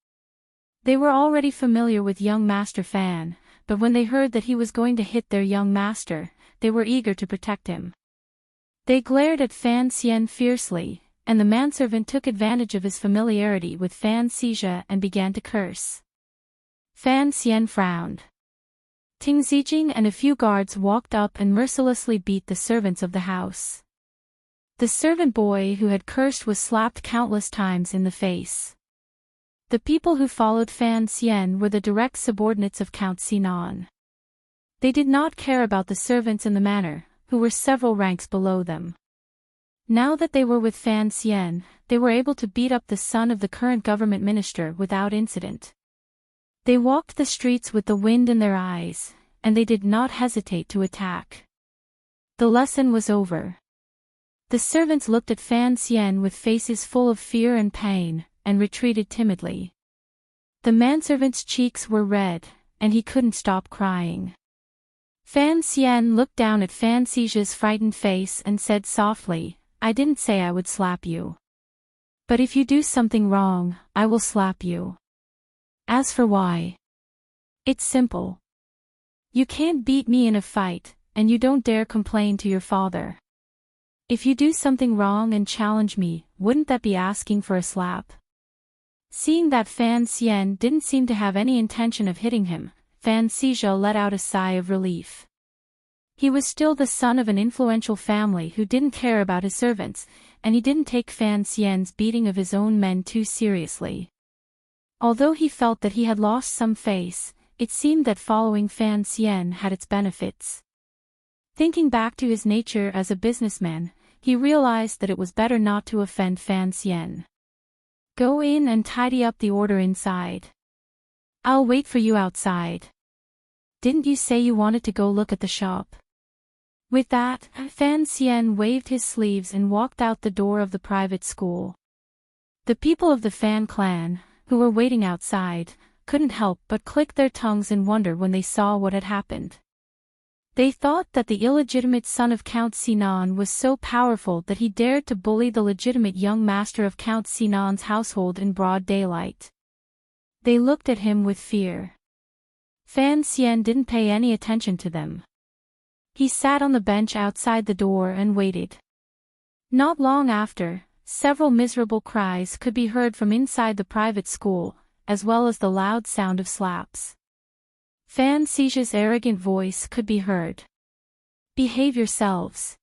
They were already familiar with young Master Fan, but when they heard that he was going to hit their young master, they were eager to protect him. They glared at Fan Xian fiercely, and the manservant took advantage of his familiarity with Fan Xizha and began to curse. Fan Xian frowned. Ting Zijing and a few guards walked up and mercilessly beat the servants of the house. The servant boy who had cursed was slapped countless times in the face. The people who followed Fan Xian were the direct subordinates of Count Sinan. They did not care about the servants in the manor, who were several ranks below them. Now that they were with Fan Xian, they were able to beat up the son of the current government minister without incident. They walked the streets with the wind in their eyes, and they did not hesitate to attack. The lesson was over. The servants looked at Fan Xian with faces full of fear and pain, and retreated timidly. The manservant's cheeks were red, and he couldn't stop crying. Fan Xian looked down at Fan Xizha's frightened face and said softly, "I didn't say I would slap you." But if you do something wrong, I will slap you. As for why? It's simple. You can't beat me in a fight, and you don't dare complain to your father. If you do something wrong and challenge me, wouldn't that be asking for a slap? Seeing that Fan Xian didn't seem to have any intention of hitting him, Fan Xizhe let out a sigh of relief. He was still the son of an influential family who didn't care about his servants, and he didn't take Fan Xian's beating of his own men too seriously. Although he felt that he had lost some face, it seemed that following Fan Xian had its benefits. Thinking back to his nature as a businessman, he realized that it was better not to offend Fan Xian. Go in and tidy up the order inside. I'll wait for you outside. Didn't you say you wanted to go look at the shop? With that, Fan Xian waved his sleeves and walked out the door of the private school. The people of the Fan clan, who were waiting outside, couldn't help but click their tongues in wonder when they saw what had happened. They thought that the illegitimate son of Count Sinan was so powerful that he dared to bully the legitimate young master of Count Sinan's household in broad daylight. They looked at him with fear. Fan Xian didn't pay any attention to them. He sat on the bench outside the door and waited. Not long after, several miserable cries could be heard from inside the private school, as well as the loud sound of slaps. Fan Xize's arrogant voice could be heard. Behave yourselves.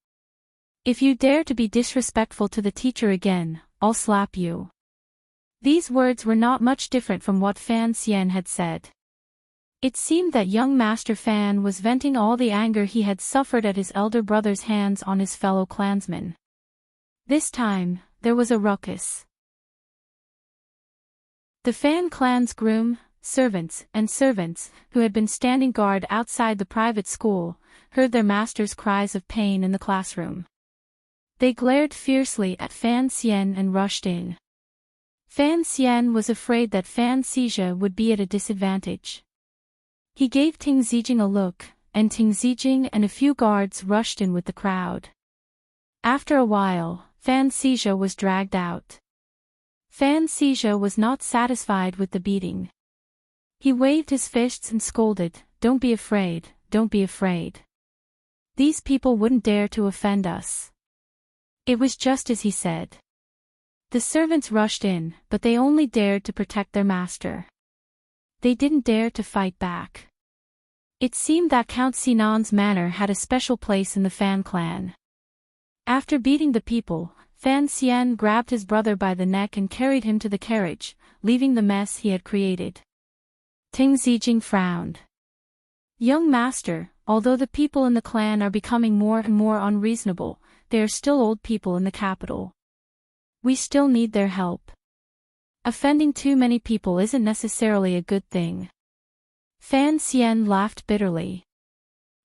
If you dare to be disrespectful to the teacher again, I'll slap you. These words were not much different from what Fan Xian had said. It seemed that young Master Fan was venting all the anger he had suffered at his elder brother's hands on his fellow clansmen. This time, there was a ruckus. The Fan clan's groom, servants, who had been standing guard outside the private school, heard their master's cries of pain in the classroom. They glared fiercely at Fan Xian and rushed in. Fan Xian was afraid that Fan Xizhe would be at a disadvantage. He gave Ting Zijing a look, and Ting Zijing and a few guards rushed in with the crowd. After a while, Fan Xizhe was dragged out. Fan Xizhe was not satisfied with the beating. He waved his fists and scolded, "Don't be afraid, don't be afraid. These people wouldn't dare to offend us." It was just as he said. The servants rushed in, but they only dared to protect their master. They didn't dare to fight back. It seemed that Count Sinan's manor had a special place in the Fan clan. After beating the people, Fan Xian grabbed his brother by the neck and carried him to the carriage, leaving the mess he had created. Ting Zijing frowned. Young master, although the people in the clan are becoming more and more unreasonable, they are still old people in the capital. We still need their help. Offending too many people isn't necessarily a good thing. Fan Xian laughed bitterly.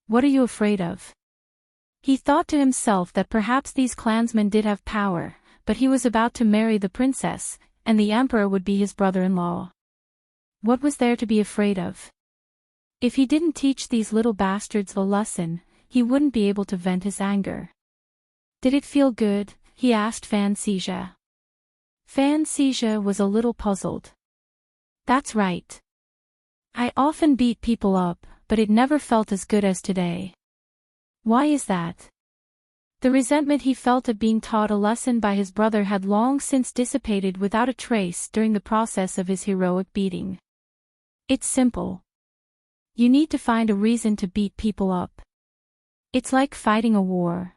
What are you afraid of? He thought to himself that perhaps these clansmen did have power, but he was about to marry the princess, and the emperor would be his brother-in-law. What was there to be afraid of? If he didn't teach these little bastards a lesson, he wouldn't be able to vent his anger. Did it feel good? He asked Fan Xizhe. Fan Xizhe was a little puzzled. That's right. I often beat people up, but it never felt as good as today. Why is that? The resentment he felt at being taught a lesson by his brother had long since dissipated without a trace during the process of his heroic beating. It's simple. You need to find a reason to beat people up. It's like fighting a war.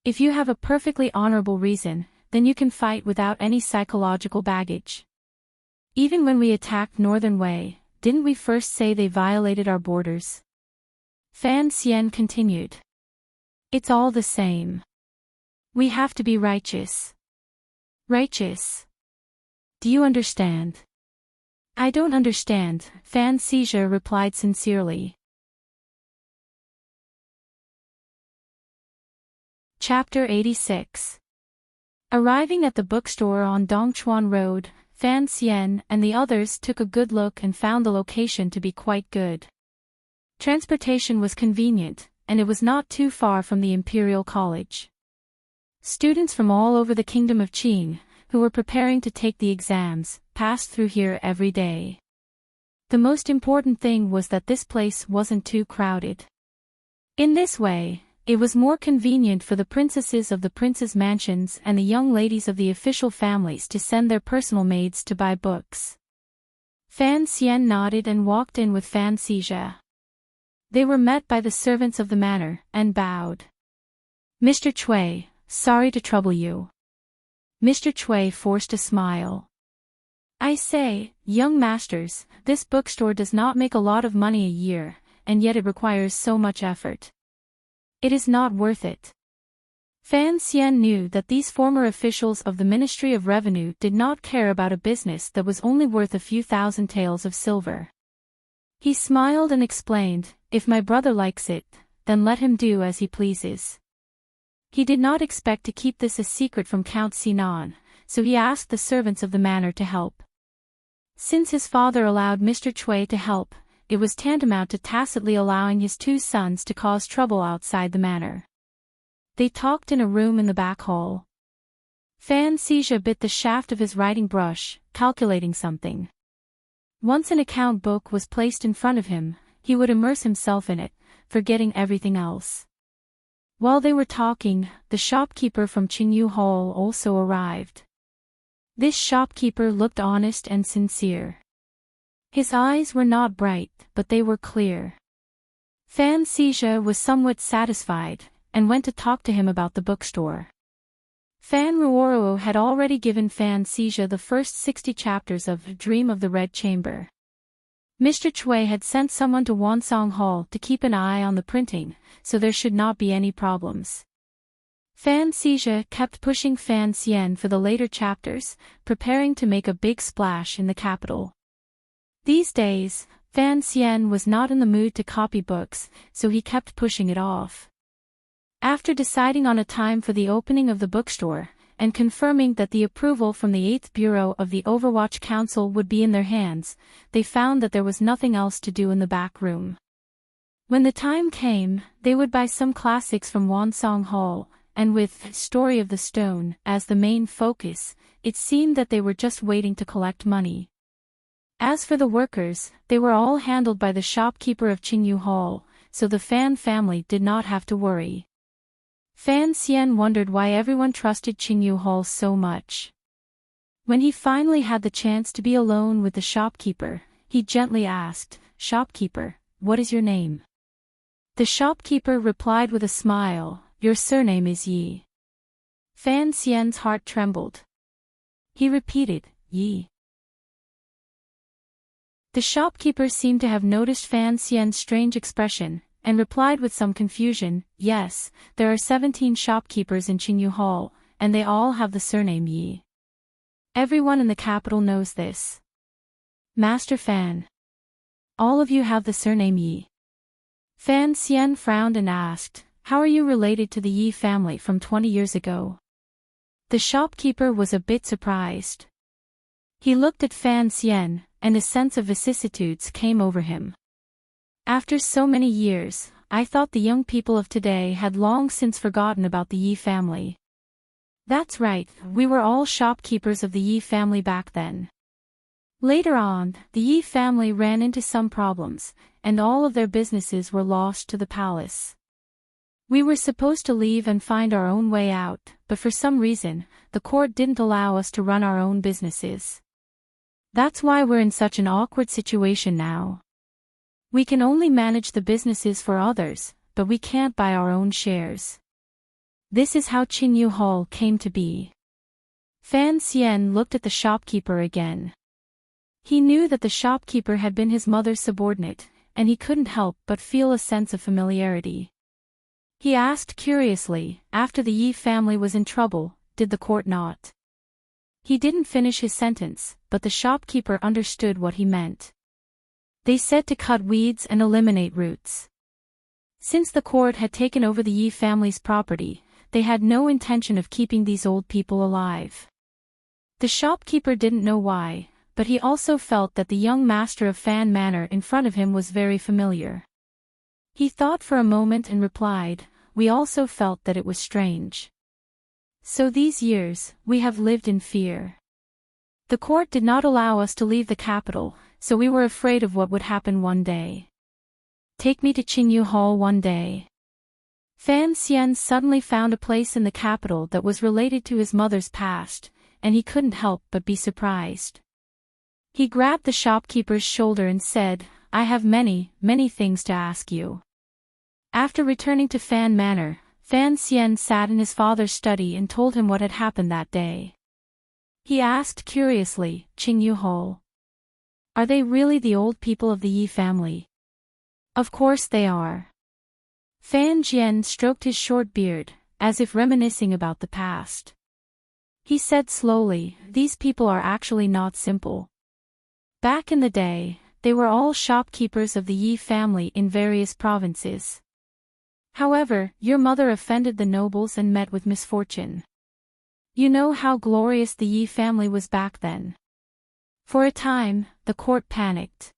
If you have a perfectly honorable reason, then you can fight without any psychological baggage. Even when we attacked Northern Wei, didn't we first say they violated our borders? Fan Xian continued. It's all the same. We have to be righteous. Righteous. Do you understand? I don't understand, Fan Xizhe replied sincerely. Chapter 86. Arriving at the bookstore on Dongchuan Road, Fan Xian and the others took a good look and found the location to be quite good. Transportation was convenient, and it was not too far from the Imperial College. Students from all over the Kingdom of Qing, who were preparing to take the exams, passed through here every day. The most important thing was that this place wasn't too crowded. In this way, it was more convenient for the princesses of the princes' mansions and the young ladies of the official families to send their personal maids to buy books. Fan Xian nodded and walked in with Fan Xizha. They were met by the servants of the manor, and bowed. "Mr. Cui, sorry to trouble you." Mr. Cui forced a smile. "I say, young masters, this bookstore does not make a lot of money a year, and yet it requires so much effort. It is not worth it." Fan Xian knew that these former officials of the Ministry of Revenue did not care about a business that was only worth a few thousand taels of silver. He smiled and explained, "If my brother likes it, then let him do as he pleases." He did not expect to keep this a secret from Count Sinan, so he asked the servants of the manor to help. Since his father allowed Mr. Cui to help, it was tantamount to tacitly allowing his two sons to cause trouble outside the manor. They talked in a room in the back hall. Fan Xizha bit the shaft of his writing brush, calculating something. Once an account book was placed in front of him, he would immerse himself in it, forgetting everything else. While they were talking, the shopkeeper from Qingyu Hall also arrived. This shopkeeper looked honest and sincere. His eyes were not bright, but they were clear. Fan Xizha was somewhat satisfied, and went to talk to him about the bookstore. Fan Ruoruo had already given Fan Xizha the first 60 chapters of Dream of the Red Chamber. Mr. Cui had sent someone to Wansong Hall to keep an eye on the printing, so there should not be any problems. Fan Xizha kept pushing Fan Xian for the later chapters, preparing to make a big splash in the capital. These days, Fan Xian was not in the mood to copy books, so he kept pushing it off. After deciding on a time for the opening of the bookstore, and confirming that the approval from the 8th Bureau of the Overwatch Council would be in their hands, they found that there was nothing else to do in the back room. When the time came, they would buy some classics from Wansong Hall, and with Story of the Stone as the main focus, it seemed that they were just waiting to collect money. As for the workers, they were all handled by the shopkeeper of Qingyu Hall, so the Fan family did not have to worry. Fan Xian wondered why everyone trusted Qingyu Hall so much. When he finally had the chance to be alone with the shopkeeper, he gently asked, "Shopkeeper, what is your name?" The shopkeeper replied with a smile, "Your surname is Yi." Fan Xian's heart trembled. He repeated, "Yi." The shopkeeper seemed to have noticed Fan Xian's strange expression, and replied with some confusion, "Yes, there are 17 shopkeepers in Qingyu Hall, and they all have the surname Yi. Everyone in the capital knows this. Master Fan. All of you have the surname Yi." Fan Xian frowned and asked, "How are you related to the Yi family from 20 years ago?" The shopkeeper was a bit surprised. He looked at Fan Xian, and a sense of vicissitudes came over him. "After so many years, I thought the young people of today had long since forgotten about the Yi family." "That's right, we were all shopkeepers of the Yi family back then. Later on, the Yi family ran into some problems, and all of their businesses were lost to the palace. We were supposed to leave and find our own way out, but for some reason, the court didn't allow us to run our own businesses. That's why we're in such an awkward situation now. We can only manage the businesses for others, but we can't buy our own shares. This is how Qingyu Hall came to be." Fan Xian looked at the shopkeeper again. He knew that the shopkeeper had been his mother's subordinate, and he couldn't help but feel a sense of familiarity. He asked curiously, "After the Yi family was in trouble, did the court not?" He didn't finish his sentence, but the shopkeeper understood what he meant. "They said to cut weeds and eliminate roots. Since the court had taken over the Yi family's property, they had no intention of keeping these old people alive." The shopkeeper didn't know why, but he also felt that the young master of Fan Manor in front of him was very familiar. He thought for a moment and replied, "We also felt that it was strange." So these years, we have lived in fear. The court did not allow us to leave the capital, so we were afraid of what would happen one day. Take me to Qingyu Hall one day. Fan Xian suddenly found a place in the capital that was related to his mother's past, and he couldn't help but be surprised. He grabbed the shopkeeper's shoulder and said, I have many, many things to ask you. After returning to Fan Manor, Fan Xian sat in his father's study and told him what had happened that day. He asked curiously, Qingyu Hall. Are they really the old people of the Yi family? Of course they are. Fan Jian stroked his short beard, as if reminiscing about the past. He said slowly, these people are actually not simple. Back in the day, they were all shopkeepers of the Yi family in various provinces. However, your mother offended the nobles and met with misfortune. You know how glorious the Yi family was back then. For a time, the court panicked.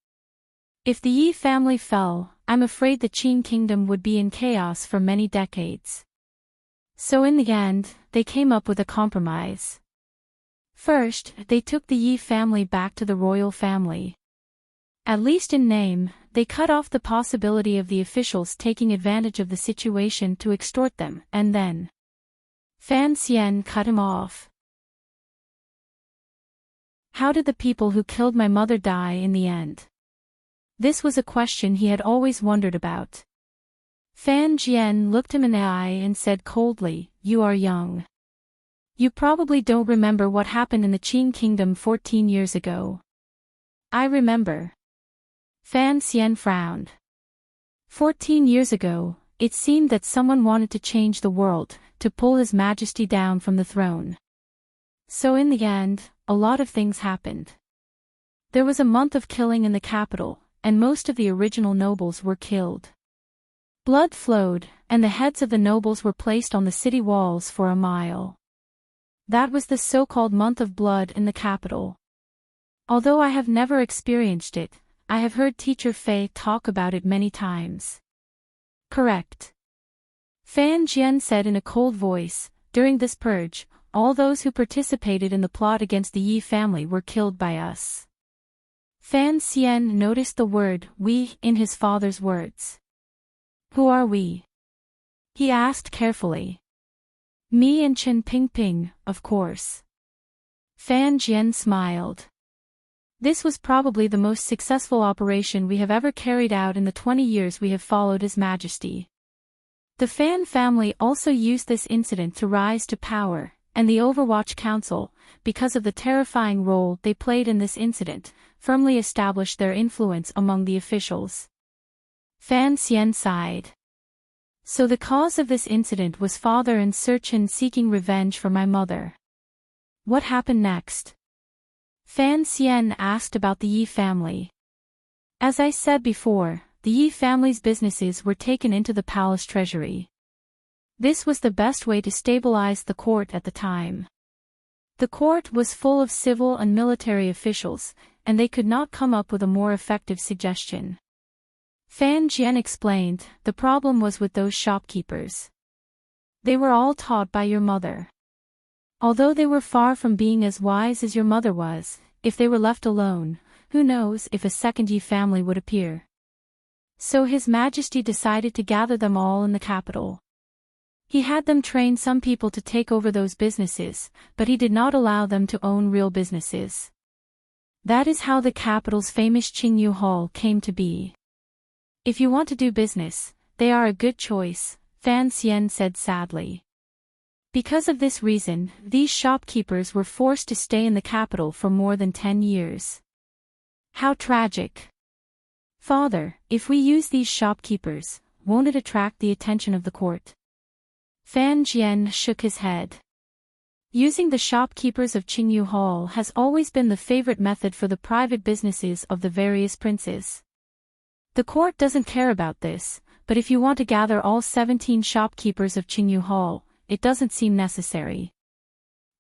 If the Yi family fell, I'm afraid the Qin kingdom would be in chaos for many decades. So in the end, they came up with a compromise. First, they took the Yi family back to the royal family. At least in name, they cut off the possibility of the officials taking advantage of the situation to extort them, and then Fan Xian cut him off. How did the people who killed my mother die in the end? This was a question he had always wondered about. Fan Jian looked him in the eye and said coldly, you are young. You probably don't remember what happened in the Qin kingdom 14 years ago. I remember. Fan Xian frowned. 14 years ago, it seemed that someone wanted to change the world, to pull His Majesty down from the throne. So in the end, a lot of things happened. There was a month of killing in the capital, and most of the original nobles were killed. Blood flowed, and the heads of the nobles were placed on the city walls for a mile. That was the so-called month of blood in the capital. Although I have never experienced it, I have heard Teacher Fei talk about it many times. Correct. Fan Jian said in a cold voice, during this purge, all those who participated in the plot against the Yi family were killed by us. Fan Xian noticed the word we in his father's words. Who are we? He asked carefully. Me and Chen Pingping, of course. Fan Jian smiled. This was probably the most successful operation we have ever carried out in the 20 years we have followed His Majesty. The Fan family also used this incident to rise to power, and the Overwatch Council, because of the terrifying role they played in this incident, firmly established their influence among the officials. Fan Xian sighed. So the cause of this incident was father and Sir Chen seeking revenge for my mother. What happened next? Fan Xian asked about the Yi family. As I said before, the Yi family's businesses were taken into the palace treasury. This was the best way to stabilize the court at the time. The court was full of civil and military officials, and they could not come up with a more effective suggestion. Fan Jian explained, the problem was with those shopkeepers. They were all taught by your mother. Although they were far from being as wise as your mother was, if they were left alone, who knows if a second Yi family would appear. So His Majesty decided to gather them all in the capital. He had them train some people to take over those businesses, but he did not allow them to own real businesses. That is how the capital's famous Qingyu Hall came to be. If you want to do business, they are a good choice, Fan Xian said sadly. Because of this reason, these shopkeepers were forced to stay in the capital for more than 10 years. How tragic. Father, if we use these shopkeepers, won't it attract the attention of the court? Fan Jian shook his head. Using the shopkeepers of Qingyu Hall has always been the favorite method for the private businesses of the various princes. The court doesn't care about this, but if you want to gather all 17 shopkeepers of Qingyu Hall, it doesn't seem necessary.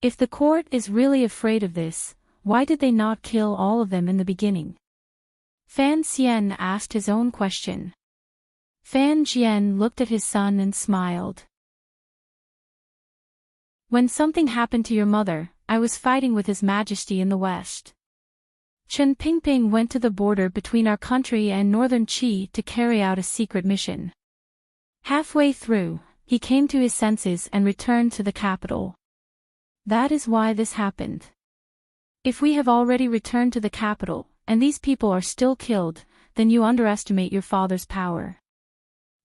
If the court is really afraid of this, why did they not kill all of them in the beginning? Fan Xian asked his own question. Fan Jian looked at his son and smiled. When something happened to your mother, I was fighting with His Majesty in the west. Chen Pingping went to the border between our country and northern Qi to carry out a secret mission. Halfway through, he came to his senses and returned to the capital. That is why this happened. If we have already returned to the capital, and these people are still killed, then you underestimate your father's power.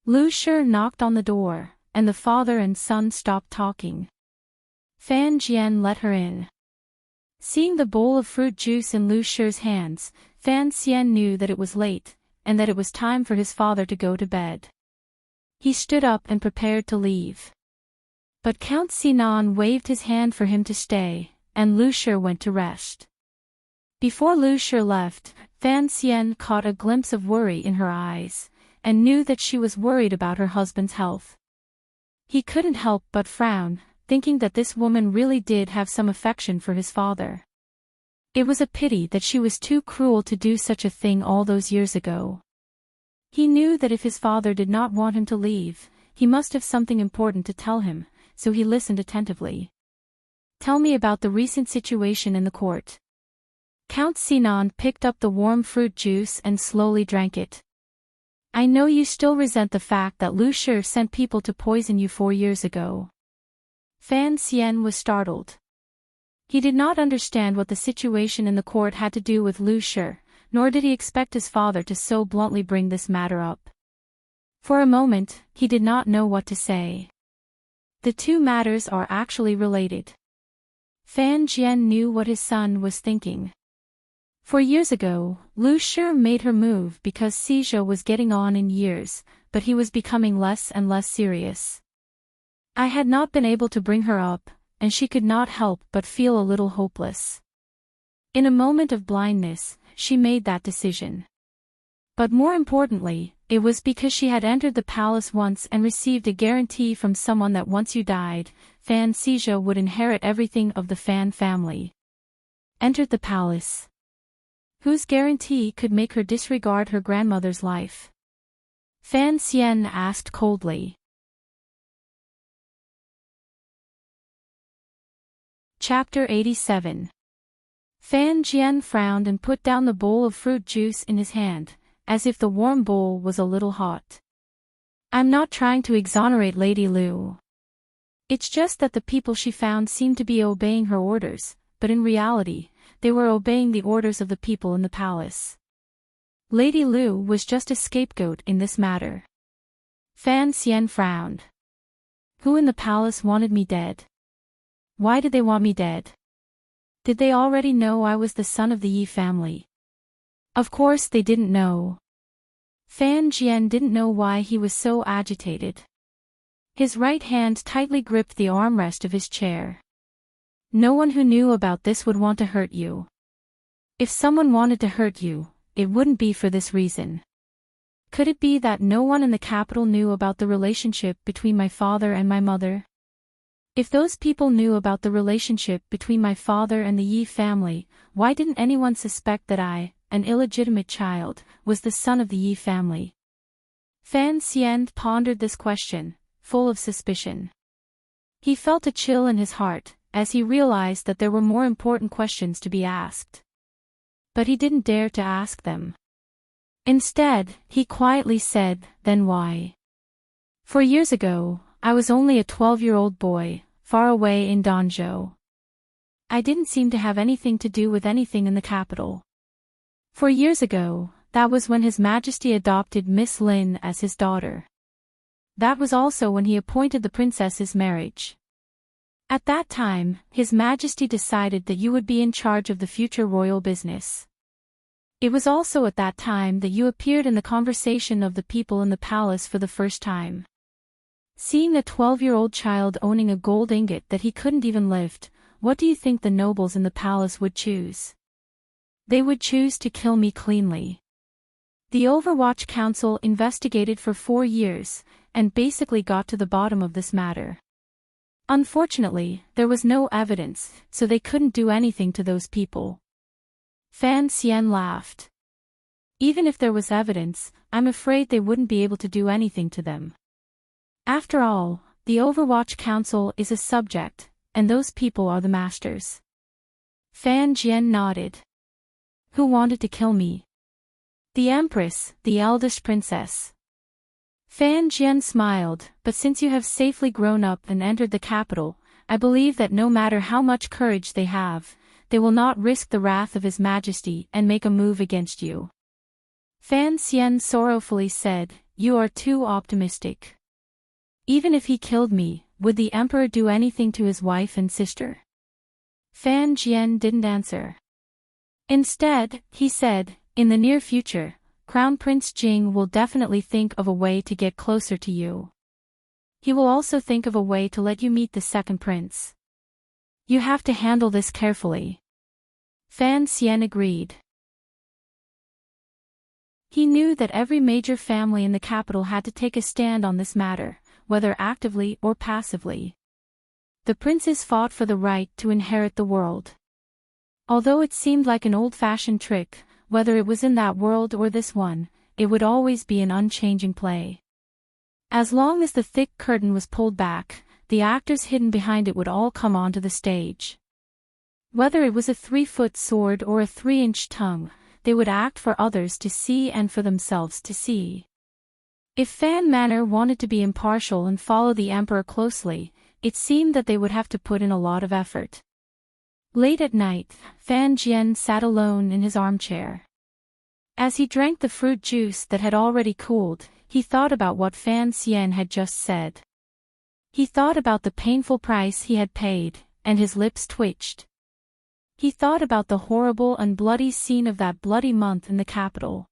Lu Shi knocked on the door, and the father and son stopped talking. Fan Jian let her in. Seeing the bowl of fruit juice in Lu Shi's hands, Fan Xian knew that it was late, and that it was time for his father to go to bed. He stood up and prepared to leave. But Count Sinan waved his hand for him to stay, and Lu Shi went to rest. Before Lu Shi left, Fan Xian caught a glimpse of worry in her eyes, and knew that she was worried about her husband's health. He couldn't help but frown, thinking that this woman really did have some affection for his father. It was a pity that she was too cruel to do such a thing all those years ago. He knew that if his father did not want him to leave, he must have something important to tell him, so he listened attentively. Tell me about the recent situation in the court. Count Sinan picked up the warm fruit juice and slowly drank it. I know you still resent the fact that Lu Shi sent people to poison you 4 years ago. Fan Xian was startled. He did not understand what the situation in the court had to do with Lu Shi, nor did he expect his father to so bluntly bring this matter up. For a moment, he did not know what to say. The two matters are actually related. Fan Jian knew what his son was thinking. 4 years ago, Lu Shi made her move because Xizhou was getting on in years, but he was becoming less and less serious. I had not been able to bring her up, and she could not help but feel a little hopeless. In a moment of blindness, she made that decision. But more importantly, it was because she had entered the palace once and received a guarantee from someone that once you died, Fan Xizhou would inherit everything of the Fan family. Entered the palace. Whose guarantee could make her disregard her grandmother's life? Fan Xian asked coldly. Chapter 87. Fan Jian frowned and put down the bowl of fruit juice in his hand, as if the warm bowl was a little hot. I'm not trying to exonerate Lady Lu. It's just that the people she found seemed to be obeying her orders, but in reality, they were obeying the orders of the people in the palace. Lady Lu was just a scapegoat in this matter. Fan Xian frowned. Who in the palace wanted me dead? Why did they want me dead? Did they already know I was the son of the Yi family? Of course they didn't know. Fan Jian didn't know why he was so agitated. His right hand tightly gripped the armrest of his chair. No one who knew about this would want to hurt you. If someone wanted to hurt you, it wouldn't be for this reason. Could it be that no one in the capital knew about the relationship between my father and my mother? If those people knew about the relationship between my father and the Yi family, why didn't anyone suspect that I, an illegitimate child, was the son of the Yi family? Fan Xian pondered this question, full of suspicion. He felt a chill in his heart, as he realized that there were more important questions to be asked. But he didn't dare to ask them. Instead, he quietly said, then why? 4 years ago, I was only a 12-year-old boy, far away in Danzhou. I didn't seem to have anything to do with anything in the capital. 4 years ago, that was when His Majesty adopted Miss Lin as his daughter. That was also when he appointed the princess's marriage. At that time, His Majesty decided that you would be in charge of the future royal business. It was also at that time that you appeared in the conversation of the people in the palace for the first time. Seeing a 12-year-old child owning a gold ingot that he couldn't even lift, what do you think the nobles in the palace would choose? They would choose to kill me cleanly. The Overwatch Council investigated for 4 years, and basically got to the bottom of this matter. Unfortunately, there was no evidence, so they couldn't do anything to those people. Fan Xian laughed. Even if there was evidence, I'm afraid they wouldn't be able to do anything to them. After all, the Overwatch Council is a subject, and those people are the masters. Fan Jian nodded. Who wanted to kill me? The Empress, the eldest princess. Fan Jian smiled, but since you have safely grown up and entered the capital, I believe that no matter how much courage they have, they will not risk the wrath of His Majesty and make a move against you. Fan Xian sorrowfully said, You are too optimistic. Even if he killed me, would the emperor do anything to his wife and sister? Fan Jian didn't answer. Instead, he said, in the near future, Crown Prince Jing will definitely think of a way to get closer to you. He will also think of a way to let you meet the second prince. You have to handle this carefully. Fan Xian agreed. He knew that every major family in the capital had to take a stand on this matter, whether actively or passively. The princes fought for the right to inherit the world. Although it seemed like an old-fashioned trick, whether it was in that world or this one, it would always be an unchanging play. As long as the thick curtain was pulled back, the actors hidden behind it would all come onto the stage. Whether it was a 3-foot sword or a 3-inch tongue, they would act for others to see and for themselves to see. If Fan Manor wanted to be impartial and follow the emperor closely, it seemed that they would have to put in a lot of effort. Late at night, Fan Jian sat alone in his armchair. As he drank the fruit juice that had already cooled, he thought about what Fan Xian had just said. He thought about the painful price he had paid, and his lips twitched. He thought about the horrible and bloody scene of that bloody month in the capital.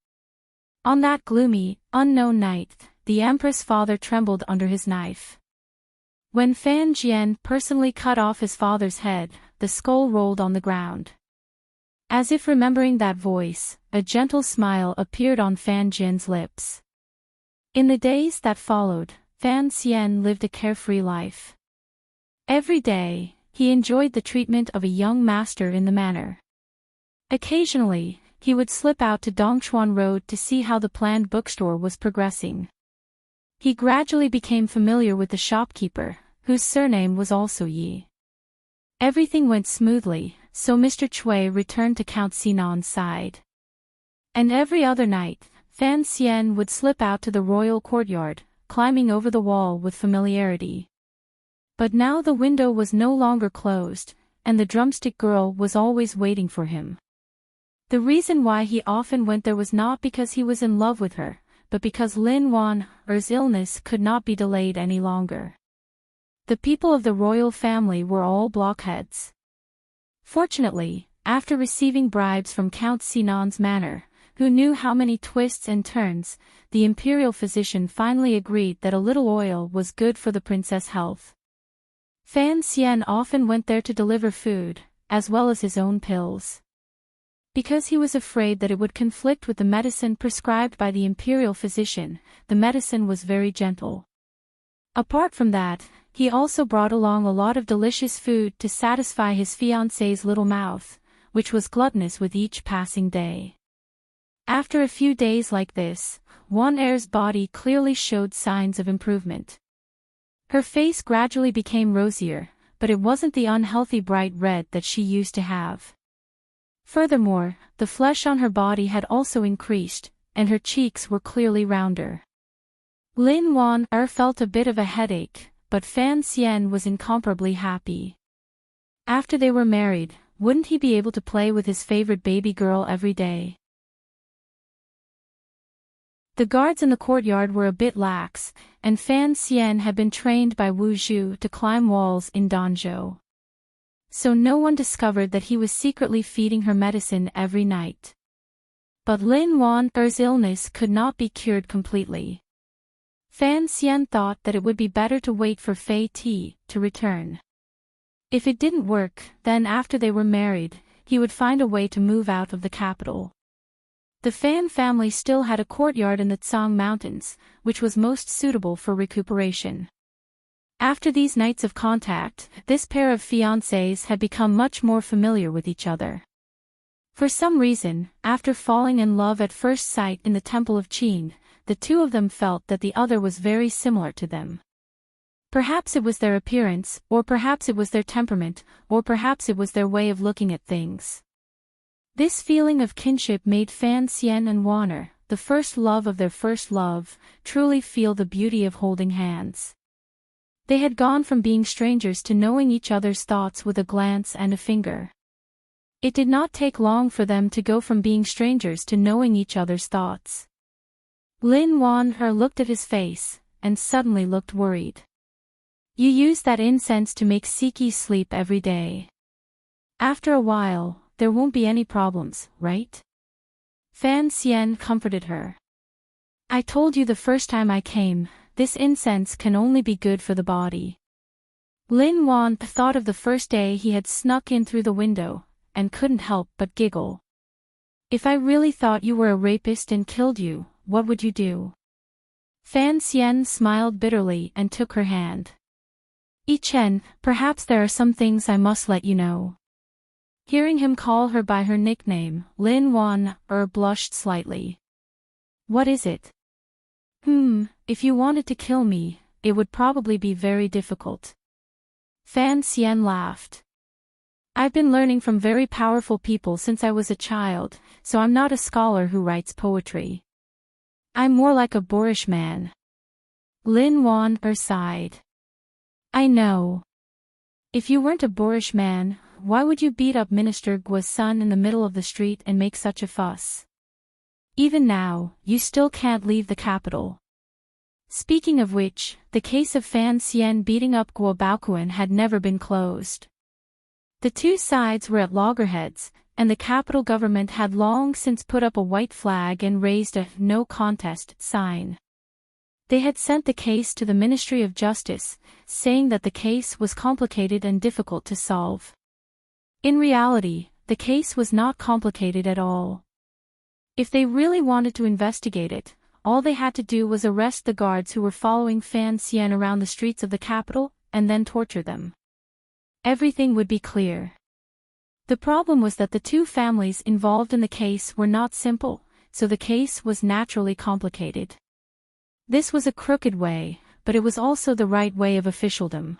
On that gloomy, unknown night, the Empress' father trembled under his knife. When Fan Jian personally cut off his father's head, the skull rolled on the ground. As if remembering that voice, a gentle smile appeared on Fan Jian's lips. In the days that followed, Fan Xian lived a carefree life. Every day, he enjoyed the treatment of a young master in the manor. Occasionally, he would slip out to Dongchuan Road to see how the planned bookstore was progressing. He gradually became familiar with the shopkeeper, whose surname was also Yi. Everything went smoothly, so Mr. Cui returned to Count Sinan's side. And every other night, Fan Xian would slip out to the royal courtyard, climbing over the wall with familiarity. But now the window was no longer closed, and the drumstick girl was always waiting for him. The reason why he often went there was not because he was in love with her, but because Lin Wan's illness could not be delayed any longer. The people of the royal family were all blockheads. Fortunately, after receiving bribes from Count Sinan's manor, who knew how many twists and turns, the imperial physician finally agreed that a little oil was good for the princess' health. Fan Xian often went there to deliver food, as well as his own pills. Because he was afraid that it would conflict with the medicine prescribed by the imperial physician, the medicine was very gentle. Apart from that, he also brought along a lot of delicious food to satisfy his fiancée's little mouth, which was gluttonous with each passing day. After a few days like this, Wan Er's body clearly showed signs of improvement. Her face gradually became rosier, but it wasn't the unhealthy bright red that she used to have. Furthermore, the flesh on her body had also increased, and her cheeks were clearly rounder. Lin Wan felt a bit of a headache, but Fan Xian was incomparably happy. After they were married, wouldn't he be able to play with his favorite baby girl every day? The guards in the courtyard were a bit lax, and Fan Xian had been trained by Wu Zhu to climb walls in Danzhou. So no one discovered that he was secretly feeding her medicine every night. But Lin Wan's illness could not be cured completely. Fan Xian thought that it would be better to wait for Fei Ti to return. If it didn't work, then after they were married, he would find a way to move out of the capital. The Fan family still had a courtyard in the Tsang Mountains, which was most suitable for recuperation. After these nights of contact, this pair of fiancés had become much more familiar with each other. For some reason, after falling in love at first sight in the Temple of Qin, the two of them felt that the other was very similar to them. Perhaps it was their appearance, or perhaps it was their temperament, or perhaps it was their way of looking at things. This feeling of kinship made Fan Xian and Warner, the first love of their first love, truly feel the beauty of holding hands. They had gone from being strangers to knowing each other's thoughts with a glance and a finger. It did not take long for them to go from being strangers to knowing each other's thoughts. Lin Wan'er looked at his face, and suddenly looked worried. You use that incense to make Siki sleep every day. After a while, there won't be any problems, right? Fan Xian comforted her. I told you the first time I came, this incense can only be good for the body. Lin Wan thought of the first day he had snuck in through the window, and couldn't help but giggle. If I really thought you were a rapist and killed you, what would you do? Fan Xian smiled bitterly and took her hand. Yi Chen, perhaps there are some things I must let you know. Hearing him call her by her nickname, Lin Wan'er blushed slightly. What is it? If you wanted to kill me, it would probably be very difficult. Fan Xian laughed. I've been learning from very powerful people since I was a child, so I'm not a scholar who writes poetry. I'm more like a boorish man. Lin Wan'er sighed. I know. If you weren't a boorish man, why would you beat up Minister Guo's son in the middle of the street and make such a fuss? Even now, you still can't leave the capital. Speaking of which, the case of Fan Xian beating up Guo Baoquan had never been closed. The two sides were at loggerheads, and the capital government had long since put up a white flag and raised a no contest sign. They had sent the case to the Ministry of Justice, saying that the case was complicated and difficult to solve. In reality, the case was not complicated at all. If they really wanted to investigate it, all they had to do was arrest the guards who were following Fan Xian around the streets of the capital, and then torture them. Everything would be clear. The problem was that the two families involved in the case were not simple, so the case was naturally complicated. This was a crooked way, but it was also the right way of officialdom.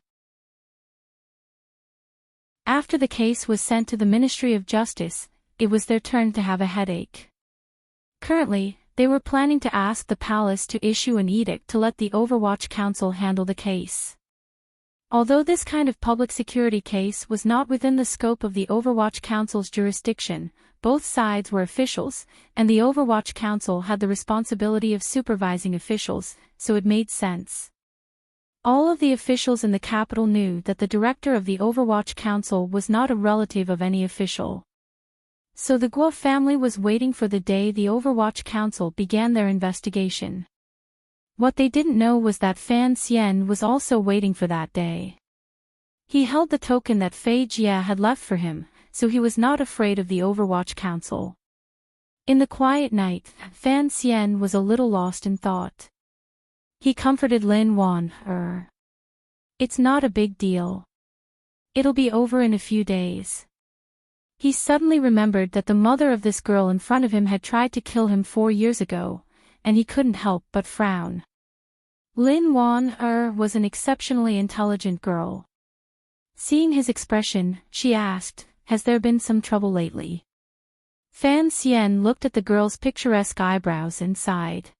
After the case was sent to the Ministry of Justice, it was their turn to have a headache. Currently, they were planning to ask the palace to issue an edict to let the Overwatch Council handle the case. Although this kind of public security case was not within the scope of the Overwatch Council's jurisdiction, both sides were officials, and the Overwatch Council had the responsibility of supervising officials, so it made sense. All of the officials in the capital knew that the director of the Overwatch Council was not a relative of any official. So the Guo family was waiting for the day the Overwatch Council began their investigation. What they didn't know was that Fan Xian was also waiting for that day. He held the token that Fei Jia had left for him, so he was not afraid of the Overwatch Council. In the quiet night, Fan Xian was a little lost in thought. He comforted Lin Wan'er. It's not a big deal. It'll be over in a few days. He suddenly remembered that the mother of this girl in front of him had tried to kill him 4 years ago, and he couldn't help but frown. Lin Wan'er was an exceptionally intelligent girl. Seeing his expression, she asked, "Has there been some trouble lately?" Fan Xian looked at the girl's picturesque eyebrows and sighed.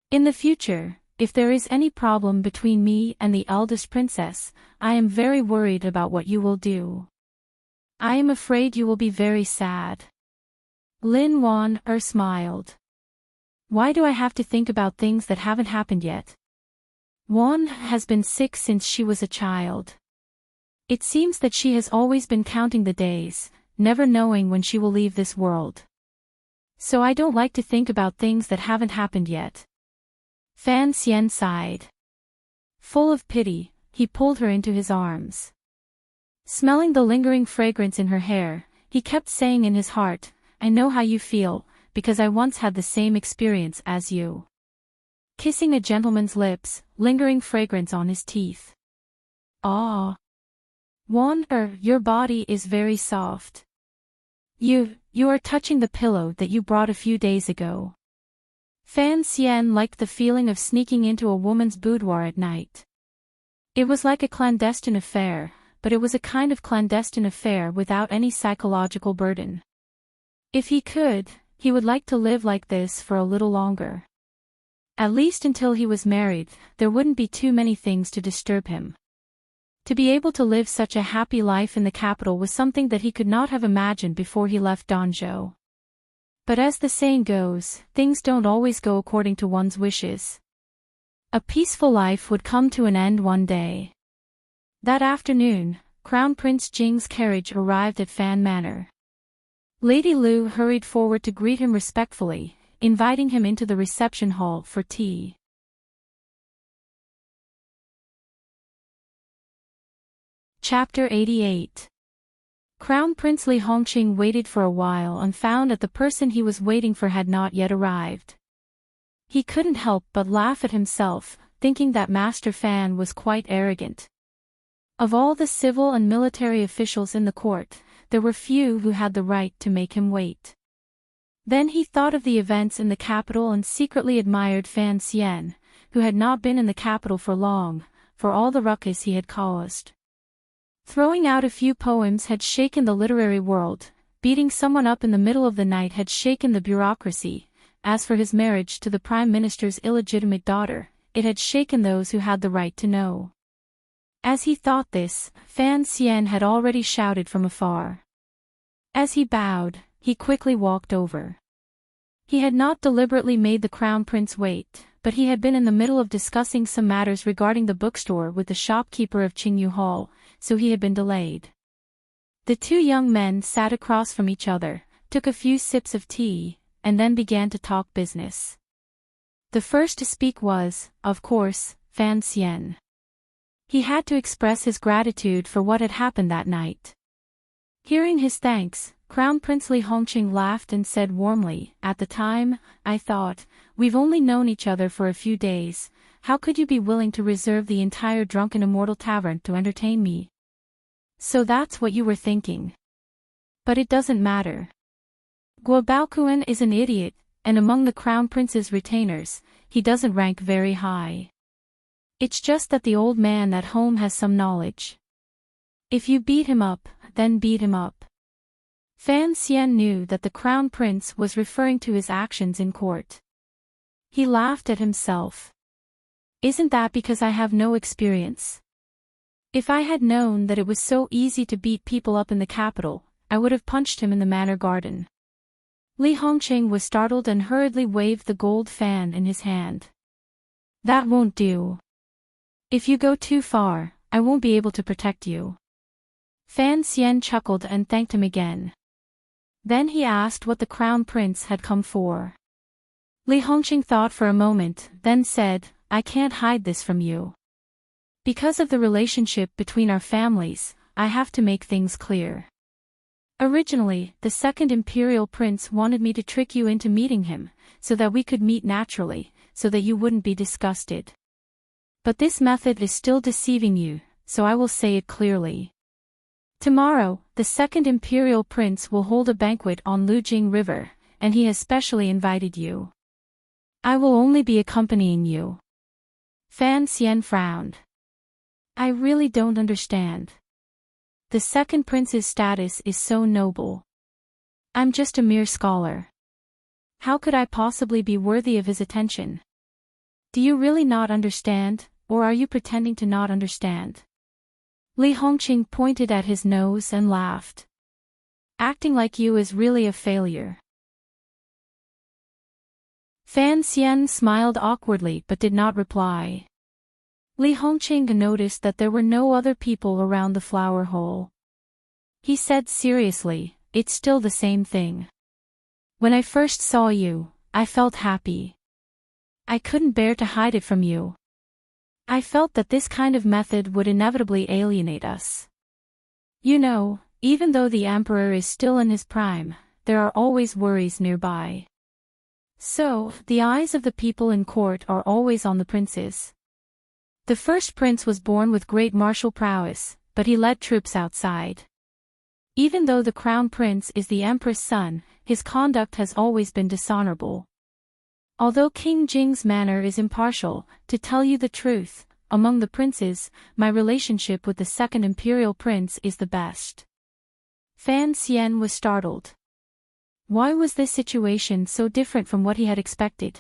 In the future, if there is any problem between me and the eldest princess, I am very worried about what you will do. I am afraid you will be very sad. Lin Wan'er smiled. Why do I have to think about things that haven't happened yet? Wan has been sick since she was a child. It seems that she has always been counting the days, never knowing when she will leave this world. So I don't like to think about things that haven't happened yet. Fan Xian sighed. Full of pity, he pulled her into his arms. Smelling the lingering fragrance in her hair, he kept saying in his heart, "I know how you feel, because I once had the same experience as you." Kissing a gentleman's lips, lingering fragrance on his teeth. Ah. Wan'er, your body is very soft. You are touching the pillow that you brought a few days ago. Fan Xian liked the feeling of sneaking into a woman's boudoir at night. It was like a clandestine affair, but it was a kind of clandestine affair without any psychological burden. If he could, he would like to live like this for a little longer. At least until he was married, there wouldn't be too many things to disturb him. To be able to live such a happy life in the capital was something that he could not have imagined before he left Danzhou. But as the saying goes, things don't always go according to one's wishes. A peaceful life would come to an end one day. That afternoon, Crown Prince Jing's carriage arrived at Fan Manor. Lady Lu hurried forward to greet him respectfully, inviting him into the reception hall for tea. Chapter 88. Crown Prince Li Hongqing waited for a while and found that the person he was waiting for had not yet arrived. He couldn't help but laugh at himself, thinking that Master Fan was quite arrogant. Of all the civil and military officials in the court, there were few who had the right to make him wait. Then he thought of the events in the capital and secretly admired Fan Xian, who had not been in the capital for long, for all the ruckus he had caused. Throwing out a few poems had shaken the literary world, beating someone up in the middle of the night had shaken the bureaucracy. As for his marriage to the Prime Minister's illegitimate daughter, it had shaken those who had the right to know. As he thought this, Fan Xian had already shouted from afar. As he bowed, he quickly walked over. He had not deliberately made the Crown Prince wait, but he had been in the middle of discussing some matters regarding the bookstore with the shopkeeper of Qingyu Hall, so he had been delayed. The two young men sat across from each other, took a few sips of tea, and then began to talk business. The first to speak was, of course, Fan Xian. He had to express his gratitude for what had happened that night. Hearing his thanks, Crown Prince Li Hongqing laughed and said warmly, "At the time, I thought, we've only known each other for a few days, how could you be willing to reserve the entire Drunken Immortal Tavern to entertain me? So that's what you were thinking. But it doesn't matter. Guo Baoquan is an idiot, and among the Crown Prince's retainers, he doesn't rank very high. It's just that the old man at home has some knowledge. If you beat him up, then beat him up." Fan Xian knew that the Crown Prince was referring to his actions in court. He laughed at himself. "Isn't that because I have no experience? If I had known that it was so easy to beat people up in the capital, I would have punched him in the Manor Garden." Li Hongqing was startled and hurriedly waved the gold fan in his hand. "That won't do. If you go too far, I won't be able to protect you." Fan Xian chuckled and thanked him again. Then he asked what the Crown Prince had come for. Li Hongqing thought for a moment, then said, "I can't hide this from you. Because of the relationship between our families, I have to make things clear. Originally, the second Imperial Prince wanted me to trick you into meeting him, so that we could meet naturally, so that you wouldn't be disgusted. But this method is still deceiving you, so I will say it clearly. Tomorrow, the second Imperial Prince will hold a banquet on Lujing River, and he has specially invited you. I will only be accompanying you." Fan Xian frowned. "I really don't understand. The second prince's status is so noble. I'm just a mere scholar. How could I possibly be worthy of his attention? Do you really not understand, or are you pretending to not understand?" Li Hongqing pointed at his nose and laughed. "Acting like you is really a failure." Fan Xian smiled awkwardly but did not reply. Li Hongqing noticed that there were no other people around the flower hole. He said seriously, "It's still the same thing. When I first saw you, I felt happy. I couldn't bear to hide it from you. I felt that this kind of method would inevitably alienate us. You know, even though the Emperor is still in his prime, there are always worries nearby. So, the eyes of the people in court are always on the princes. The first prince was born with great martial prowess, but he led troops outside. Even though the crown prince is the empress' son, his conduct has always been dishonorable. Although King Jing's manner is impartial, to tell you the truth, among the princes, my relationship with the second imperial prince is the best. Fan Xian was startled. Why was this situation so different from what he had expected?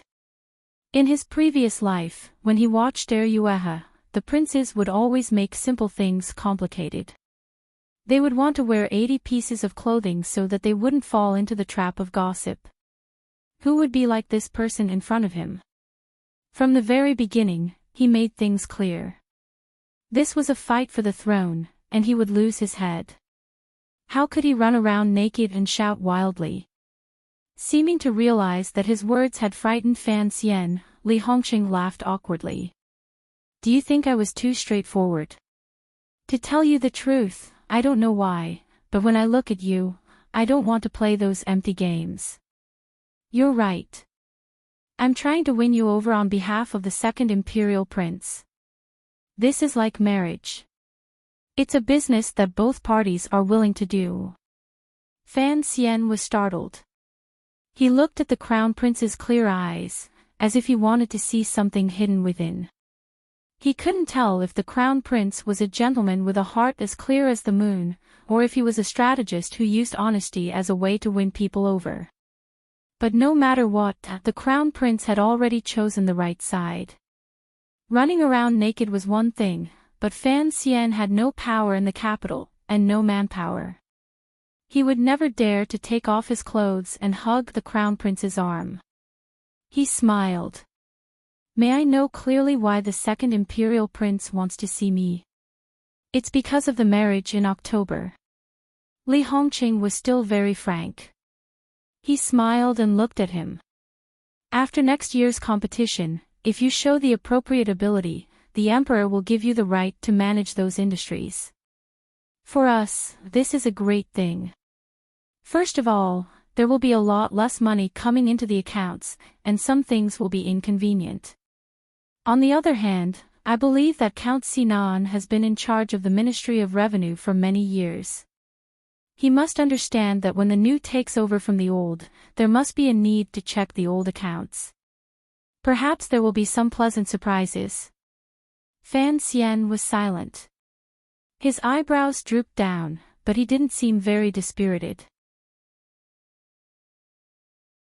In his previous life, when he watched Yuehe, the princes would always make simple things complicated. They would want to wear 80 pieces of clothing so that they wouldn't fall into the trap of gossip. Who would be like this person in front of him? From the very beginning, he made things clear. This was a fight for the throne, and he would lose his head. How could he run around naked and shout wildly? Seeming to realize that his words had frightened Fan Xian, Li Hongqing laughed awkwardly. Do you think I was too straightforward? To tell you the truth, I don't know why, but when I look at you, I don't want to play those empty games. You're right. I'm trying to win you over on behalf of the second imperial prince. This is like marriage. It's a business that both parties are willing to do. Fan Xian was startled. He looked at the crown prince's clear eyes, as if he wanted to see something hidden within. He couldn't tell if the crown prince was a gentleman with a heart as clear as the moon, or if he was a strategist who used honesty as a way to win people over. But no matter what, the crown prince had already chosen the right side. Running around naked was one thing, but Fan Xian had no power in the capital, and no manpower. He would never dare to take off his clothes and hug the crown prince's arm. He smiled. May I know clearly why the second imperial prince wants to see me? It's because of the marriage in October. Li Hongqing was still very frank. He smiled and looked at him. After next year's competition, if you show the appropriate ability, the emperor will give you the right to manage those industries. For us, this is a great thing. First of all, there will be a lot less money coming into the accounts, and some things will be inconvenient. On the other hand, I believe that Count Sinan has been in charge of the Ministry of Revenue for many years. He must understand that when the new takes over from the old, there must be a need to check the old accounts. Perhaps there will be some pleasant surprises. Fan Xian was silent. His eyebrows drooped down, but he didn't seem very dispirited.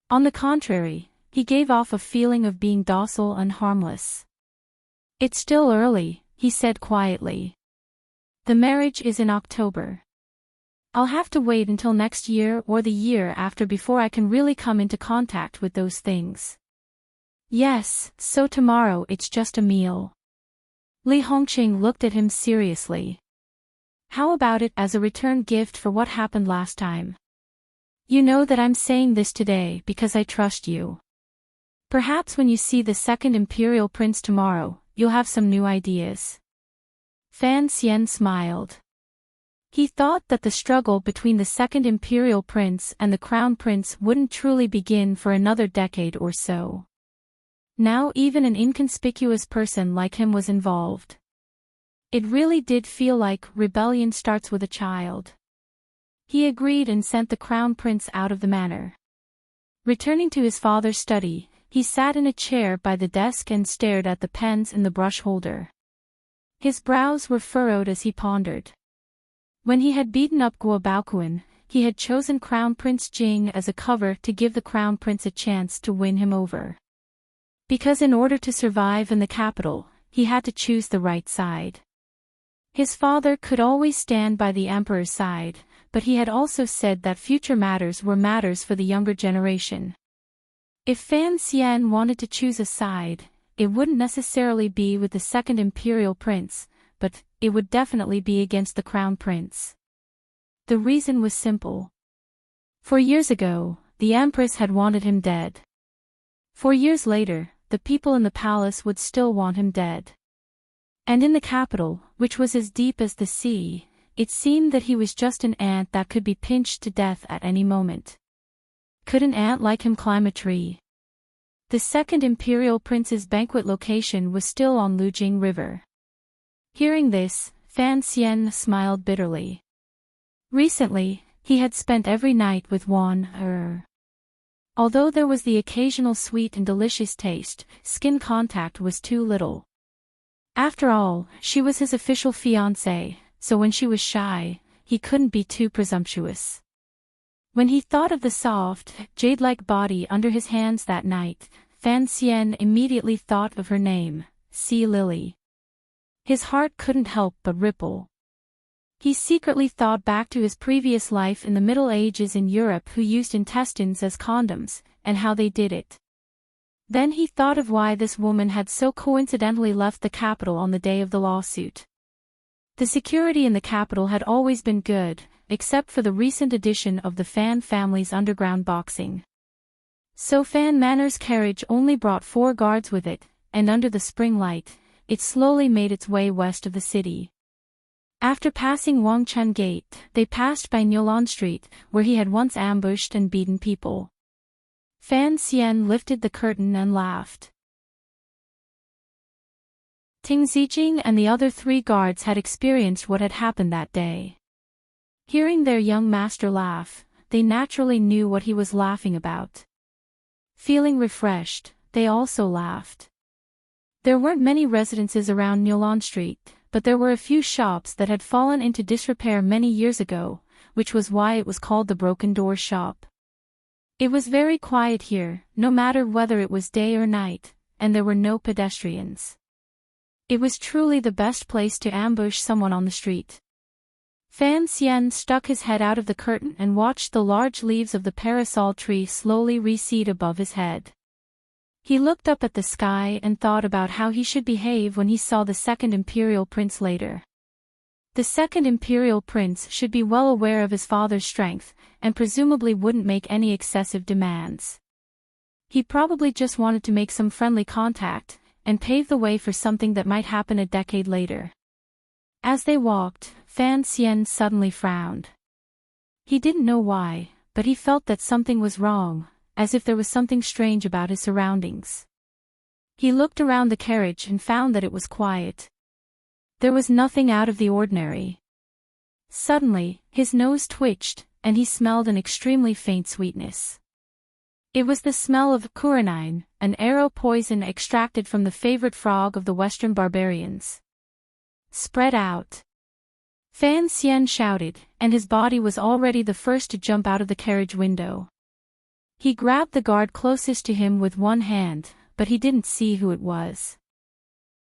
On the contrary, he gave off a feeling of being docile and harmless. It's still early, he said quietly. The marriage is in October. I'll have to wait until next year or the year after before I can really come into contact with those things. Yes, so tomorrow it's just a meal. Li Hongqing looked at him seriously. How about it as a return gift for what happened last time? You know that I'm saying this today because I trust you. Perhaps when you see the second imperial prince tomorrow, you'll have some new ideas. Fan Xian smiled. He thought that the struggle between the second imperial prince and the crown prince wouldn't truly begin for another decade or so. Now even an inconspicuous person like him was involved. It really did feel like rebellion starts with a child. He agreed and sent the crown prince out of the manor. Returning to his father's study, he sat in a chair by the desk and stared at the pens in the brush holder. His brows were furrowed as he pondered. When he had beaten up Guo Baoquan, he had chosen Crown Prince Jing as a cover to give the Crown Prince a chance to win him over. Because in order to survive in the capital, he had to choose the right side. His father could always stand by the emperor's side, but he had also said that future matters were matters for the younger generation. If Fan Xian wanted to choose a side, it wouldn't necessarily be with the second imperial prince, but it would definitely be against the crown prince. The reason was simple. 4 years ago, the empress had wanted him dead. 4 years later, the people in the palace would still want him dead. And in the capital, which was as deep as the sea, it seemed that he was just an ant that could be pinched to death at any moment. Could an ant like him climb a tree? The second imperial prince's banquet location was still on Lujing River. Hearing this, Fan Xian smiled bitterly. Recently, he had spent every night with Wan. Although there was the occasional sweet and delicious taste, skin contact was too little. After all, she was his official fiancée, so when she was shy, he couldn't be too presumptuous. When he thought of the soft, jade-like body under his hands that night, Fan Xian immediately thought of her name, Sea Lily. His heart couldn't help but ripple. He secretly thought back to his previous life in the Middle Ages in Europe, who used intestines as condoms, and how they did it. Then he thought of why this woman had so coincidentally left the capital on the day of the lawsuit. The security in the capital had always been good, except for the recent addition of the Fan family's underground boxing. So Fan Manor's carriage only brought 4 guards with it, and under the spring light, it slowly made its way west of the city. After passing Wangchun Gate, they passed by Niulan Street, where he had once ambushed and beaten people. Fan Xian lifted the curtain and laughed. Ting Zijing and the other 3 guards had experienced what had happened that day. Hearing their young master laugh, they naturally knew what he was laughing about. Feeling refreshed, they also laughed. There weren't many residences around Niulan Street, but there were a few shops that had fallen into disrepair many years ago, which was why it was called the Broken Door Shop. It was very quiet here, no matter whether it was day or night, and there were no pedestrians. It was truly the best place to ambush someone on the street. Fan Xian stuck his head out of the curtain and watched the large leaves of the parasol tree slowly recede above his head. He looked up at the sky and thought about how he should behave when he saw the second imperial prince later. The second imperial prince should be well aware of his father's strength, and presumably wouldn't make any excessive demands. He probably just wanted to make some friendly contact, and pave the way for something that might happen a decade later. As they walked, Fan Xian suddenly frowned. He didn't know why, but he felt that something was wrong, as if there was something strange about his surroundings. He looked around the carriage and found that it was quiet. There was nothing out of the ordinary. Suddenly, his nose twitched, and he smelled an extremely faint sweetness. It was the smell of quinine, an arrow poison extracted from the favorite frog of the Western barbarians. Spread out! Fan Xian shouted, and his body was already the first to jump out of the carriage window. He grabbed the guard closest to him with one hand, but he didn't see who it was.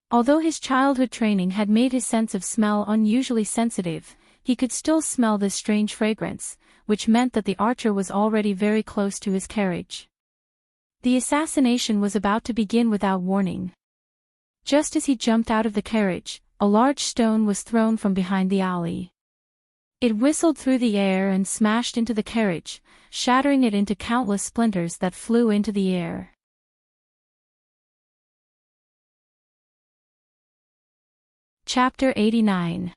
Although his childhood training had made his sense of smell unusually sensitive, he could still smell this strange fragrance, which meant that the archer was already very close to his carriage. The assassination was about to begin without warning. Just as he jumped out of the carriage, a large stone was thrown from behind the alley. It whistled through the air and smashed into the carriage, shattering it into countless splinters that flew into the air. Chapter 89.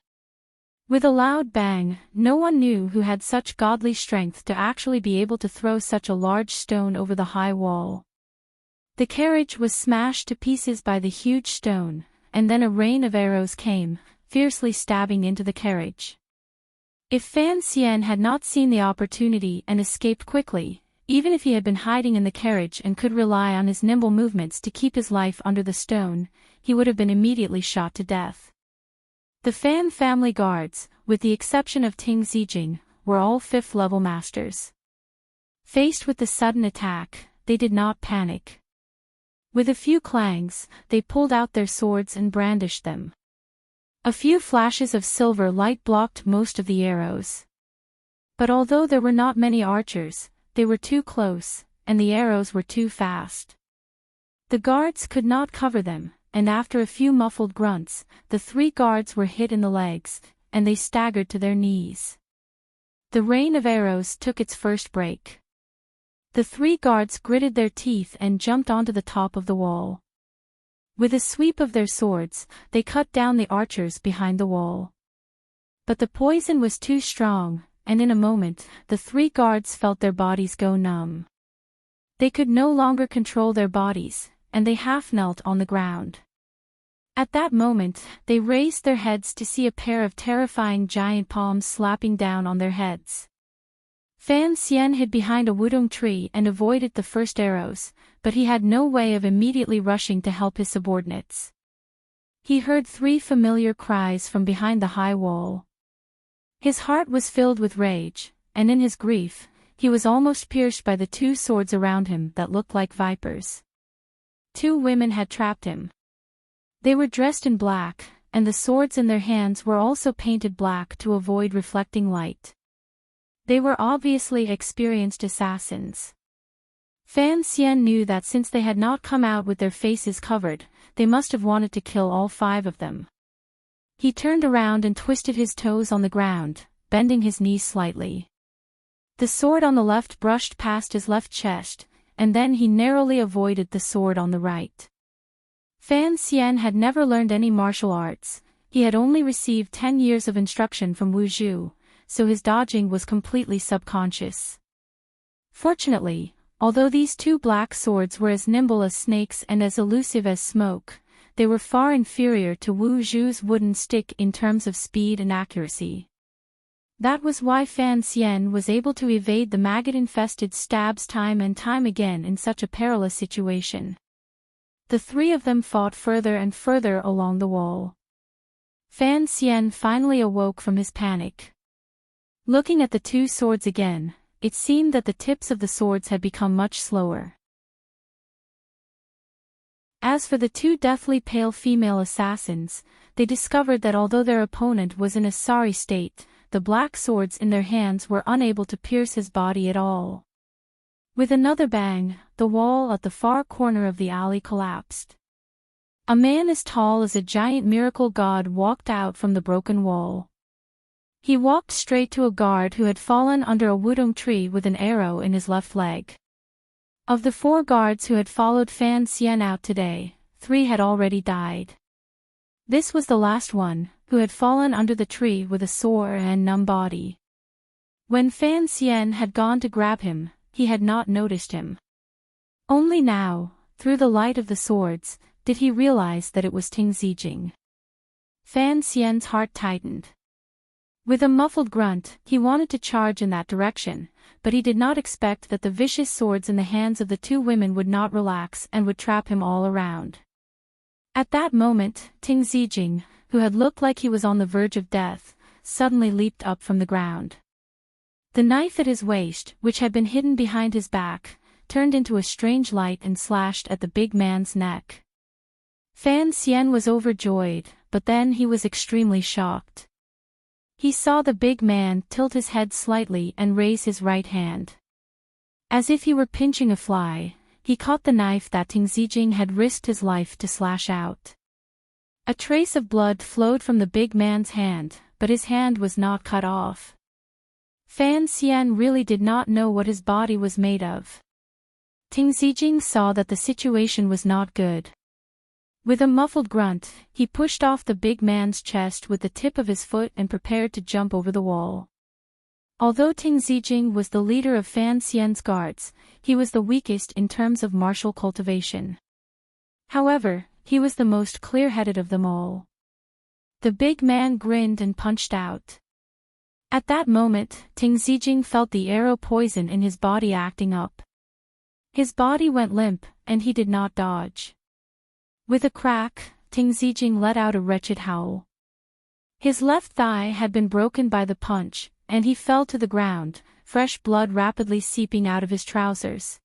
With a loud bang, no one knew who had such godly strength to actually be able to throw such a large stone over the high wall. The carriage was smashed to pieces by the huge stone, and then a rain of arrows came, fiercely stabbing into the carriage. If Fan Xian had not seen the opportunity and escaped quickly, even if he had been hiding in the carriage and could rely on his nimble movements to keep his life under the stone, he would have been immediately shot to death. The Fan family guards, with the exception of Ting Zijing, were all 5th-level masters. Faced with the sudden attack, they did not panic. With a few clangs, they pulled out their swords and brandished them. A few flashes of silver light blocked most of the arrows. But although there were not many archers, they were too close, and the arrows were too fast. The guards could not cover them, and after a few muffled grunts, the 3 guards were hit in the legs, and they staggered to their knees. The rain of arrows took its first break. The 3 guards gritted their teeth and jumped onto the top of the wall. With a sweep of their swords, they cut down the archers behind the wall. But the poison was too strong, and in a moment, the 3 guards felt their bodies go numb. They could no longer control their bodies, and they half knelt on the ground. At that moment, they raised their heads to see a pair of terrifying giant palms slapping down on their heads. Fan Xian hid behind a wudong tree and avoided the first arrows, but he had no way of immediately rushing to help his subordinates. He heard 3 familiar cries from behind the high wall. His heart was filled with rage, and in his grief, he was almost pierced by the 2 swords around him that looked like vipers. 2 women had trapped him. They were dressed in black, and the swords in their hands were also painted black to avoid reflecting light. They were obviously experienced assassins. Fan Xian knew that since they had not come out with their faces covered, they must have wanted to kill all 5 of them. He turned around and twisted his toes on the ground, bending his knees slightly. The sword on the left brushed past his left chest, and then he narrowly avoided the sword on the right. Fan Xian had never learned any martial arts, he had only received 10 years of instruction from Wu Zhu, so his dodging was completely subconscious. Fortunately, although these 2 black swords were as nimble as snakes and as elusive as smoke, they were far inferior to Wu Zhu's wooden stick in terms of speed and accuracy. That was why Fan Xian was able to evade the maggot-infested stabs time and time again in such a perilous situation. The 3 of them fought further and further along the wall. Fan Xian finally awoke from his panic. Looking at the 2 swords again, it seemed that the tips of the swords had become much slower. As for the 2 deathly pale female assassins, they discovered that although their opponent was in a sorry state, the black swords in their hands were unable to pierce his body at all. With another bang, the wall at the far corner of the alley collapsed. A man as tall as a giant miracle god walked out from the broken wall. He walked straight to a guard who had fallen under a wudong tree with an arrow in his left leg. Of the 4 guards who had followed Fan Xian out today, 3 had already died. This was the last one, who had fallen under the tree with a sore and numb body. When Fan Xian had gone to grab him, he had not noticed him. Only now, through the light of the swords, did he realize that it was Ting Zijing. Fan Xian's heart tightened. With a muffled grunt, he wanted to charge in that direction, but he did not expect that the vicious swords in the hands of the 2 women would not relax and would trap him all around. At that moment, Ting Zijing, who had looked like he was on the verge of death, suddenly leaped up from the ground. The knife at his waist, which had been hidden behind his back, turned into a strange light and slashed at the big man's neck. Fan Xian was overjoyed, but then he was extremely shocked. He saw the big man tilt his head slightly and raise his right hand. As if he were pinching a fly, he caught the knife that Ting Zijing had risked his life to slash out. A trace of blood flowed from the big man's hand, but his hand was not cut off. Fan Xian really did not know what his body was made of. Ting Zijing saw that the situation was not good. With a muffled grunt, he pushed off the big man's chest with the tip of his foot and prepared to jump over the wall. Although Ting Zijing was the leader of Fan Xian's guards, he was the weakest in terms of martial cultivation. However, he was the most clear-headed of them all. The big man grinned and punched out. At that moment, Ting Zijing felt the arrow poison in his body acting up. His body went limp, and he did not dodge. With a crack, Ting Zijing let out a wretched howl. His left thigh had been broken by the punch, and he fell to the ground, fresh blood rapidly seeping out of his trousers.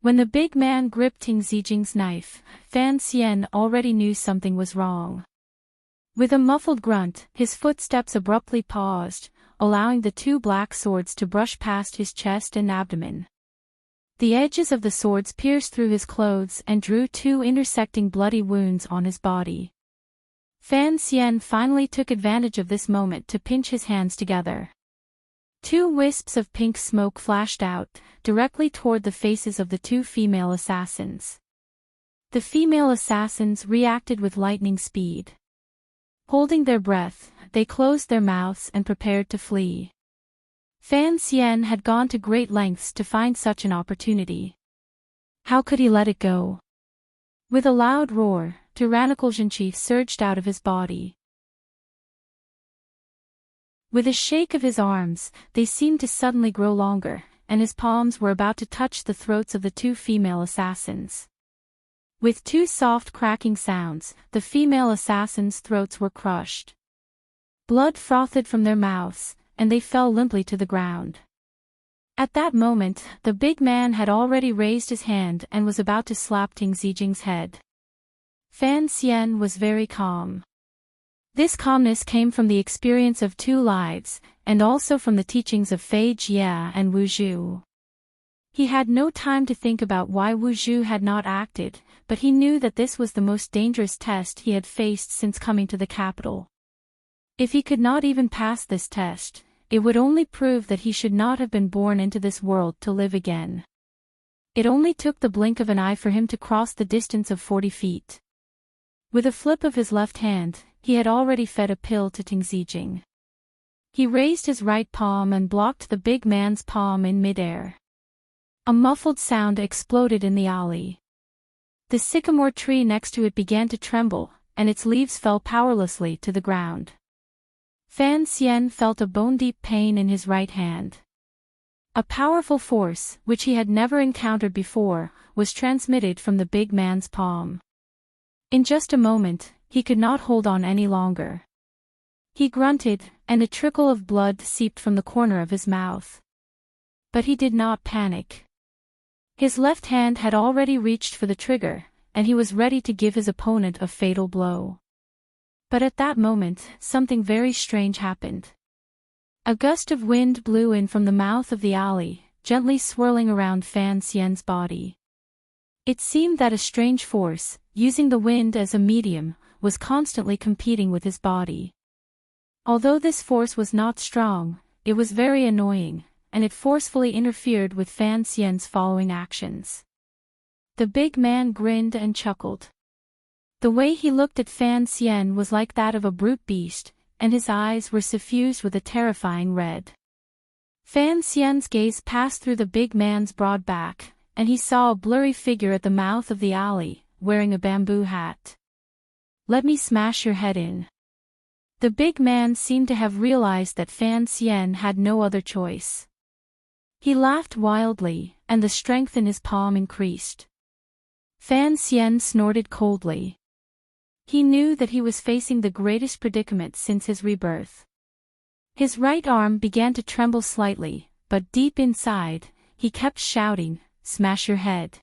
When the big man gripped Ting Zijing's knife, Fan Xian already knew something was wrong. With a muffled grunt, his footsteps abruptly paused, allowing the 2 black swords to brush past his chest and abdomen. The edges of the swords pierced through his clothes and drew 2 intersecting bloody wounds on his body. Fan Xian finally took advantage of this moment to pinch his hands together. 2 wisps of pink smoke flashed out, directly toward the faces of the 2 female assassins. The female assassins reacted with lightning speed. Holding their breath, they closed their mouths and prepared to flee. Fan Xian had gone to great lengths to find such an opportunity. How could he let it go? With a loud roar, tyrannical Zhenqi surged out of his body. With a shake of his arms, they seemed to suddenly grow longer, and his palms were about to touch the throats of the 2 female assassins. With two soft cracking sounds, the female assassins' throats were crushed. Blood frothed from their mouths, and they fell limply to the ground. At that moment, the big man had already raised his hand and was about to slap Ting Zijing's head. Fan Xian was very calm. This calmness came from the experience of 2 lives, and also from the teachings of Fei Jie and Wu Zhu. He had no time to think about why Wu Zhu had not acted, but he knew that this was the most dangerous test he had faced since coming to the capital. If he could not even pass this test, it would only prove that he should not have been born into this world to live again. It only took the blink of an eye for him to cross the distance of 40 feet. With a flip of his left hand, he had already fed a pill to Ting Zijing. He raised his right palm and blocked the big man's palm in midair. A muffled sound exploded in the alley. The sycamore tree next to it began to tremble, and its leaves fell powerlessly to the ground. Fan Xian felt a bone-deep pain in his right hand. A powerful force, which he had never encountered before, was transmitted from the big man's palm. In just a moment, he could not hold on any longer. He grunted, and a trickle of blood seeped from the corner of his mouth. But he did not panic. His left hand had already reached for the trigger, and he was ready to give his opponent a fatal blow. But at that moment, something very strange happened. A gust of wind blew in from the mouth of the alley, gently swirling around Fan Xian's body. It seemed that a strange force, using the wind as a medium, was constantly competing with his body. Although this force was not strong, it was very annoying, and it forcefully interfered with Fan Xian's following actions. The big man grinned and chuckled. The way he looked at Fan Xian was like that of a brute beast, and his eyes were suffused with a terrifying red. Fan Xian's gaze passed through the big man's broad back, and he saw a blurry figure at the mouth of the alley, wearing a bamboo hat. "Let me smash your head in." The big man seemed to have realized that Fan Xian had no other choice. He laughed wildly, and the strength in his palm increased. Fan Xian snorted coldly. He knew that he was facing the greatest predicament since his rebirth. His right arm began to tremble slightly, but deep inside, he kept shouting, "Smash your head."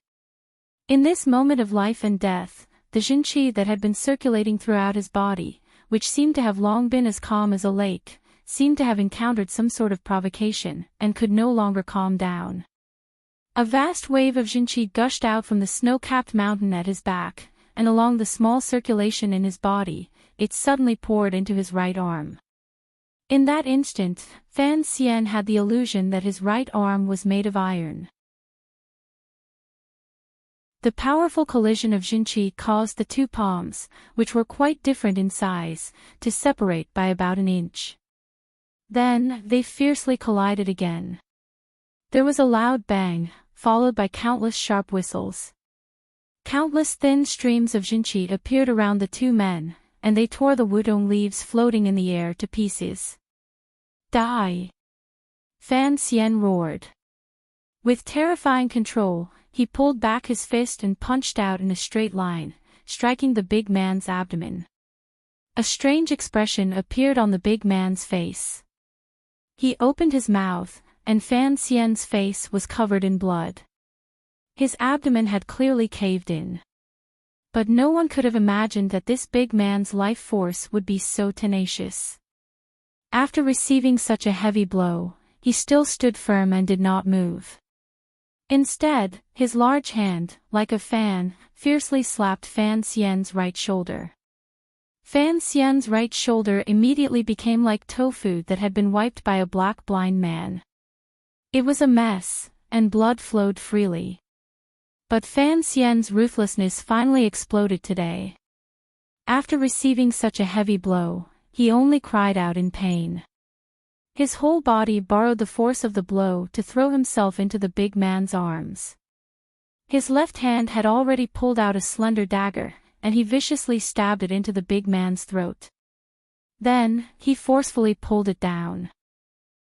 In this moment of life and death, the Jinqi that had been circulating throughout his body, which seemed to have long been as calm as a lake, seemed to have encountered some sort of provocation, and could no longer calm down. A vast wave of Jinqi gushed out from the snow-capped mountain at his back, and along the small circulation in his body, it suddenly poured into his right arm. In that instant, Fan Xian had the illusion that his right arm was made of iron. The powerful collision of Jinqi caused the 2 palms, which were quite different in size, to separate by about an inch. Then, they fiercely collided again. There was a loud bang, followed by countless sharp whistles. Countless thin streams of Jinqi appeared around the 2 men, and they tore the wudong leaves floating in the air to pieces. "Die!" Fan Xian roared. With terrifying control, he pulled back his fist and punched out in a straight line, striking the big man's abdomen. A strange expression appeared on the big man's face. He opened his mouth, and Fan Xian's face was covered in blood. His abdomen had clearly caved in. But no one could have imagined that this big man's life force would be so tenacious. After receiving such a heavy blow, he still stood firm and did not move. Instead, his large hand, like a fan, fiercely slapped Fan Xian's right shoulder. Fan Xian's right shoulder immediately became like tofu that had been wiped by a black blind man. It was a mess, and blood flowed freely. But Fan Xian's ruthlessness finally exploded today. After receiving such a heavy blow, he only cried out in pain. His whole body borrowed the force of the blow to throw himself into the big man's arms. His left hand had already pulled out a slender dagger, and he viciously stabbed it into the big man's throat. Then, he forcefully pulled it down.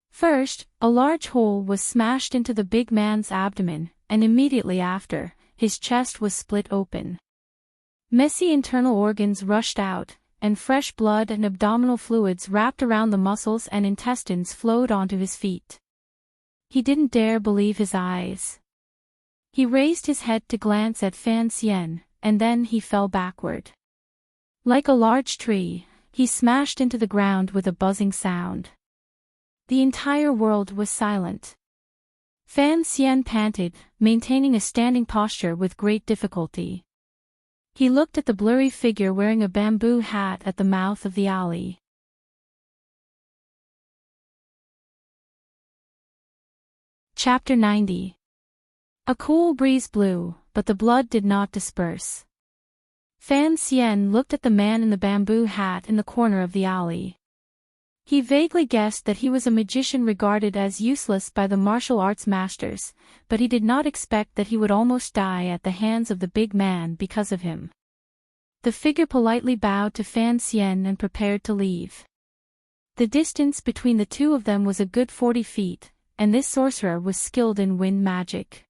First, a large hole was smashed into the big man's abdomen, and immediately after, his chest was split open. Messy internal organs rushed out, and fresh blood and abdominal fluids wrapped around the muscles and intestines flowed onto his feet. He didn't dare believe his eyes. He raised his head to glance at Fan Xian, and then he fell backward. Like a large tree, he smashed into the ground with a buzzing sound. The entire world was silent. Fan Xian panted, maintaining a standing posture with great difficulty. He looked at the blurry figure wearing a bamboo hat at the mouth of the alley. Chapter 90. A cool breeze blew, but the blood did not disperse. Fan Xian looked at the man in the bamboo hat in the corner of the alley. He vaguely guessed that he was a magician regarded as useless by the martial arts masters, but he did not expect that he would almost die at the hands of the big man because of him. The figure politely bowed to Fan Xian and prepared to leave. The distance between the two of them was a good 40 feet, and this sorcerer was skilled in wind magic.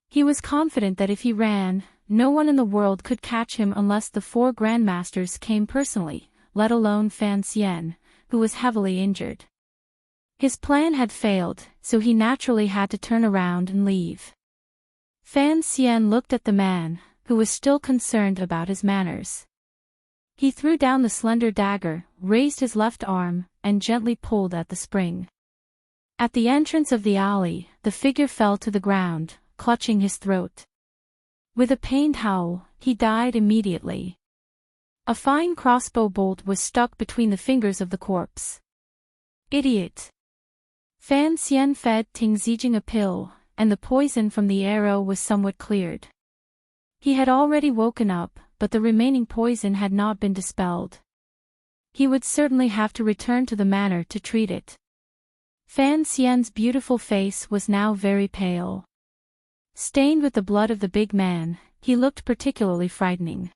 He was confident that if he ran, no one in the world could catch him unless the 4 grandmasters came personally, let alone Fan Xian, who was heavily injured. His plan had failed, so he naturally had to turn around and leave. Fan Xian looked at the man, who was still concerned about his manners. He threw down the slender dagger, raised his left arm, and gently pulled at the spring. At the entrance of the alley, the figure fell to the ground, clutching his throat. With a pained howl, he died immediately. A fine crossbow bolt was stuck between the fingers of the corpse. Idiot! Fan Xian fed Ting Zijing a pill, and the poison from the arrow was somewhat cleared. He had already woken up, but the remaining poison had not been dispelled. He would certainly have to return to the manor to treat it. Fan Xian's beautiful face was now very pale. Stained with the blood of the big man, he looked particularly frightening.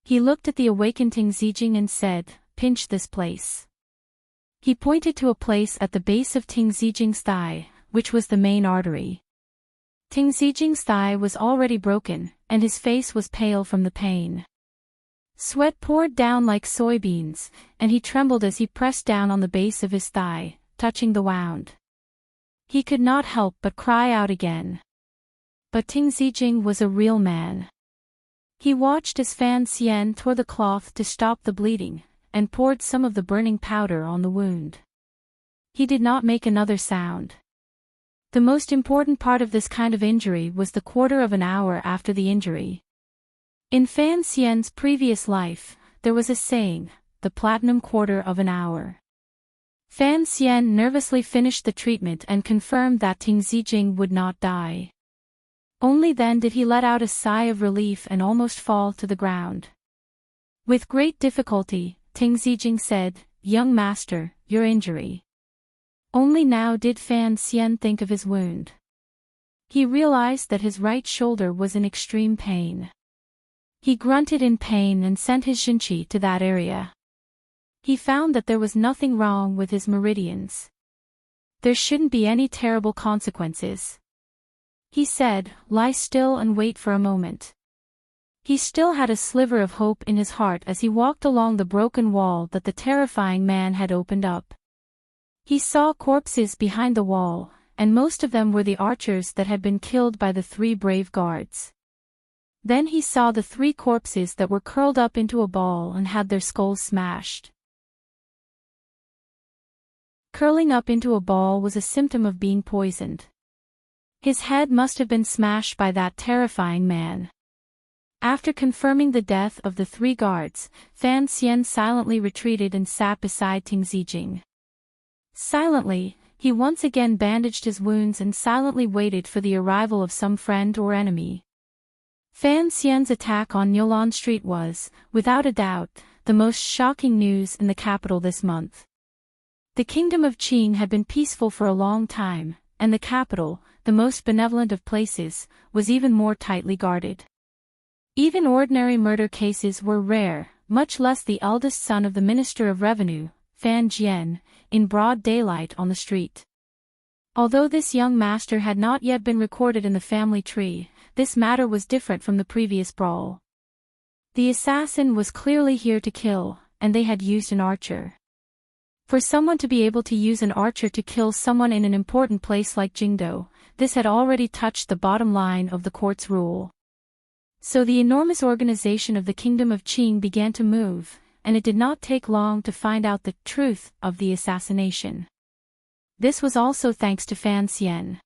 He looked at the awakened Ting Zijing and said, "Pinch this place." He pointed to a place at the base of Ting Zijing's thigh, which was the main artery. Ting Zijing's thigh was already broken, and his face was pale from the pain. Sweat poured down like soybeans, and he trembled as he pressed down on the base of his thigh, touching the wound. He could not help but cry out again. But Ting Zijing was a real man. He watched as Fan Xian tore the cloth to stop the bleeding, and poured some of the burning powder on the wound. He did not make another sound. The most important part of this kind of injury was the quarter of an hour after the injury. In Fan Xian's previous life, there was a saying, the platinum quarter of an hour. Fan Xian nervously finished the treatment and confirmed that Ting Zijing would not die. Only then did he let out a sigh of relief and almost fall to the ground. With great difficulty, Ting Zijing said, "Young master, your injury." Only now did Fan Xian think of his wound. He realized that his right shoulder was in extreme pain. He grunted in pain and sent his Xinqi to that area. He found that there was nothing wrong with his meridians. There shouldn't be any terrible consequences. He said, "Lie still and wait for a moment." He still had a sliver of hope in his heart as he walked along the broken wall that the terrifying man had opened up. He saw corpses behind the wall, and most of them were the archers that had been killed by the 3 brave guards. Then he saw the 3 corpses that were curled up into a ball and had their skulls smashed. Curling up into a ball was a symptom of being poisoned. His head must have been smashed by that terrifying man. After confirming the death of the 3 guards, Fan Xian silently retreated and sat beside Ting Zijing. Silently, he once again bandaged his wounds and silently waited for the arrival of some friend or enemy. Fan Xian's attack on Niulan Street was, without a doubt, the most shocking news in the capital this month. The kingdom of Qing had been peaceful for a long time, and the capital, the most benevolent of places, was even more tightly guarded. Even ordinary murder cases were rare, much less the eldest son of the Minister of Revenue, Fan Jian, in broad daylight on the street. Although this young master had not yet been recorded in the family tree, this matter was different from the previous brawl. The assassin was clearly here to kill, and they had used an archer. For someone to be able to use an archer to kill someone in an important place like Jingdo, this had already touched the bottom line of the court's rule. So the enormous organization of the Kingdom of Qing began to move, and it did not take long to find out the truth of the assassination. This was also thanks to Fan Xian.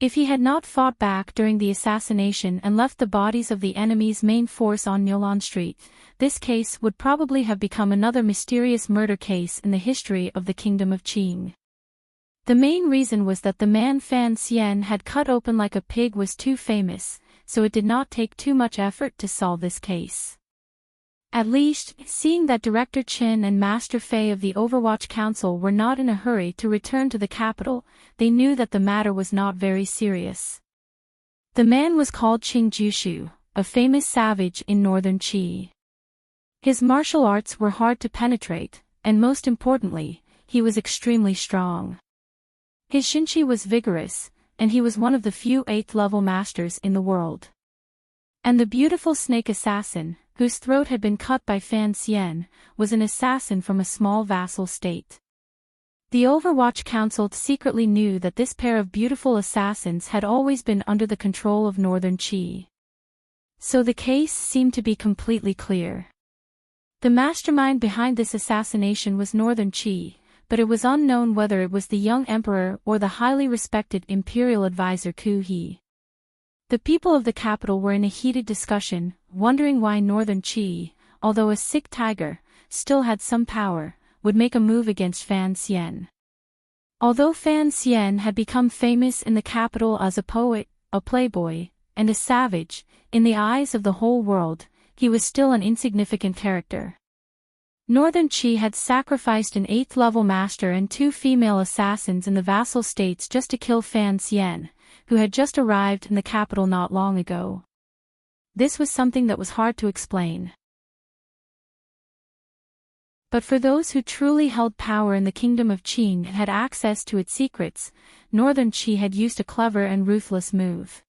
If he had not fought back during the assassination and left the bodies of the enemy's main force on Nyolan Street, this case would probably have become another mysterious murder case in the history of the Kingdom of Qing. The main reason was that the man Fan Xian had cut open like a pig was too famous, so it did not take too much effort to solve this case. At least, seeing that Director Qin and Master Fei of the Overwatch Council were not in a hurry to return to the capital, they knew that the matter was not very serious. The man was called Qing Jushu, a famous savage in northern Qi. His martial arts were hard to penetrate, and most importantly, he was extremely strong. His Shinchi was vigorous, and he was one of the few 8th-level masters in the world. And the beautiful snake assassin, whose throat had been cut by Fan Xian, was an assassin from a small vassal state. The Overwatch Council secretly knew that this pair of beautiful assassins had always been under the control of Northern Qi. So the case seemed to be completely clear. The mastermind behind this assassination was Northern Qi, but it was unknown whether it was the young emperor or the highly respected imperial advisor Ku He. The people of the capital were in a heated discussion, wondering why Northern Qi, although a sick tiger, still had some power, would make a move against Fan Xian. Although Fan Xian had become famous in the capital as a poet, a playboy, and a savage, in the eyes of the whole world, he was still an insignificant character. Northern Qi had sacrificed an 8th-level master and 2 female assassins in the vassal states just to kill Fan Xian, who had just arrived in the capital not long ago. This was something that was hard to explain. But for those who truly held power in the Kingdom of Qing and had access to its secrets, Northern Qi had used a clever and ruthless move.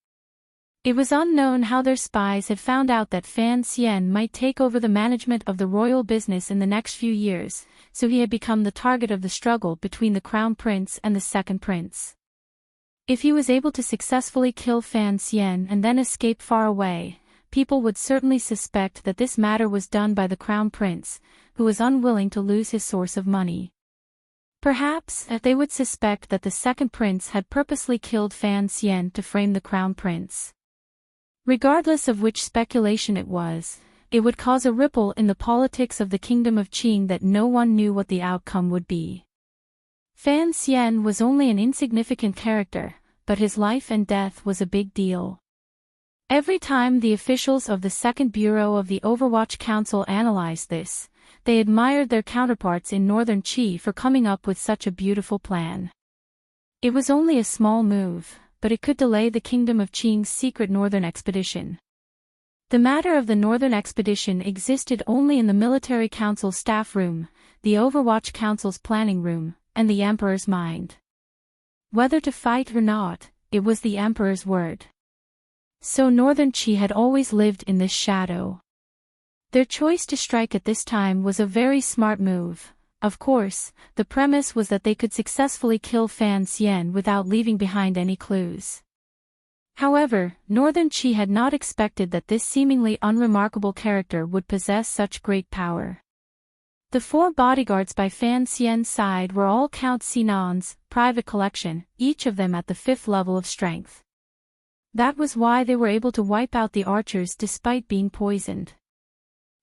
It was unknown how their spies had found out that Fan Xian might take over the management of the royal business in the next few years, so he had become the target of the struggle between the Crown Prince and the Second Prince. If he was able to successfully kill Fan Xian and then escape far away, people would certainly suspect that this matter was done by the Crown Prince, who was unwilling to lose his source of money. Perhaps they would suspect that the Second Prince had purposely killed Fan Xian to frame the Crown Prince. Regardless of which speculation it was, it would cause a ripple in the politics of the Kingdom of Qing that no one knew what the outcome would be. Fan Xian was only an insignificant character, but his life and death was a big deal. Every time the officials of the Second Bureau of the Overwatch Council analyzed this, they admired their counterparts in Northern Qi for coming up with such a beautiful plan. It was only a small move, but it could delay the Kingdom of Qing's secret northern expedition. The matter of the northern expedition existed only in the Military Council's staff room, the Overwatch Council's planning room, and the Emperor's mind. Whether to fight or not, it was the Emperor's word. So Northern Qi had always lived in this shadow. Their choice to strike at this time was a very smart move. Of course, the premise was that they could successfully kill Fan Xian without leaving behind any clues. However, Northern Qi had not expected that this seemingly unremarkable character would possess such great power. The 4 bodyguards by Fan Xian's side were all Count Sinan's private collection, each of them at the 5th level of strength. That was why they were able to wipe out the archers despite being poisoned.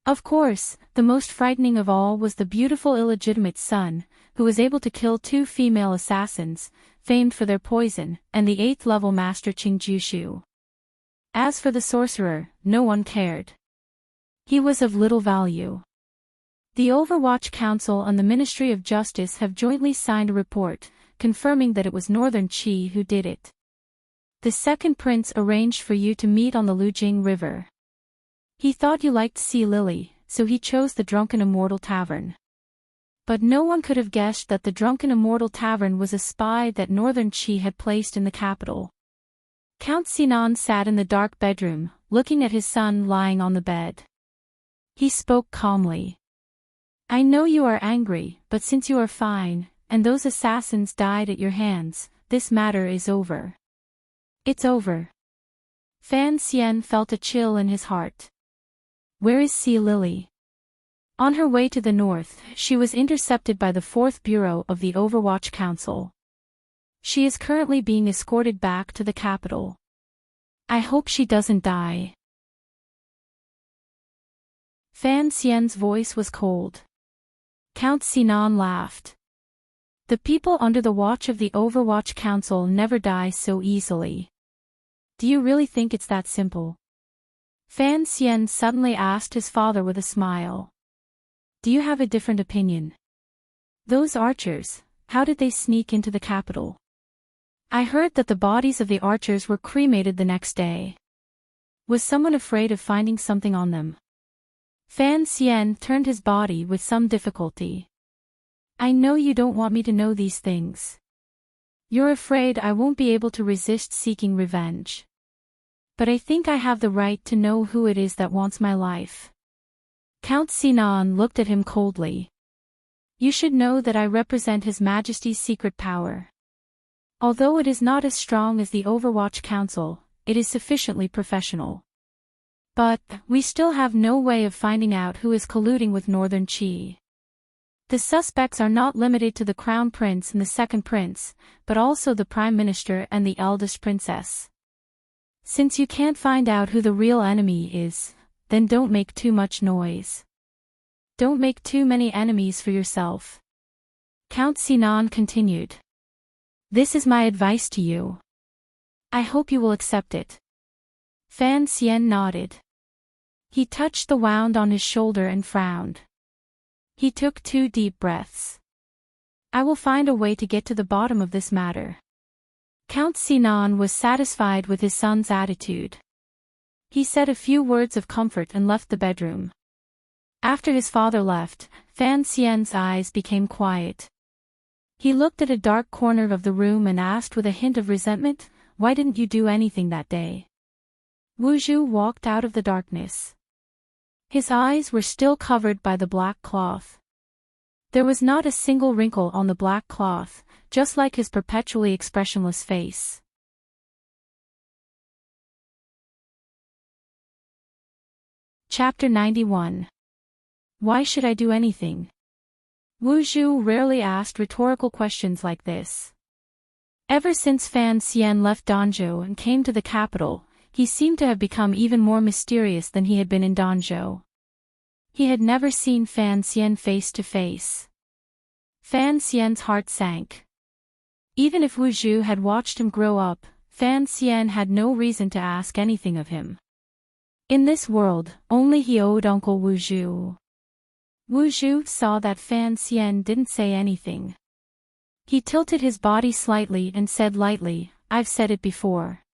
Of course, the most frightening of all was the beautiful illegitimate son, who was able to kill 2 female assassins, famed for their poison, and the 8th-level master Qing Jushu. As for the sorcerer, no one cared. He was of little value. The Overwatch Council and the Ministry of Justice have jointly signed a report, confirming that it was Northern Qi who did it. The Second Prince arranged for you to meet on the Lujing River. He thought you liked sea lily, so he chose the Drunken Immortal Tavern. But no one could have guessed that the Drunken Immortal Tavern was a spy that Northern Qi had placed in the capital. Count Sinan sat in the dark bedroom, looking at his son lying on the bed. He spoke calmly. I know you are angry, but since you are fine, and those assassins died at your hands, this matter is over. It's over. Fan Xian felt a chill in his heart. Where is Sea Lily? On her way to the north, she was intercepted by the 4th Bureau of the Overwatch Council. She is currently being escorted back to the capital. I hope she doesn't die. Fan Xian's voice was cold. Count Sinan laughed. The people under the watch of the Overwatch Council never die so easily. Do you really think it's that simple? Fan Xian suddenly asked his father with a smile. Do you have a different opinion? Those archers, how did they sneak into the capital? I heard that the bodies of the archers were cremated the next day. Was someone afraid of finding something on them? Fan Xian turned his body with some difficulty. I know you don't want me to know these things. You're afraid I won't be able to resist seeking revenge. But I think I have the right to know who it is that wants my life. Count Sinan looked at him coldly. You should know that I represent His Majesty's secret power. Although it is not as strong as the Overwatch Council, it is sufficiently professional. But, we still have no way of finding out who is colluding with Northern Qi. The suspects are not limited to the Crown Prince and the Second Prince, but also the Prime Minister and the eldest princess. Since you can't find out who the real enemy is, then don't make too much noise. Don't make too many enemies for yourself. Count Sinan continued. This is my advice to you. I hope you will accept it. Fan Xian nodded. He touched the wound on his shoulder and frowned. He took 2 deep breaths. I will find a way to get to the bottom of this matter. Count Sinan was satisfied with his son's attitude. He said a few words of comfort and left the bedroom. After his father left, Fan Xian's eyes became quiet. He looked at a dark corner of the room and asked with a hint of resentment, why didn't you do anything that day? Wu Zhu walked out of the darkness. His eyes were still covered by the black cloth. There was not a single wrinkle on the black cloth, just like his perpetually expressionless face. Chapter 91. Why should I do anything? Wu Zhu rarely asked rhetorical questions like this. Ever since Fan Xian left Danzhou and came to the capital, he seemed to have become even more mysterious than he had been in Danzhou. He had never seen Fan Xian face to face. Fan Xian's heart sank. Even if Wu Zhu had watched him grow up, Fan Xian had no reason to ask anything of him. In this world, only he owed Uncle Wu Zhu. Wu Zhu saw that Fan Xian didn't say anything. He tilted his body slightly and said lightly, I've said it before.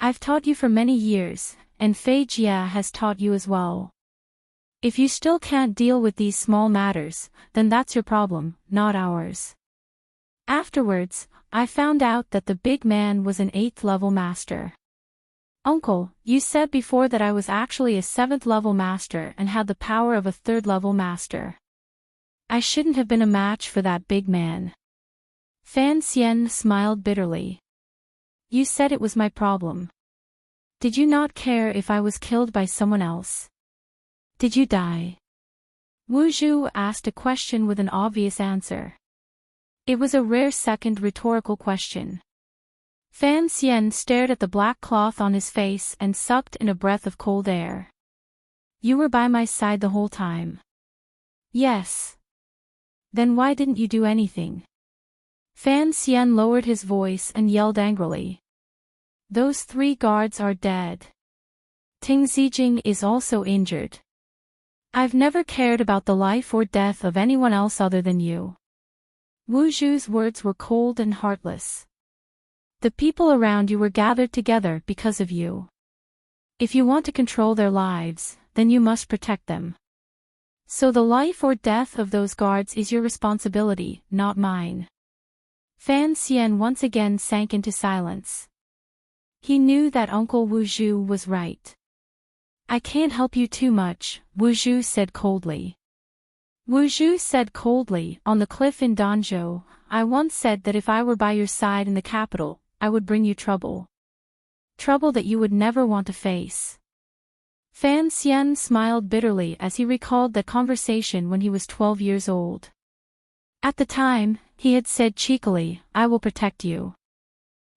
I've taught you for many years, and Fei Jia has taught you as well. If you still can't deal with these small matters, then that's your problem, not ours. Afterwards, I found out that the big man was an 8th level master. Uncle, you said before that I was actually a 7th level master and had the power of a 3rd level master. I shouldn't have been a match for that big man. Fan Xian smiled bitterly. You said it was my problem. Did you not care if I was killed by someone else? Did you die? Wu Zhu asked a question with an obvious answer. It was a rare second rhetorical question. Fan Xian stared at the black cloth on his face and sucked in a breath of cold air. You were by my side the whole time. Yes. Then why didn't you do anything? Fan Xian lowered his voice and yelled angrily. Those 3 guards are dead. Ting Zijing is also injured. I've never cared about the life or death of anyone else other than you. Wu Zhu's words were cold and heartless. The people around you were gathered together because of you. If you want to control their lives, then you must protect them. So the life or death of those guards is your responsibility, not mine. Fan Xian once again sank into silence. He knew that Uncle Wu Zhu was right. I can't help you too much, Wu Zhu said coldly. Wu Zhu said coldly, on the cliff in Danzhou, I once said that if I were by your side in the capital, I would bring you trouble. Trouble that you would never want to face. Fan Xian smiled bitterly as he recalled that conversation when he was 12 years old. At the time, he had said cheekily, I will protect you.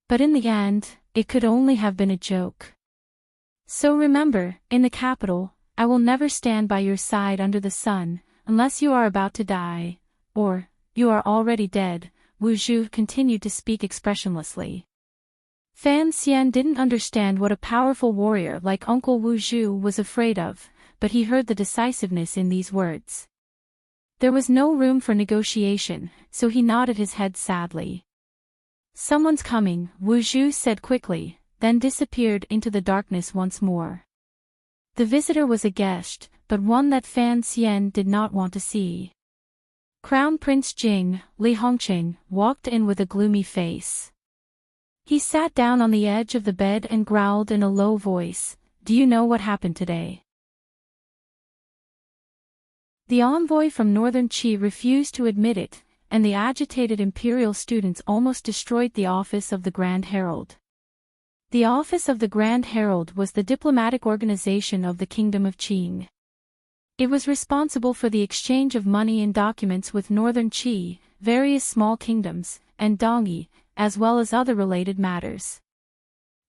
But in the end, it could only have been a joke. So remember, in the capital, I will never stand by your side under the sun, unless you are about to die, or, you are already dead, Wu Zhu continued to speak expressionlessly. Fan Xian didn't understand what a powerful warrior like Uncle Wu Zhu was afraid of, but he heard the decisiveness in these words. There was no room for negotiation, so he nodded his head sadly. Someone's coming, Wu Zhu said quickly, then disappeared into the darkness once more. The visitor was a guest, but one that Fan Xian did not want to see. Crown Prince Jing, Li Hongqing, walked in with a gloomy face. He sat down on the edge of the bed and growled in a low voice, Do you know what happened today? The envoy from Northern Qi refused to admit it, and the agitated imperial students almost destroyed the office of the Grand Herald. The office of the Grand Herald was the diplomatic organization of the Kingdom of Qing. It was responsible for the exchange of money and documents with Northern Qi, various small kingdoms, and Dongyi, as well as other related matters.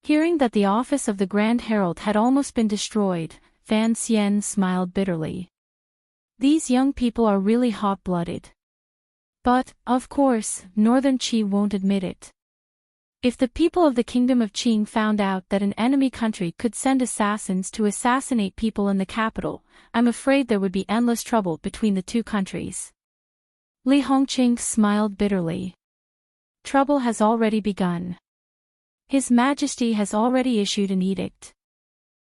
Hearing that the office of the Grand Herald had almost been destroyed, Fan Xian smiled bitterly. These young people are really hot-blooded. But, of course, Northern Qi won't admit it. If the people of the Kingdom of Qing found out that an enemy country could send assassins to assassinate people in the capital, I'm afraid there would be endless trouble between the two countries. Li Hongqing smiled bitterly. Trouble has already begun. His Majesty has already issued an edict.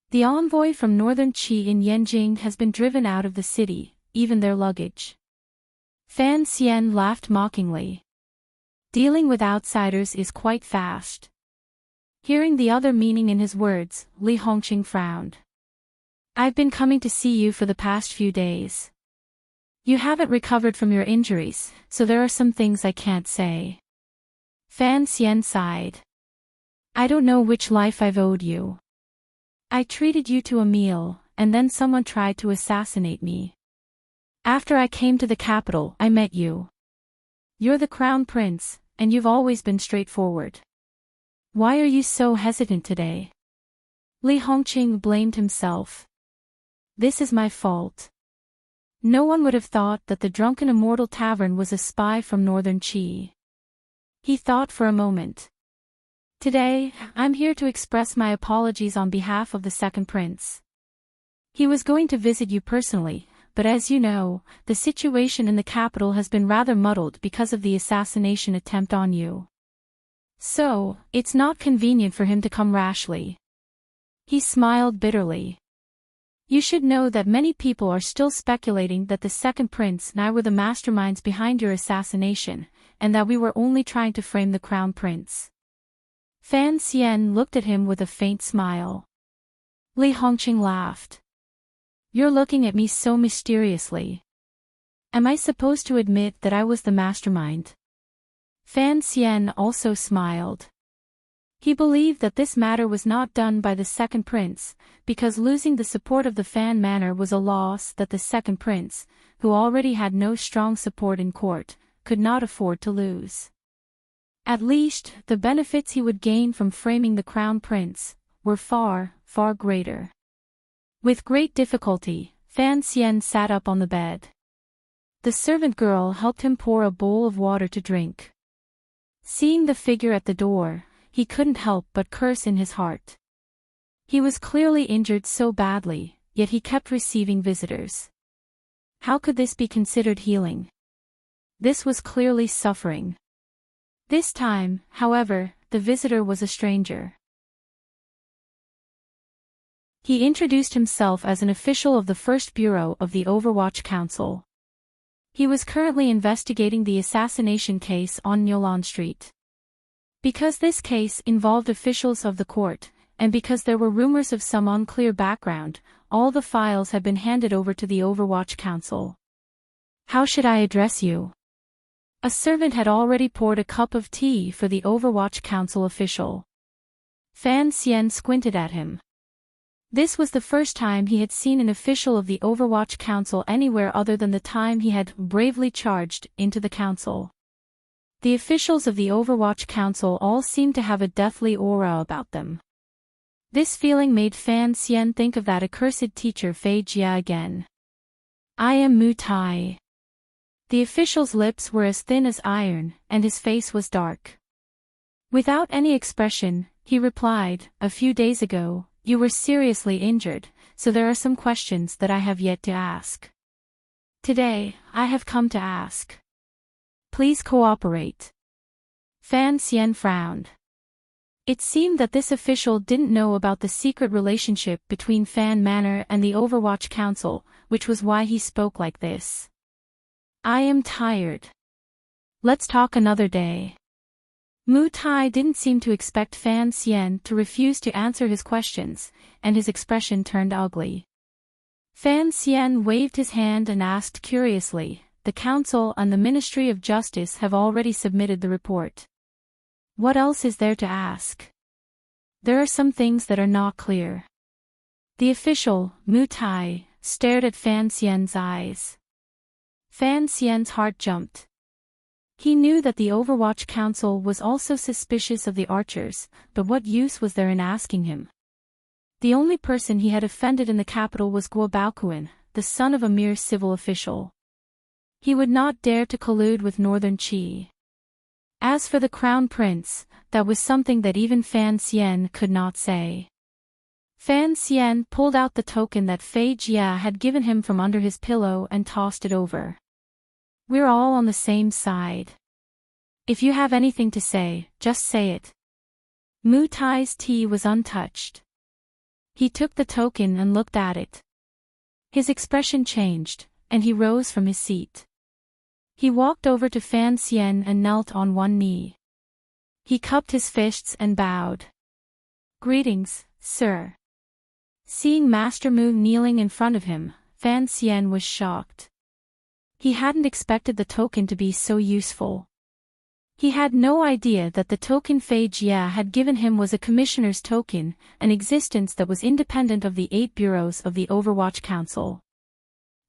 The envoy from Northern Qi in Yanjing has been driven out of the city, even their luggage. Fan Xian laughed mockingly. Dealing with outsiders is quite fast. Hearing the other meaning in his words, Li Hongqing frowned. I've been coming to see you for the past few days. You haven't recovered from your injuries, so there are some things I can't say. Fan Xian sighed. I don't know which life I've owed you. I treated you to a meal, and then someone tried to assassinate me. After I came to the capital, I met you. You're the Crown Prince, and you've always been straightforward. Why are you so hesitant today? Li Hongqing blamed himself. This is my fault. No one would have thought that the Drunken Immortal Tavern was a spy from Northern Qi. He thought for a moment. Today, I'm here to express my apologies on behalf of the Second Prince. He was going to visit you personally, but as you know, the situation in the capital has been rather muddled because of the assassination attempt on you. So, it's not convenient for him to come rashly. He smiled bitterly. You should know that many people are still speculating that the Second Prince and I were the masterminds behind your assassination, and that we were only trying to frame the Crown Prince. Fan Xian looked at him with a faint smile. Li Hongqing laughed. You're looking at me so mysteriously. Am I supposed to admit that I was the mastermind? Fan Xian also smiled. He believed that this matter was not done by the Second Prince, because losing the support of the Fan Manor was a loss that the Second Prince, who already had no strong support in court, could not afford to lose. At least, the benefits he would gain from framing the Crown Prince were far, far greater. With great difficulty, Fan Xian sat up on the bed. The servant girl helped him pour a bowl of water to drink. Seeing the figure at the door, he couldn't help but curse in his heart. He was clearly injured so badly, yet he kept receiving visitors. How could this be considered healing? This was clearly suffering. This time, however, the visitor was a stranger. He introduced himself as an official of the First Bureau of the Overwatch Council. He was currently investigating the assassination case on Nyolan Street. Because this case involved officials of the court, and because there were rumors of some unclear background, all the files had been handed over to the Overwatch Council. "How should I address you?" A servant had already poured a cup of tea for the Overwatch Council official. Fan Xian squinted at him. This was the first time he had seen an official of the Overwatch Council anywhere other than the time he had bravely charged into the council. The officials of the Overwatch Council all seemed to have a deathly aura about them. This feeling made Fan Xian think of that accursed teacher Fei Jia again. "I am Mu Tai." The official's lips were as thin as iron, and his face was dark. Without any expression, he replied, "A few days ago, you were seriously injured, so there are some questions that I have yet to ask. Today, I have come to ask. Please cooperate." Fan Xian frowned. It seemed that this official didn't know about the secret relationship between Fan Manor and the Overwatch Council, which was why he spoke like this. "I am tired. Let's talk another day." Mu Tai didn't seem to expect Fan Xian to refuse to answer his questions, and his expression turned ugly. Fan Xian waved his hand and asked curiously, "The Council and the Ministry of Justice have already submitted the report. What else is there to ask? There are some things that are not clear." The official, Mu Tai, stared at Fan Xian's eyes. Fan Xian's heart jumped. He knew that the Overwatch Council was also suspicious of the archers, but what use was there in asking him? The only person he had offended in the capital was Guo Baoquan, the son of a mere civil official. He would not dare to collude with Northern Qi. As for the Crown Prince, that was something that even Fan Xian could not say. Fan Xian pulled out the token that Fei Jia had given him from under his pillow and tossed it over. "We're all on the same side. If you have anything to say, just say it." Mu Tai's tea was untouched. He took the token and looked at it. His expression changed, and he rose from his seat. He walked over to Fan Xian and knelt on one knee. He cupped his fists and bowed. "Greetings, sir." Seeing Master Mu kneeling in front of him, Fan Xian was shocked. He hadn't expected the token to be so useful. He had no idea that the token Fei Jia had given him was a commissioner's token, an existence that was independent of the 8 bureaus of the Overwatch Council.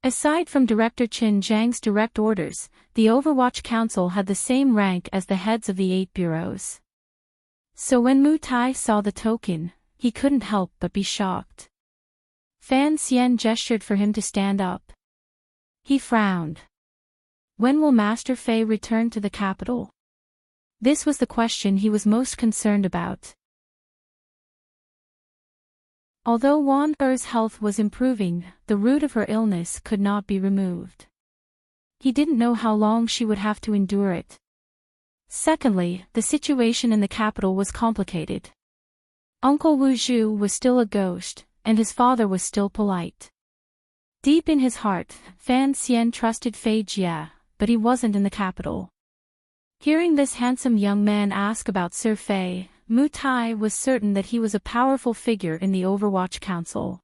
Aside from Director Qin Zhang's direct orders, the Overwatch Council had the same rank as the heads of the 8 bureaus. So when Mu Tai saw the token, he couldn't help but be shocked. Fan Xian gestured for him to stand up. He frowned. When will Master Fei return to the capital? This was the question he was most concerned about. Although Wan Er's health was improving, the root of her illness could not be removed. He didn't know how long she would have to endure it. Secondly, the situation in the capital was complicated. Uncle Wu Zhu was still a ghost, and his father was still polite. Deep in his heart, Fan Xian trusted Fei Jia, but he wasn't in the capital. Hearing this handsome young man ask about Sir Fei, Mu Tai was certain that he was a powerful figure in the Overwatch Council.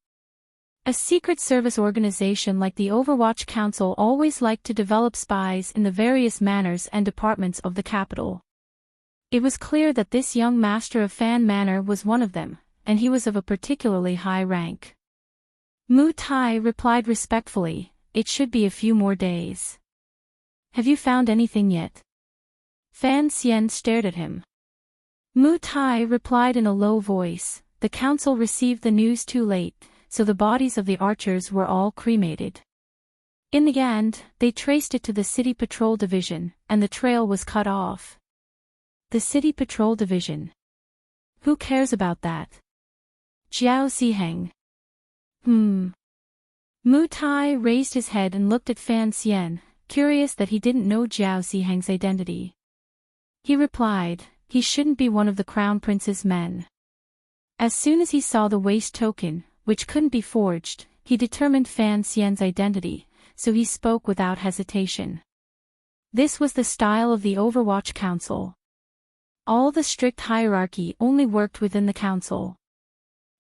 A secret service organization like the Overwatch Council always liked to develop spies in the various manors and departments of the capital. It was clear that this young master of Fan Manor was one of them, and he was of a particularly high rank. Mu Tai replied respectfully, "It should be a few more days." "Have you found anything yet?" Fan Xian stared at him. Mu Tai replied in a low voice, "The council received the news too late, so the bodies of the archers were all cremated. In the end, they traced it to the City Patrol Division, and the trail was cut off." The City Patrol Division. Who cares about that? Jiao Ziheng. Mu Tai raised his head and looked at Fan Xian, curious that he didn't know Jiao Ziheng's identity. He replied, "He shouldn't be one of the Crown Prince's men." As soon as he saw the waste token, which couldn't be forged, he determined Fan Xian's identity, so he spoke without hesitation. This was the style of the Overwatch Council. All the strict hierarchy only worked within the council.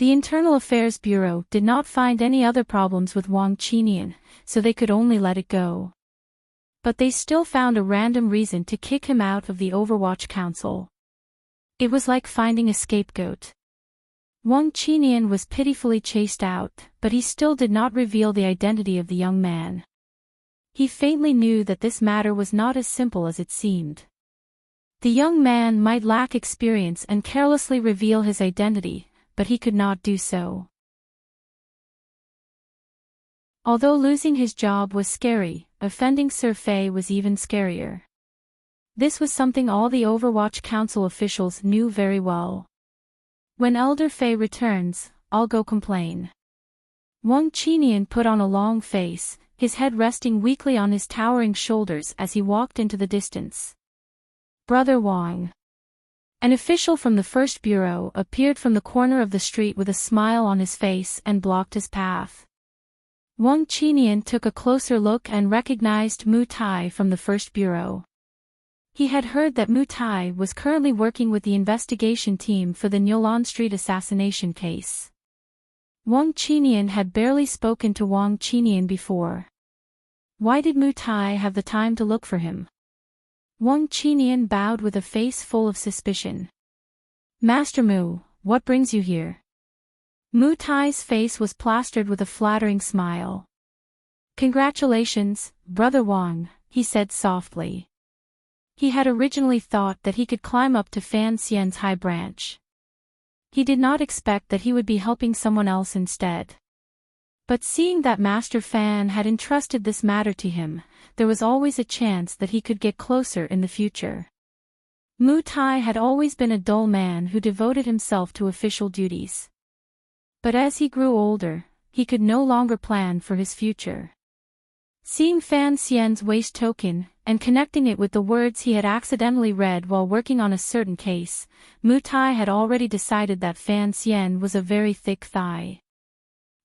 The Internal Affairs Bureau did not find any other problems with Wang Qinian, so they could only let it go. But they still found a random reason to kick him out of the Overwatch Council. It was like finding a scapegoat. Wang Qinian was pitifully chased out, but he still did not reveal the identity of the young man. He faintly knew that this matter was not as simple as it seemed. The young man might lack experience and carelessly reveal his identity, but he could not do so. Although losing his job was scary, offending Sir Fei was even scarier. This was something all the Overwatch Council officials knew very well. When Elder Fei returns, I'll go complain. Wang Qinian put on a long face, his head resting weakly on his towering shoulders as he walked into the distance. Brother Wang. An official from the First Bureau appeared from the corner of the street with a smile on his face and blocked his path. Wang Qinian took a closer look and recognized Mu Tai from the First Bureau. He had heard that Mu Tai was currently working with the investigation team for the Nyolan Street assassination case. Wang Qinian had barely spoken to Wang Qinian before. Why did Mu Tai have the time to look for him? Wang Qinian bowed with a face full of suspicion. Master Mu, what brings you here? Mu Tai's face was plastered with a flattering smile. Congratulations, Brother Wang, he said softly. He had originally thought that he could climb up to Fan Xian's high branch. He did not expect that he would be helping someone else instead. But seeing that Master Fan had entrusted this matter to him, there was always a chance that he could get closer in the future. Mu Tai had always been a dull man who devoted himself to official duties. But as he grew older, he could no longer plan for his future. Seeing Fan Xian's waist token, and connecting it with the words he had accidentally read while working on a certain case, Mu Tai had already decided that Fan Xian was a very thick thigh.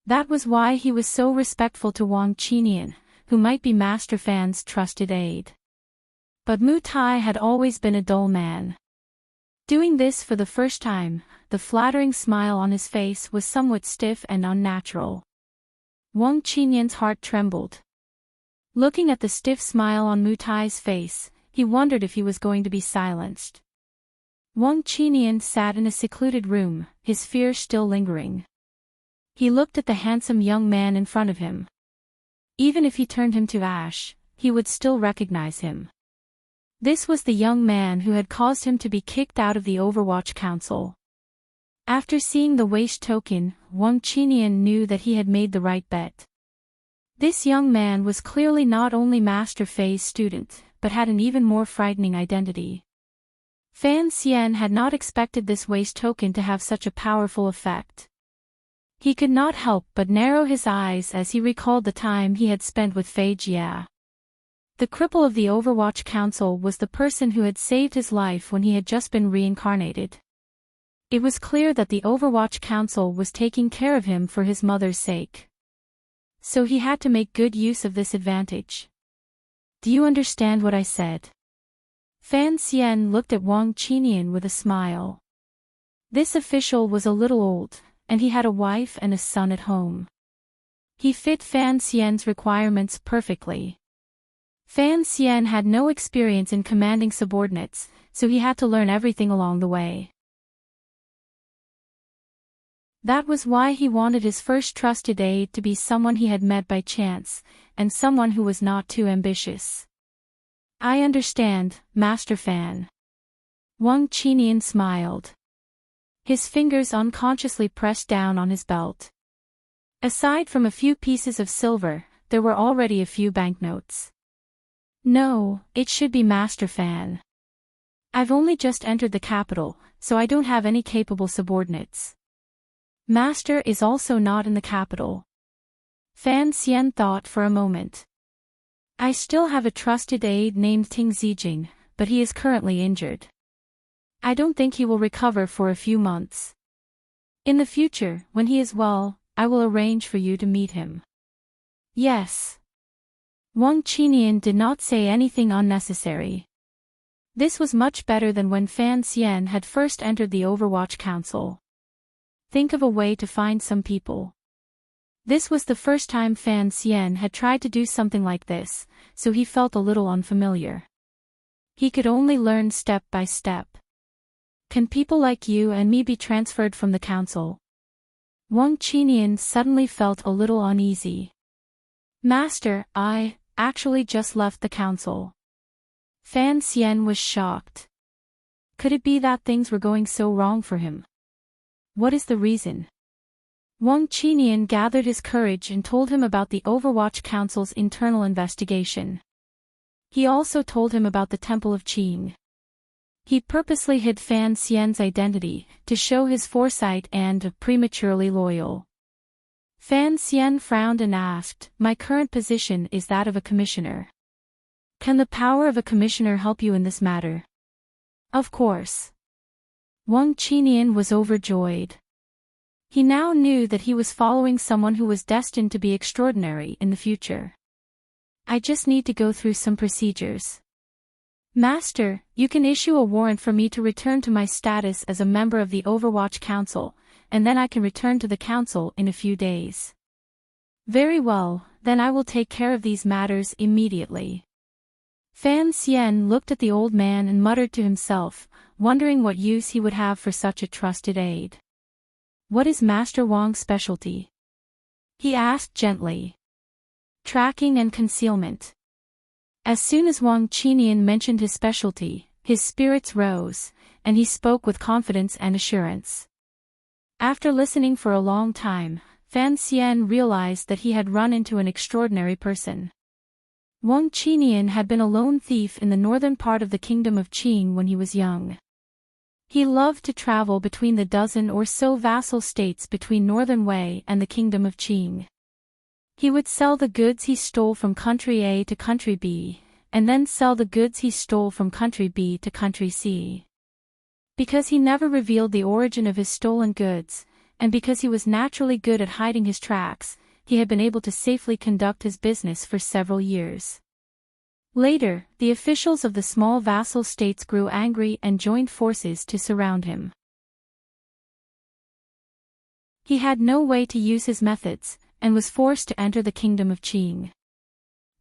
That was why he was so respectful to Wang Qinian, who might be Master Fan's trusted aide. But Mu Tai had always been a dull man. Doing this for the first time, the flattering smile on his face was somewhat stiff and unnatural. Wang Qinian's heart trembled. Looking at the stiff smile on Mu Tai's face, he wondered if he was going to be silenced. Wang Qinian sat in a secluded room, his fear still lingering. He looked at the handsome young man in front of him. Even if he turned him to ash, he would still recognize him. This was the young man who had caused him to be kicked out of the Overwatch Council. After seeing the waist token, Wang Qinian knew that he had made the right bet. This young man was clearly not only Master Fei's student, but had an even more frightening identity. Fan Xian had not expected this waist token to have such a powerful effect. He could not help but narrow his eyes as he recalled the time he had spent with Fei Jia. The cripple of the Overwatch Council was the person who had saved his life when he had just been reincarnated. It was clear that the Overwatch Council was taking care of him for his mother's sake. So he had to make good use of this advantage. Do you understand what I said? Fan Xian looked at Wang Qinian with a smile. This official was a little old, and he had a wife and a son at home. He fit Fan Xian's requirements perfectly. Fan Xian had no experience in commanding subordinates, so he had to learn everything along the way. That was why he wanted his first trusted aide to be someone he had met by chance, and someone who was not too ambitious. I understand, Master Fan. Wang Qinian smiled. His fingers unconsciously pressed down on his belt. Aside from a few pieces of silver, there were already a few banknotes. No, it should be Master Fan. I've only just entered the capital, so I don't have any capable subordinates. Master is also not in the capital. Fan Xian thought for a moment. I still have a trusted aide named Ting Zijing, but he is currently injured. I don't think he will recover for a few months. In the future, when he is well, I will arrange for you to meet him. Yes. Wang Qinian did not say anything unnecessary. This was much better than when Fan Xian had first entered the Overwatch Council. Think of a way to find some people. This was the first time Fan Xian had tried to do something like this, so he felt a little unfamiliar. He could only learn step by step. Can people like you and me be transferred from the council? Wang Qinian suddenly felt a little uneasy. Master, I actually just left the council. Fan Xian was shocked. Could it be that things were going so wrong for him? What is the reason? Wang Qinian gathered his courage and told him about the Overwatch Council's internal investigation. He also told him about the Temple of Qing. He purposely hid Fan Xian's identity, to show his foresight and prematurely loyal. Fan Xian frowned and asked, "My current position is that of a commissioner. Can the power of a commissioner help you in this matter?" Of course. Wang Qinian was overjoyed. He now knew that he was following someone who was destined to be extraordinary in the future. I just need to go through some procedures. Master, you can issue a warrant for me to return to my status as a member of the Overwatch Council, and then I can return to the council in a few days. Very well, then I will take care of these matters immediately. Fan Xian looked at the old man and muttered to himself, wondering what use he would have for such a trusted aide. What is Master Wang's specialty? He asked gently. Tracking and concealment. As soon as Wang Qinian mentioned his specialty, his spirits rose, and he spoke with confidence and assurance. After listening for a long time, Fan Xian realized that he had run into an extraordinary person. Wang Qinian had been a lone thief in the northern part of the kingdom of Qing when he was young. He loved to travel between the dozen or so vassal states between Northern Wei and the kingdom of Qing. He would sell the goods he stole from country A to country B, and then sell the goods he stole from country B to country C. Because he never revealed the origin of his stolen goods, and because he was naturally good at hiding his tracks, he had been able to safely conduct his business for several years. Later, the officials of the small vassal states grew angry and joined forces to surround him. He had no way to use his methods, and was forced to enter the kingdom of Qing.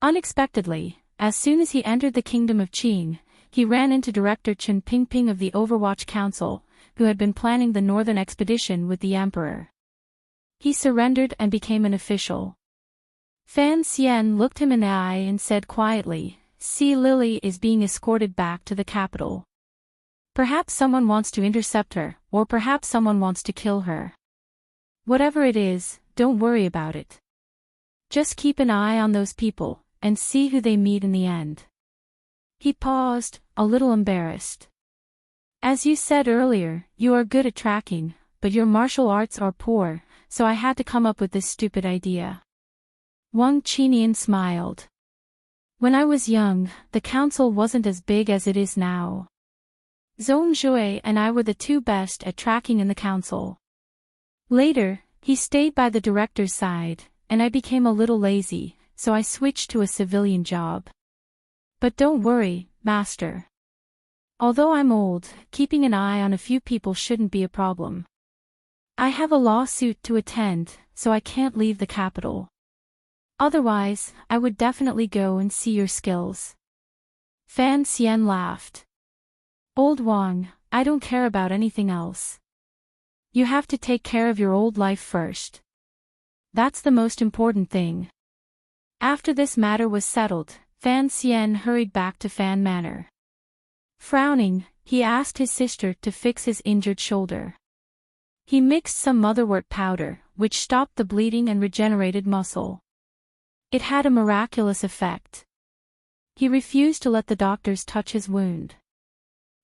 Unexpectedly, as soon as he entered the kingdom of Qing, he ran into Director Chen Pingping of the Overwatch Council, who had been planning the northern expedition with the emperor. He surrendered and became an official. Fan Xian looked him in the eye and said quietly, "See, Lily is being escorted back to the capital. Perhaps someone wants to intercept her, or perhaps someone wants to kill her. Whatever it is, don't worry about it. Just keep an eye on those people, and see who they meet in the end." He paused, a little embarrassed. "As you said earlier, you are good at tracking, but your martial arts are poor, so I had to come up with this stupid idea." Wang Qinian smiled. "When I was young, the council wasn't as big as it is now. Zhong Zhui and I were the two best at tracking in the council. Later, he stayed by the director's side, and I became a little lazy, so I switched to a civilian job. But don't worry, Master. Although I'm old, keeping an eye on a few people shouldn't be a problem. I have a lawsuit to attend, so I can't leave the capital. Otherwise, I would definitely go and see your skills." Fan Xian laughed. "Old Wang, I don't care about anything else. You have to take care of your old life first. That's the most important thing." After this matter was settled, Fan Xian hurried back to Fan Manor. Frowning, he asked his sister to fix his injured shoulder. He mixed some motherwort powder, which stopped the bleeding and regenerated muscle. It had a miraculous effect. He refused to let the doctors touch his wound.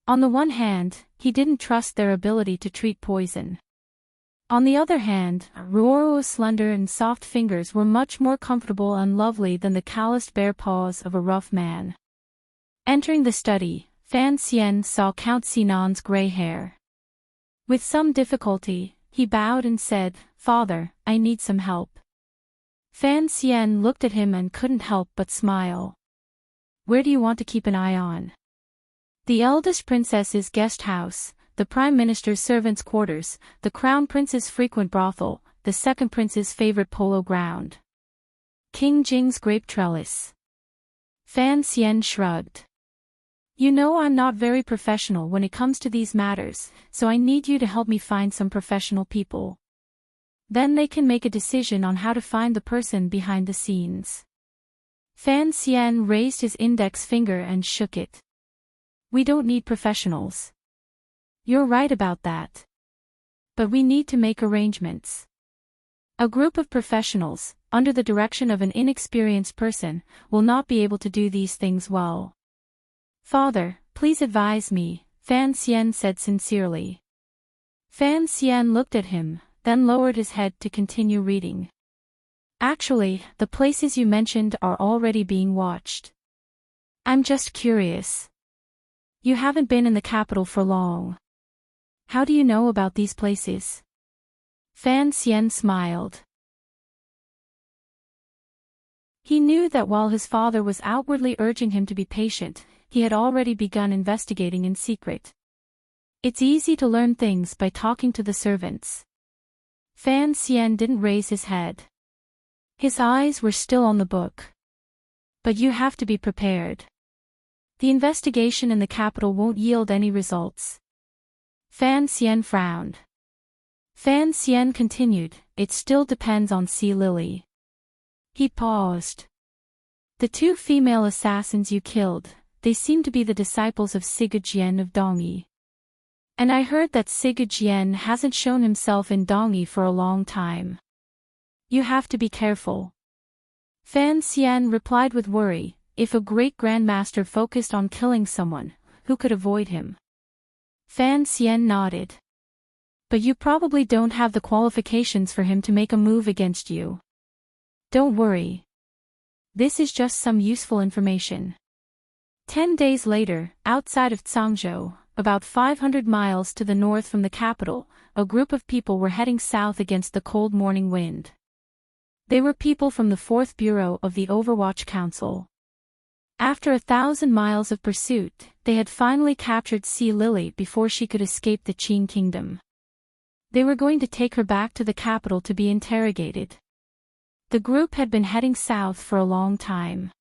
On the one hand, he didn't trust their ability to treat poison. On the other hand, Ruoro's slender and soft fingers were much more comfortable and lovely than the calloused bare paws of a rough man. Entering the study, Fan Xian saw Count Sinan's gray hair. With some difficulty, he bowed and said, "Father, I need some help." Fan Xian looked at him and couldn't help but smile. "Where do you want to keep an eye on?" "The eldest princess's guest house, the Prime Minister's servants' quarters, the Crown Prince's frequent brothel, the Second Prince's favorite polo ground. King Jing's grape trellis. Fan Xian shrugged. You know I'm not very professional when it comes to these matters, so I need you to help me find some professional people. Then they can make a decision on how to find the person behind the scenes. Fan Xian raised his index finger and shook it. We don't need professionals. You're right about that. But we need to make arrangements. A group of professionals, under the direction of an inexperienced person, will not be able to do these things well. Father, please advise me, Fan Xian said sincerely. Fan Xian looked at him, then lowered his head to continue reading. Actually, the places you mentioned are already being watched. I'm just curious. You haven't been in the capital for long. How do you know about these places? Fan Xian smiled. He knew that while his father was outwardly urging him to be patient, he had already begun investigating in secret. It's easy to learn things by talking to the servants. Fan Xian didn't raise his head. His eyes were still on the book. But you have to be prepared. The investigation in the capital won't yield any results. Fan Xian frowned. Fan Xian continued, it still depends on Sea Lily. He paused. The two female assassins you killed, they seem to be the disciples of Siga Jian of Dongyi. And I heard that Siga Jian hasn't shown himself in Dongyi for a long time. You have to be careful. Fan Xian replied with worry, if a great grandmaster focused on killing someone, who could avoid him? Fan Xian nodded. But you probably don't have the qualifications for him to make a move against you. Don't worry. This is just some useful information. 10 days later, outside of Zhangzhou, about 500 miles to the north from the capital, a group of people were heading south against the cold morning wind. They were people from the 4th Bureau of the Overwatch Council. After 1,000 miles of pursuit, they had finally captured Sea Lily before she could escape the Qin kingdom. They were going to take her back to the capital to be interrogated. The group had been heading south for a long time.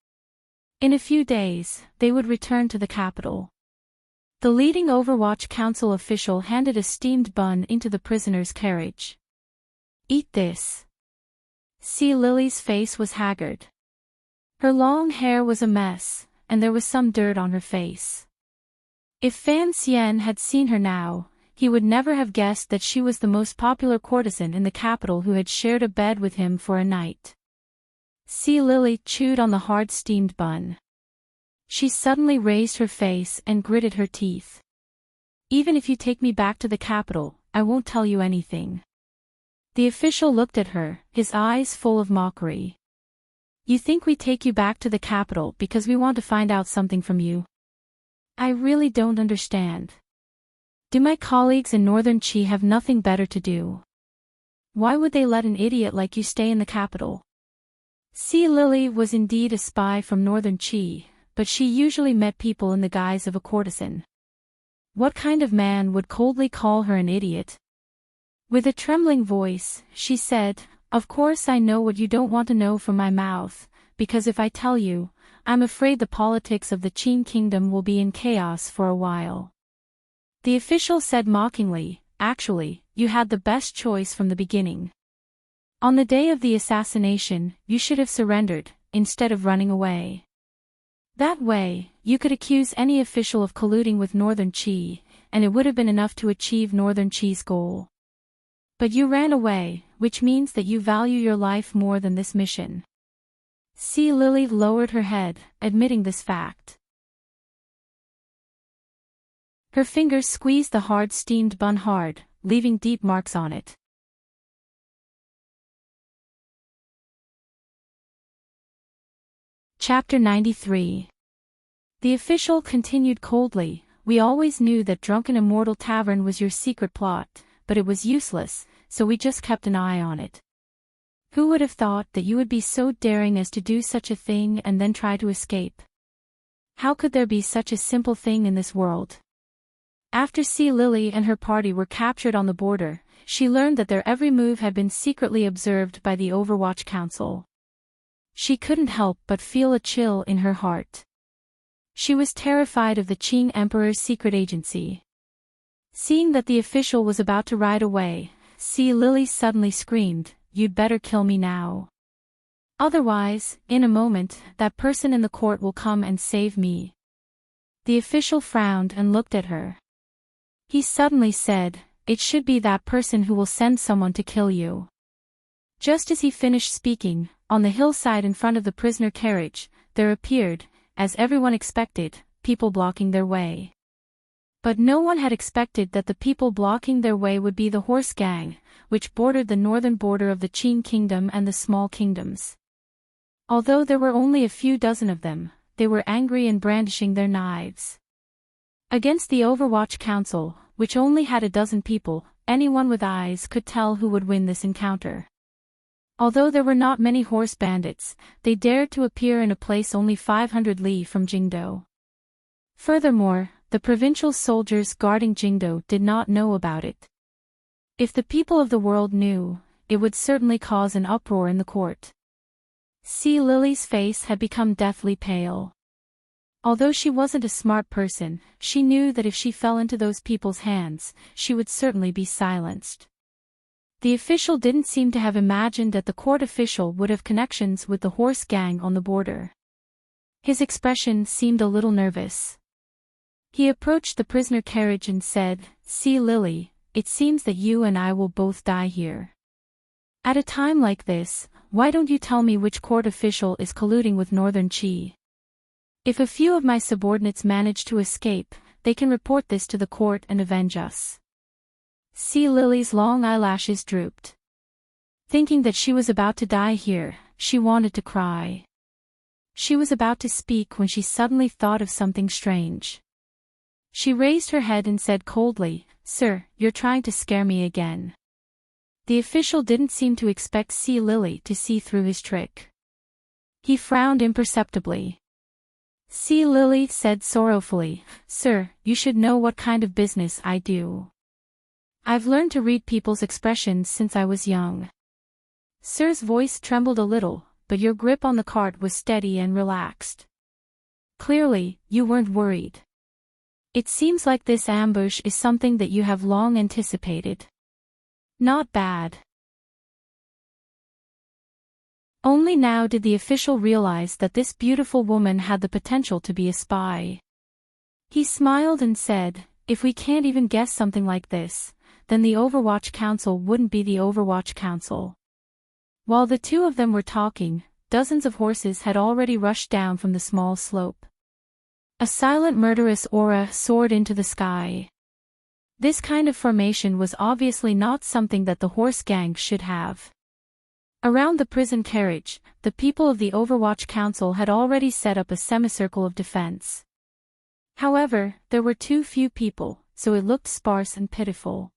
In a few days, they would return to the capital. The leading Overwatch Council official handed a steamed bun into the prisoner's carriage. Eat this. Sea Lily's face was haggard. Her long hair was a mess, and there was some dirt on her face. If Fan Xian had seen her now, he would never have guessed that she was the most popular courtesan in the capital who had shared a bed with him for a night. Sea Lily chewed on the hard steamed bun. She suddenly raised her face and gritted her teeth. Even if you take me back to the capital, I won't tell you anything. The official looked at her, his eyes full of mockery. You think we take you back to the capital because we want to find out something from you? I really don't understand. Do my colleagues in Northern Qi have nothing better to do? Why would they let an idiot like you stay in the capital? Sea Lily was indeed a spy from Northern Qi, but she usually met people in the guise of a courtesan. What kind of man would coldly call her an idiot? With a trembling voice, she said, Of course I know what you don't want to know from my mouth, because if I tell you, I'm afraid the politics of the Qin kingdom will be in chaos for a while. The official said mockingly, Actually, you had the best choice from the beginning. On the day of the assassination, you should have surrendered, instead of running away. That way, you could accuse any official of colluding with Northern Qi, and it would have been enough to achieve Northern Qi's goal. But you ran away, which means that you value your life more than this mission. Sea Lily lowered her head, admitting this fact. Her fingers squeezed the hard steamed bun hard, leaving deep marks on it. Chapter 93. The official continued coldly, We always knew that Drunken Immortal Tavern was your secret plot, but it was useless, so we just kept an eye on it. Who would have thought that you would be so daring as to do such a thing and then try to escape? How could there be such a simple thing in this world? After Sea Lily and her party were captured on the border, she learned that their every move had been secretly observed by the Overwatch Council. She couldn't help but feel a chill in her heart. She was terrified of the Qing Emperor's secret agency. Seeing that the official was about to ride away, Sea Lily suddenly screamed, "You'd better kill me now. Otherwise, in a moment, that person in the court will come and save me." The official frowned and looked at her. He suddenly said, "It should be that person who will send someone to kill you." Just as he finished speaking, on the hillside in front of the prisoner carriage, there appeared, as everyone expected, people blocking their way. But no one had expected that the people blocking their way would be the horse gang, which bordered the northern border of the Qing kingdom and the small kingdoms. Although there were only a few dozen of them, they were angry and brandishing their knives. Against the Overwatch Council, which only had a dozen people, anyone with eyes could tell who would win this encounter. Although there were not many horse bandits, they dared to appear in a place only 500 li from Jingdo. Furthermore, the provincial soldiers guarding Jingdo did not know about it. If the people of the world knew, it would certainly cause an uproar in the court. Sea Lily's face had become deathly pale. Although she wasn't a smart person, she knew that if she fell into those people's hands, she would certainly be silenced. The official didn't seem to have imagined that the court official would have connections with the horse gang on the border. His expression seemed a little nervous. He approached the prisoner carriage and said, "Sea Lily, it seems that you and I will both die here. At a time like this, why don't you tell me which court official is colluding with Northern Qi? If a few of my subordinates manage to escape, they can report this to the court and avenge us." Sea Lily's long eyelashes drooped. Thinking that she was about to die here, she wanted to cry. She was about to speak when she suddenly thought of something strange. She raised her head and said coldly, "Sir, you're trying to scare me again." The official didn't seem to expect Sea Lily to see through his trick. He frowned imperceptibly. Sea Lily said sorrowfully, "Sir, you should know what kind of business I do. I've learned to read people's expressions since I was young." Sir's voice trembled a little, but your grip on the cart was steady and relaxed. Clearly, you weren't worried. It seems like this ambush is something that you have long anticipated. Not bad. Only now did the official realize that this beautiful woman had the potential to be a spy. He smiled and said, "If we can't even guess something like this, then the Overwatch Council wouldn't be the Overwatch Council." While the two of them were talking, dozens of horses had already rushed down from the small slope. A silent murderous aura soared into the sky. This kind of formation was obviously not something that the horse gang should have. Around the prison carriage, the people of the Overwatch Council had already set up a semicircle of defense. However, there were too few people, so it looked sparse and pitiful.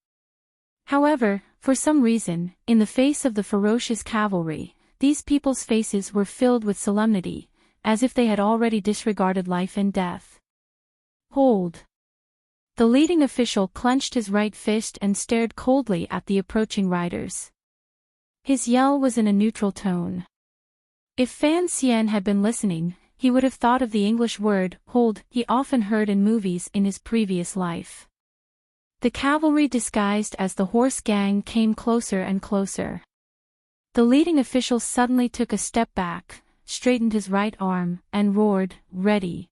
However, for some reason, in the face of the ferocious cavalry, these people's faces were filled with solemnity, as if they had already disregarded life and death. "Hold!" The leading official clenched his right fist and stared coldly at the approaching riders. His yell was in a neutral tone. If Fan Xian had been listening, he would have thought of the English word, hold, he often heard in movies in his previous life. The cavalry disguised as the horse gang came closer and closer. The leading official suddenly took a step back, straightened his right arm, and roared, "Ready!"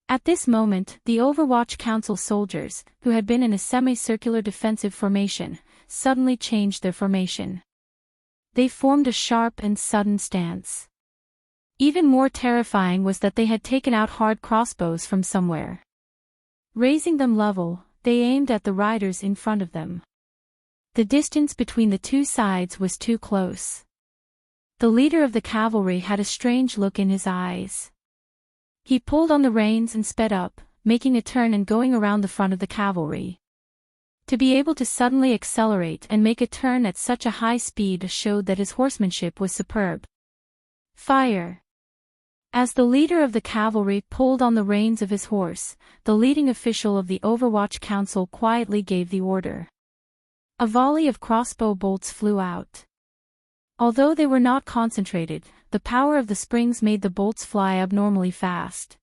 At this moment, the Overwatch Council soldiers, who had been in a semicircular defensive formation, suddenly changed their formation. They formed a sharp and sudden stance. Even more terrifying was that they had taken out hard crossbows from somewhere. Raising them level, they aimed at the riders in front of them. The distance between the two sides was too close. The leader of the cavalry had a strange look in his eyes. He pulled on the reins and sped up, making a turn and going around the front of the cavalry. To be able to suddenly accelerate and make a turn at such a high speed showed that his horsemanship was superb. "Fire!" As the leader of the cavalry pulled on the reins of his horse, the leading official of the Overwatch Council quietly gave the order. A volley of crossbow bolts flew out. Although they were not concentrated, the power of the springs made the bolts fly abnormally fast.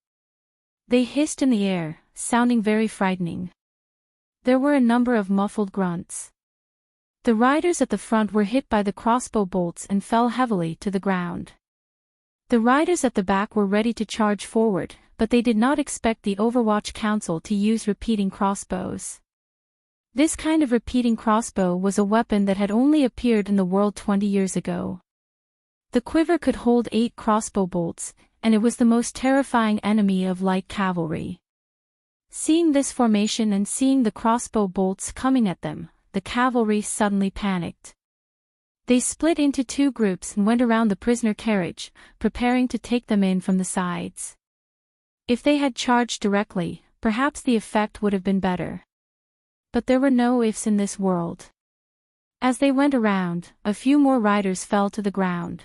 They hissed in the air, sounding very frightening. There were a number of muffled grunts. The riders at the front were hit by the crossbow bolts and fell heavily to the ground. The riders at the back were ready to charge forward, but they did not expect the Overwatch Council to use repeating crossbows. This kind of repeating crossbow was a weapon that had only appeared in the world 20 years ago. The quiver could hold 8 crossbow bolts, and it was the most terrifying enemy of light cavalry. Seeing this formation and seeing the crossbow bolts coming at them, the cavalry suddenly panicked. They split into 2 groups and went around the prisoner carriage, preparing to take them in from the sides. If they had charged directly, perhaps the effect would have been better. But there were no ifs in this world. As they went around, a few more riders fell to the ground.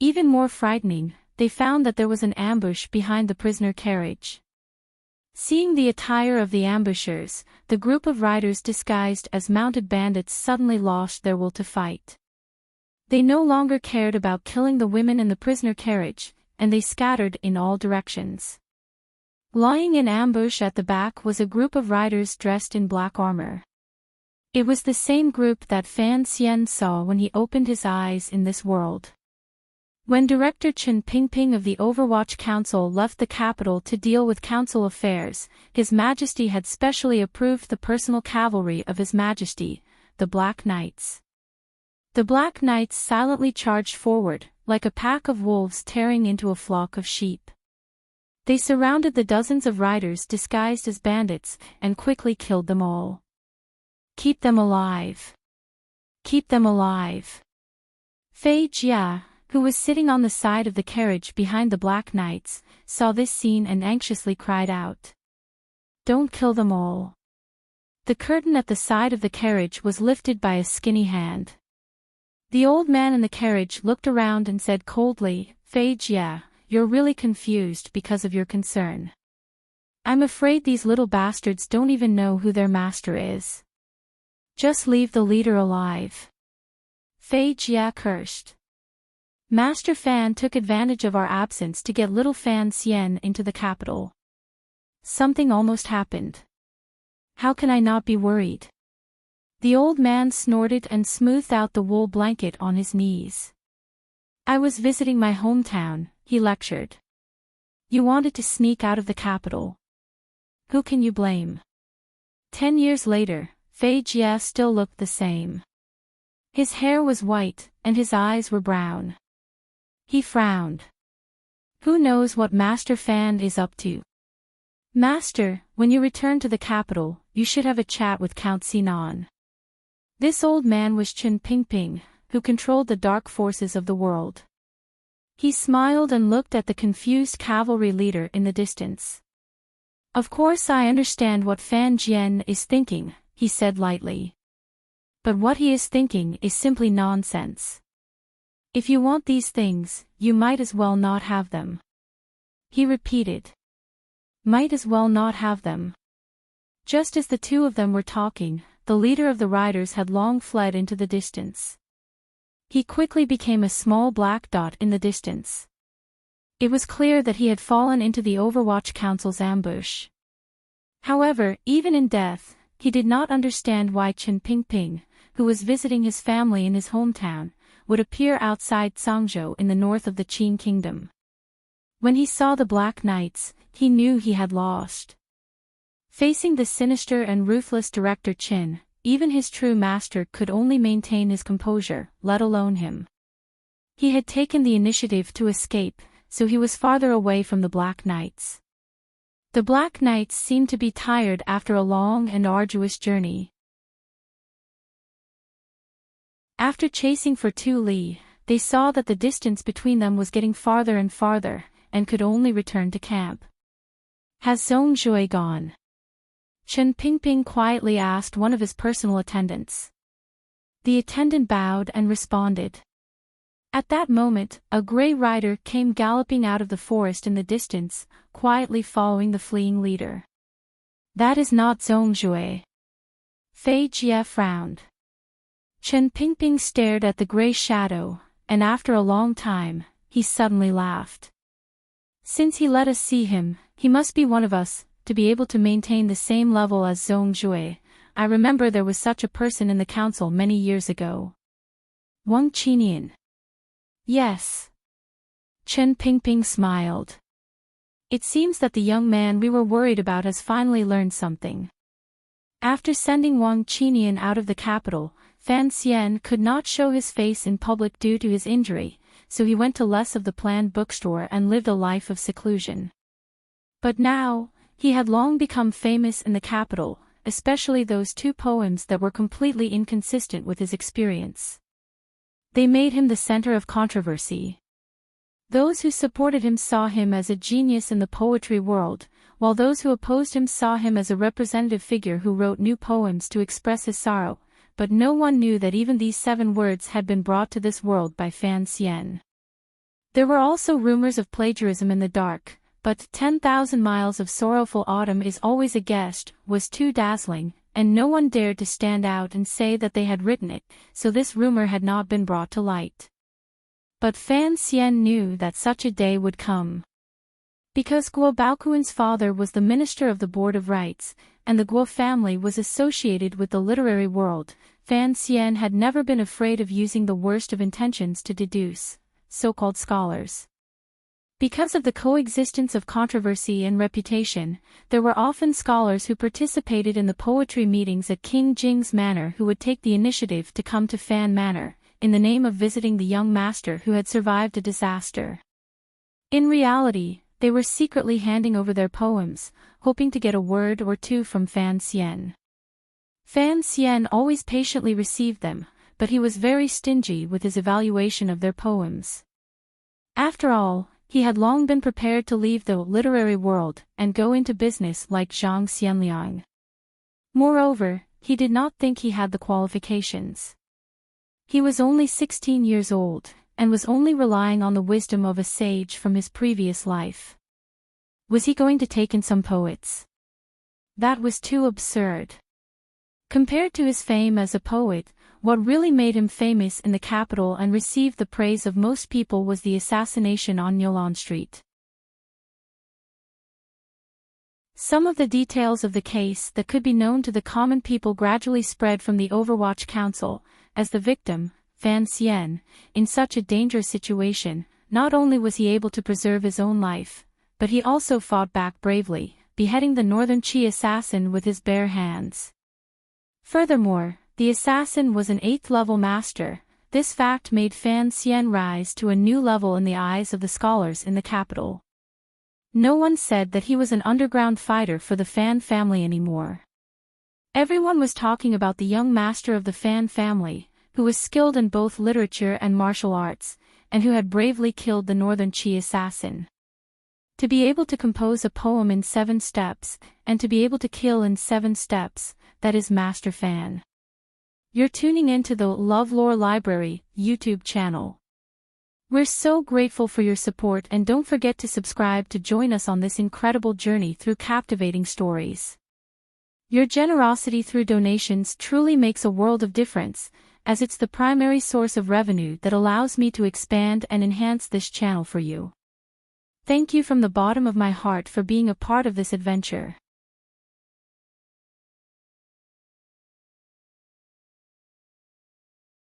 Even more frightening, they found that there was an ambush behind the prisoner carriage. Seeing the attire of the ambushers, the group of riders disguised as mounted bandits suddenly lost their will to fight. They no longer cared about killing the women in the prisoner carriage, and they scattered in all directions. Lying in ambush at the back was a group of riders dressed in black armor. It was the same group that Fan Xian saw when he opened his eyes in this world. When Director Chen Pingping of the Overwatch Council left the capital to deal with council affairs, His Majesty had specially approved the personal cavalry of His Majesty, the Black Knights. The Black Knights silently charged forward, like a pack of wolves tearing into a flock of sheep. They surrounded the dozens of riders disguised as bandits, and quickly killed them all. Keep them alive! Keep them alive! Fei Jia, who was sitting on the side of the carriage behind the Black Knights, saw this scene and anxiously cried out. Don't kill them all. The curtain at the side of the carriage was lifted by a skinny hand. The old man in the carriage looked around and said coldly, Fei Jia, you're really confused because of your concern. I'm afraid these little bastards don't even know who their master is. Just leave the leader alive. Fei Jia cursed. Master Fan took advantage of our absence to get little Fan Xian into the capital. Something almost happened. How can I not be worried? The old man snorted and smoothed out the wool blanket on his knees. I was visiting my hometown, he lectured. You wanted to sneak out of the capital. Who can you blame? 10 years later, Fei Jia still looked the same. His hair was white, and his eyes were brown. He frowned. Who knows what Master Fan is up to? Master, when you return to the capital, you should have a chat with Count Sinan. This old man was Chen Pingping, who controlled the dark forces of the world. He smiled and looked at the confused cavalry leader in the distance. Of course I understand what Fan Jian is thinking, he said lightly. But what he is thinking is simply nonsense. If you want these things, you might as well not have them. He repeated. Might as well not have them. Just as the two of them were talking, the leader of the riders had long fled into the distance. He quickly became a small black dot in the distance. It was clear that he had fallen into the Overwatch Council's ambush. However, even in death, he did not understand why Chen Pingping, who was visiting his family in his hometown, would appear outside Sangzhou in the north of the Qin kingdom. When he saw the Black Knights, he knew he had lost. Facing the sinister and ruthless Director Qin, even his true master could only maintain his composure, let alone him. He had taken the initiative to escape, so he was farther away from the Black Knights. The Black Knights seemed to be tired after a long and arduous journey. After chasing for 2 li, they saw that the distance between them was getting farther and farther, and could only return to camp. Has Zhong Zhui gone? Chen Pingping quietly asked one of his personal attendants. The attendant bowed and responded. At that moment, a gray rider came galloping out of the forest in the distance, quietly following the fleeing leader. That is not Zhongjue. Fei Jie frowned. Chen Pingping stared at the gray shadow, and after a long time, he suddenly laughed. Since he let us see him, he must be one of us, to be able to maintain the same level as Zhongjue. I remember there was such a person in the council many years ago. Wang Qinian. Yes. Chen Pingping smiled. It seems that the young man we were worried about has finally learned something. After sending Wang Qinian out of the capital, Fan Xian could not show his face in public due to his injury, so he went to less of the planned bookstore and lived a life of seclusion. But now, he had long become famous in the capital, especially those two poems that were completely inconsistent with his experience. They made him the center of controversy. Those who supported him saw him as a genius in the poetry world, while those who opposed him saw him as a representative figure who wrote new poems to express his sorrow, but no one knew that even these 7 words had been brought to this world by Fan Xian. There were also rumors of plagiarism in the dark, but 10,000 miles of sorrowful autumn is always a guest was too dazzling, and no one dared to stand out and say that they had written it, so this rumor had not been brought to light. But Fan Xian knew that such a day would come. Because Guo Baoquan's father was the minister of the Board of Rights, and the Guo family was associated with the literary world, Fan Xian had never been afraid of using the worst of intentions to deduce so-called scholars. Because of the coexistence of controversy and reputation, there were often scholars who participated in the poetry meetings at King Jing's manor who would take the initiative to come to Fan Manor, in the name of visiting the young master who had survived a disaster. In reality, they were secretly handing over their poems, hoping to get a word or two from Fan Xian. Fan Xian always patiently received them, but he was very stingy with his evaluation of their poems. After all, he had long been prepared to leave the literary world and go into business like Zhang Xianliang. Moreover, he did not think he had the qualifications. He was only 16 years old, and was only relying on the wisdom of a sage from his previous life. Was he going to take in some poets? That was too absurd. Compared to his fame as a poet, what really made him famous in the capital and received the praise of most people was the assassination on Nyolan Street. Some of the details of the case that could be known to the common people gradually spread from the Overwatch Council, as the victim, Fan Xian, in such a dangerous situation, not only was he able to preserve his own life, but he also fought back bravely, beheading the Northern Qi assassin with his bare hands. Furthermore, the assassin was an 8th-level master. This fact made Fan Xian rise to a new level in the eyes of the scholars in the capital. No one said that he was an underground fighter for the Fan family anymore. Everyone was talking about the young master of the Fan family, who was skilled in both literature and martial arts, and who had bravely killed the Northern Qi assassin. To be able to compose a poem in 7 steps, and to be able to kill in 7 steps, that is Master Fan. You're tuning into the LoveLore Library YouTube channel. We're so grateful for your support, and don't forget to subscribe to join us on this incredible journey through captivating stories. Your generosity through donations truly makes a world of difference, as it's the primary source of revenue that allows me to expand and enhance this channel for you. Thank you from the bottom of my heart for being a part of this adventure.